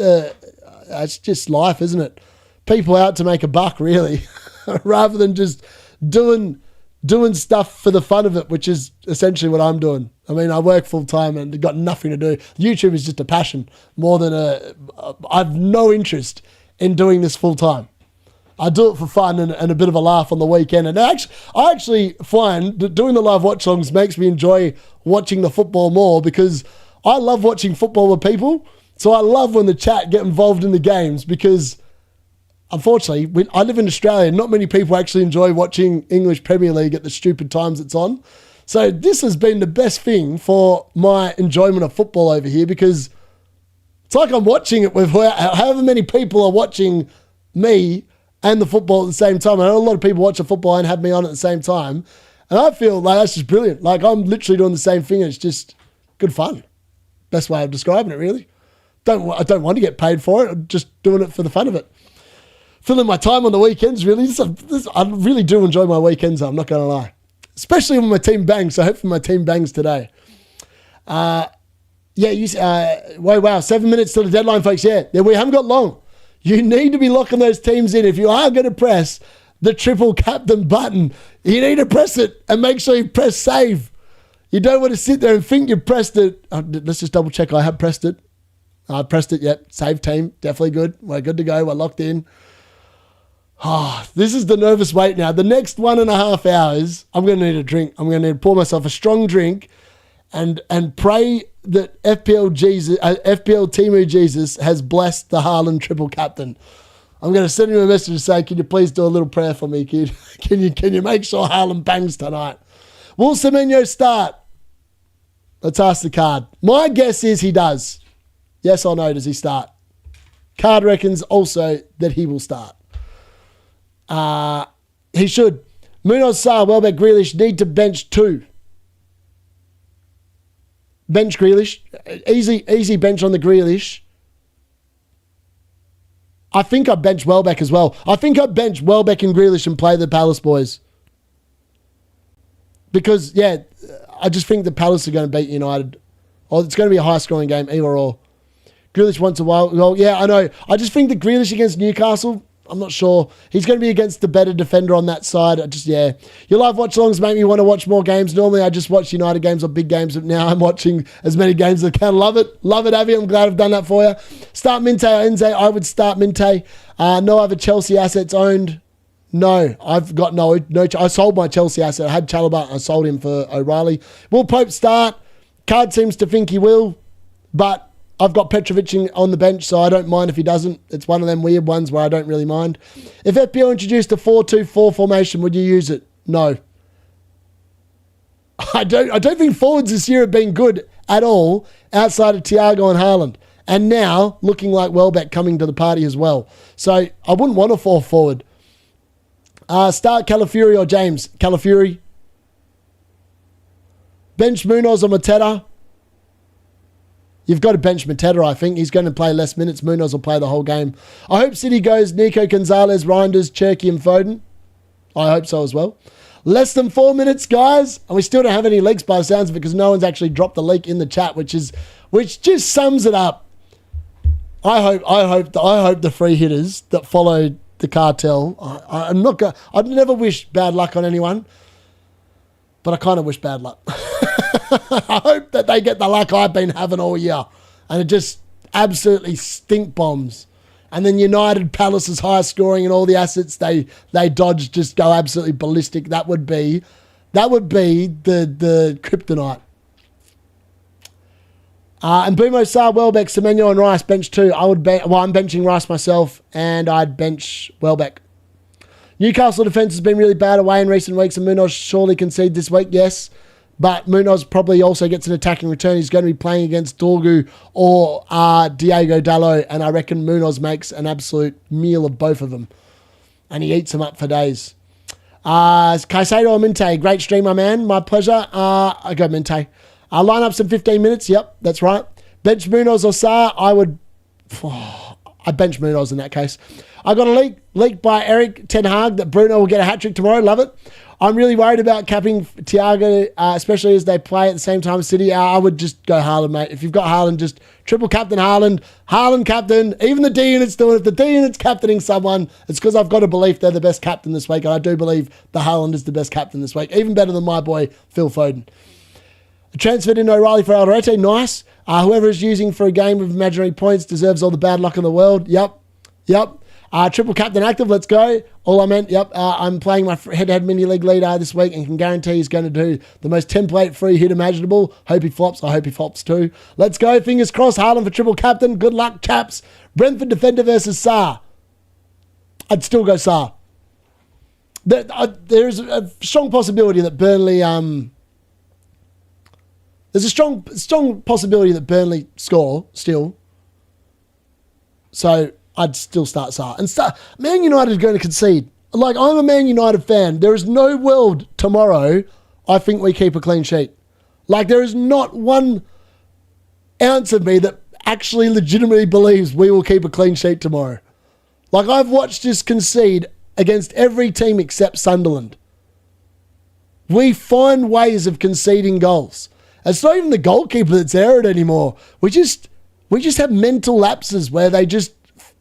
life, isn't it? People out to make a buck, really, rather than just doing stuff for the fun of it, which is essentially what I'm doing. I mean, I work full time and got nothing to do. YouTube is just a passion more than I've no interest in doing this full time. I do it for fun and a bit of a laugh on the weekend. And I actually find that doing the live watch-alongs makes me enjoy watching the football more, because I love watching football with people. So I love when the chat get involved in the games, because unfortunately, when I live in Australia, not many people actually enjoy watching English Premier League at the stupid times it's on. So this has been the best thing for my enjoyment of football over here, because it's like I'm watching it with however many people are watching me and the football at the same time. I know a lot of people watch the football and have me on at the same time. And I feel like that's just brilliant. Like, I'm literally doing the same thing. And it's just good fun. Best way of describing it, really. I don't want to get paid for it. I'm just doing it for the fun of it. Filling my time on the weekends, really. I really do enjoy my weekends, I'm not going to lie. Especially when my team bangs. So hopefully my team bangs today. Wow, 7 minutes till the deadline, folks. Yeah, we haven't got long. You need to be locking those teams in. If you are going to press the triple captain button, you need to press it and make sure you press save. You don't want to sit there and think you pressed it. Let's just double check. I have pressed it. I pressed it, yep. Save team. Definitely good. We're good to go. We're locked in. This is the nervous wait now. The next 1.5 hours, I'm going to need a drink. I'm going to need to pour myself a strong drink and pray that FPL Timu Jesus has blessed the Haaland triple captain. I'm going to send him a message to say, can you please do a little prayer for me, kid? Can you make sure Haaland bangs tonight? Will Semenyo start? Let's ask the card. My guess is he does. Yes or no, does he start? Card reckons also that he will start. He should. Munoz, Sarr, Welbeck, Grealish need to bench 2. Bench Grealish. Easy bench on the Grealish. I think I bench Welbeck as well. I think I bench Welbeck and Grealish and play the Palace boys. Because, yeah, I just think the Palace are going to beat United. Or it's going to be a high-scoring game, either or. Grealish once a while. Well, yeah, I know. I just think the Grealish against Newcastle, I'm not sure. He's going to be against the better defender on that side. Your live watch-alongs make me want to watch more games. Normally, I just watch United games or big games, but now I'm watching as many games as I can. Love it. Love it, Avi. I'm glad I've done that for you. Start Minte or Enze. I would start Minte. No other Chelsea assets owned. No, I've got no. I sold my Chelsea asset. I had Chalobah. I sold him for O'Reilly. Will Pope start? Card seems to think he will, but I've got Petrovic on the bench, so I don't mind if he doesn't. It's one of them weird ones where I don't really mind. If FPL introduced a 4-2-4 formation, would you use it? No. I don't think forwards this year have been good at all outside of Thiago and Haaland. And now, looking like Welbeck coming to the party as well. So I wouldn't want a 4 forward. Start Calafiori or James? Calafiori. Bench Munoz or Mateta? You've got to bench Mateta, I think. He's going to play less minutes. Munoz will play the whole game. I hope City goes Nico Gonzalez, Reinders, Cherky and Foden. I hope so as well. Less than 4 minutes, guys. And we still don't have any leaks by the sounds of it, because no one's actually dropped the leak in the chat, which just sums it up. I hope the free hitters that followed the cartel. I'd never wish bad luck on anyone, but I kind of wish bad luck. I hope that they get the luck I've been having all year. And it just absolutely stink bombs. And then United, Palace's high scoring and all the assets they dodge just go absolutely ballistic. That would be the kryptonite. And Bumo, Sarr, Welbeck, Semenyo and Rice bench too. I'm benching Rice myself and I'd bench Welbeck. Newcastle defence has been really bad away in recent weeks and Munoz surely concede this week, yes. But Munoz probably also gets an attacking return. He's going to be playing against Dorgu or Diego Dalot, and I reckon Munoz makes an absolute meal of both of them. And he eats them up for days. Caicedo or Minte? Great stream, my man. My pleasure. I go Minte. Lineups in 15 minutes. Yep, that's right. Bench Munoz or Sarr? I'd bench Munoz in that case. I got a leak by Eric Ten Hag that Bruno will get a hat-trick tomorrow. Love it. I'm really worried about capping Thiago, especially as they play at the same time as City. I would just go Haaland, mate. If you've got Haaland, just triple captain Haaland. Haaland captain. Even the D unit's doing it. If the D unit's captaining someone, it's because I've got a belief they're the best captain this week. And I do believe the Haaland is the best captain this week. Even better than my boy, Phil Foden. Transferred in O'Reilly for Alderete. Nice. Whoever is using for a game of imaginary points deserves all the bad luck in the world. Yep. Triple captain active, let's go. All I meant, I'm playing my head-to-head mini-league leader this week and can guarantee he's going to do the most template-free hit imaginable. Hope he flops. I hope he flops too. Let's go. Fingers crossed. Haaland for triple captain. Good luck, chaps. Brentford defender versus Sarr. I'd still go Sarr. There's a strong possibility that Burnley... There's a strong possibility that Burnley score still. So... I'd still start Sarr. And Man United is going to concede. Like, I'm a Man United fan. There is no world tomorrow I think we keep a clean sheet. Like, there is not one ounce of me that actually legitimately believes we will keep a clean sheet tomorrow. Like, I've watched us concede against every team except Sunderland. We find ways of conceding goals. It's not even the goalkeeper that's erred anymore. We just have mental lapses where they just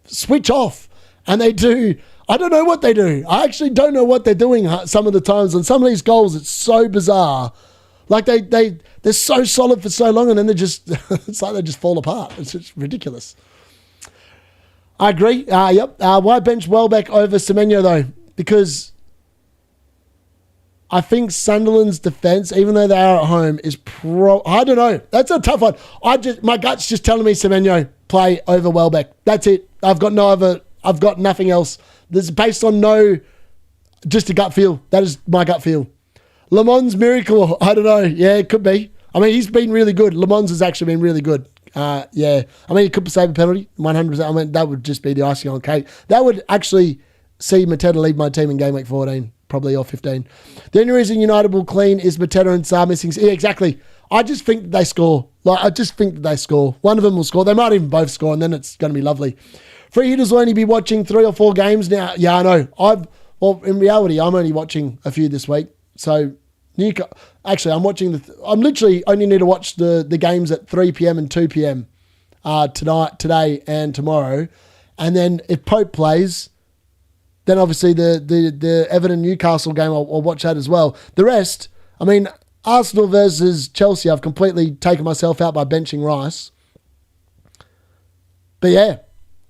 switch off and they do. I don't know what they do. I actually don't know what they're doing some of the times. On some of these goals, it's so bizarre. Like they're so solid for so long and then it's like they just fall apart. It's just ridiculous. I agree. Yep. Why bench Welbeck over Semenyo though? Because I think Sunderland's defence, even though they are at home, is I don't know. That's a tough one. My gut's just telling me Semenyo play over Welbeck. That's it. I've got nothing else. This is based on just a gut feel. That is my gut feel. Le Mans miracle. I don't know. Yeah, it could be. I mean, he's been really good. Le Mans has actually been really good. Yeah. I mean, he could save a penalty, 100%. I mean, that would just be the icing on cake. That would actually see Mateta lead my team in Gameweek 14, probably, or 15. The only reason United will clean is Mateta and Sarr missing. Yeah, exactly. I just think that they score. One of them will score. They might even both score, and then it's going to be lovely. Free hitters will only be watching 3 or 4 games now. Yeah, I know. In reality, I'm only watching a few this week. So, actually, I'm literally only need to watch the games at 3 p.m. and 2 p.m. Today and tomorrow. And then if Pope plays, then obviously the Everton Newcastle game, I'll watch that as well. The rest, I mean, Arsenal versus Chelsea, I've completely taken myself out by benching Rice. But yeah,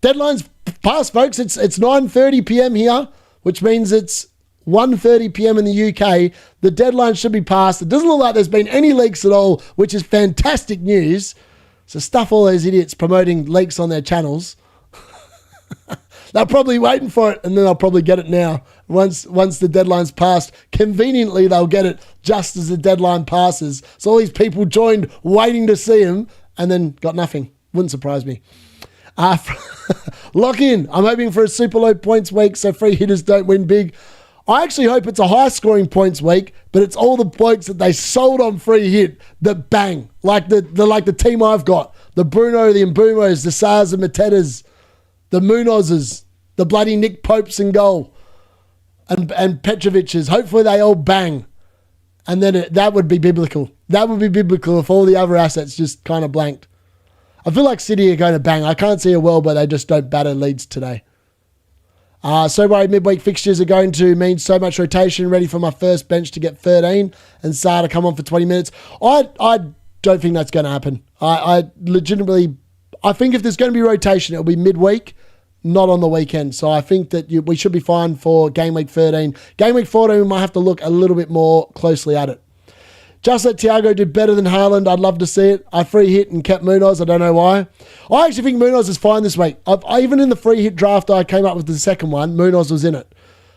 deadline's passed, folks. It's 9:30 p.m. here, which means it's 1:30 p.m. in the UK. The deadline should be passed. It doesn't look like there's been any leaks at all, which is fantastic news. So stuff all those idiots promoting leaks on their channels. They're probably waiting for it, and then they'll probably get it now. Once the deadline's passed, conveniently they'll get it just as the deadline passes. So all these people joined waiting to see him, and then got nothing. Wouldn't surprise me. Lock in. I'm hoping for a super low points week so free hitters don't win big. I actually hope it's a high scoring points week, but it's all the blokes that they sold on free hit that bang. Like the team I've got. The Bruno, the Mbumos, the Sars and Matetas, the Munozes, the bloody Nick Popes in goal, and Petrovic's. Hopefully they all bang. And then that would be biblical. That would be biblical if all the other assets just kind of blanked. I feel like City are going to bang. I can't see a world where they just don't batter Leeds today. So worried midweek fixtures are going to mean so much rotation. Ready for my first bench to get 13 and Sarr to come on for 20 minutes. I don't think that's going to happen. I legitimately, I think if there's going to be rotation, it'll be midweek, not on the weekend. So I think that we should be fine for game week 13. Game week 14, we might have to look a little bit more closely at it. Just let Thiago do better than Haaland. I'd love to see it. I free hit and kept Munoz. I don't know why. I actually think Munoz is fine this week. Even in the free hit draft I came up with the second one, Munoz was in it.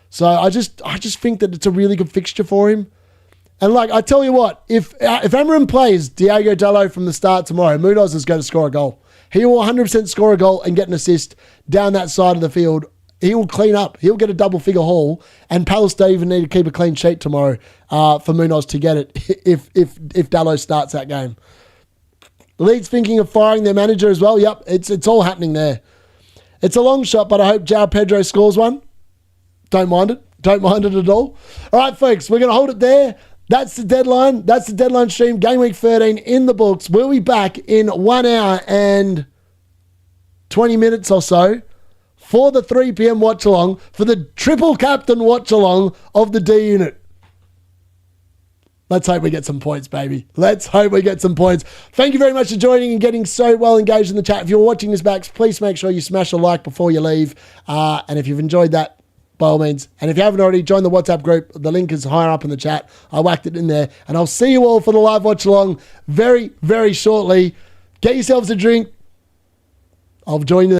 So I just think that it's a really good fixture for him. And like, I tell you what, if Amarim plays Diogo Dalot from the start tomorrow, Munoz is going to score a goal. He will 100% score a goal and get an assist down that side of the field. He will clean up. He'll get a double-figure haul, and Palace don't even need to keep a clean sheet tomorrow for Munoz to get it if Dalot starts that game. Leeds thinking of firing their manager as well. Yep, it's all happening there. It's a long shot, but I hope João Pedro scores one. Don't mind it. Don't mind it at all. All right, folks, we're going to hold it there. That's the deadline. That's the deadline stream. Game week 13 in the books. We'll be back in 1 hour and 20 minutes or so for the 3 p.m. watch-along, for the triple captain watch-along of the D unit. Let's hope we get some points, baby. Let's hope we get some points. Thank you very much for joining and getting so well engaged in the chat. If you're watching this back, please make sure you smash a like before you leave. And if you've enjoyed that, by all means. And if you haven't already, join the WhatsApp group. The link is higher up in the chat. I whacked it in there. And I'll see you all for the live watch-along very, very shortly. Get yourselves a drink. I'll join you.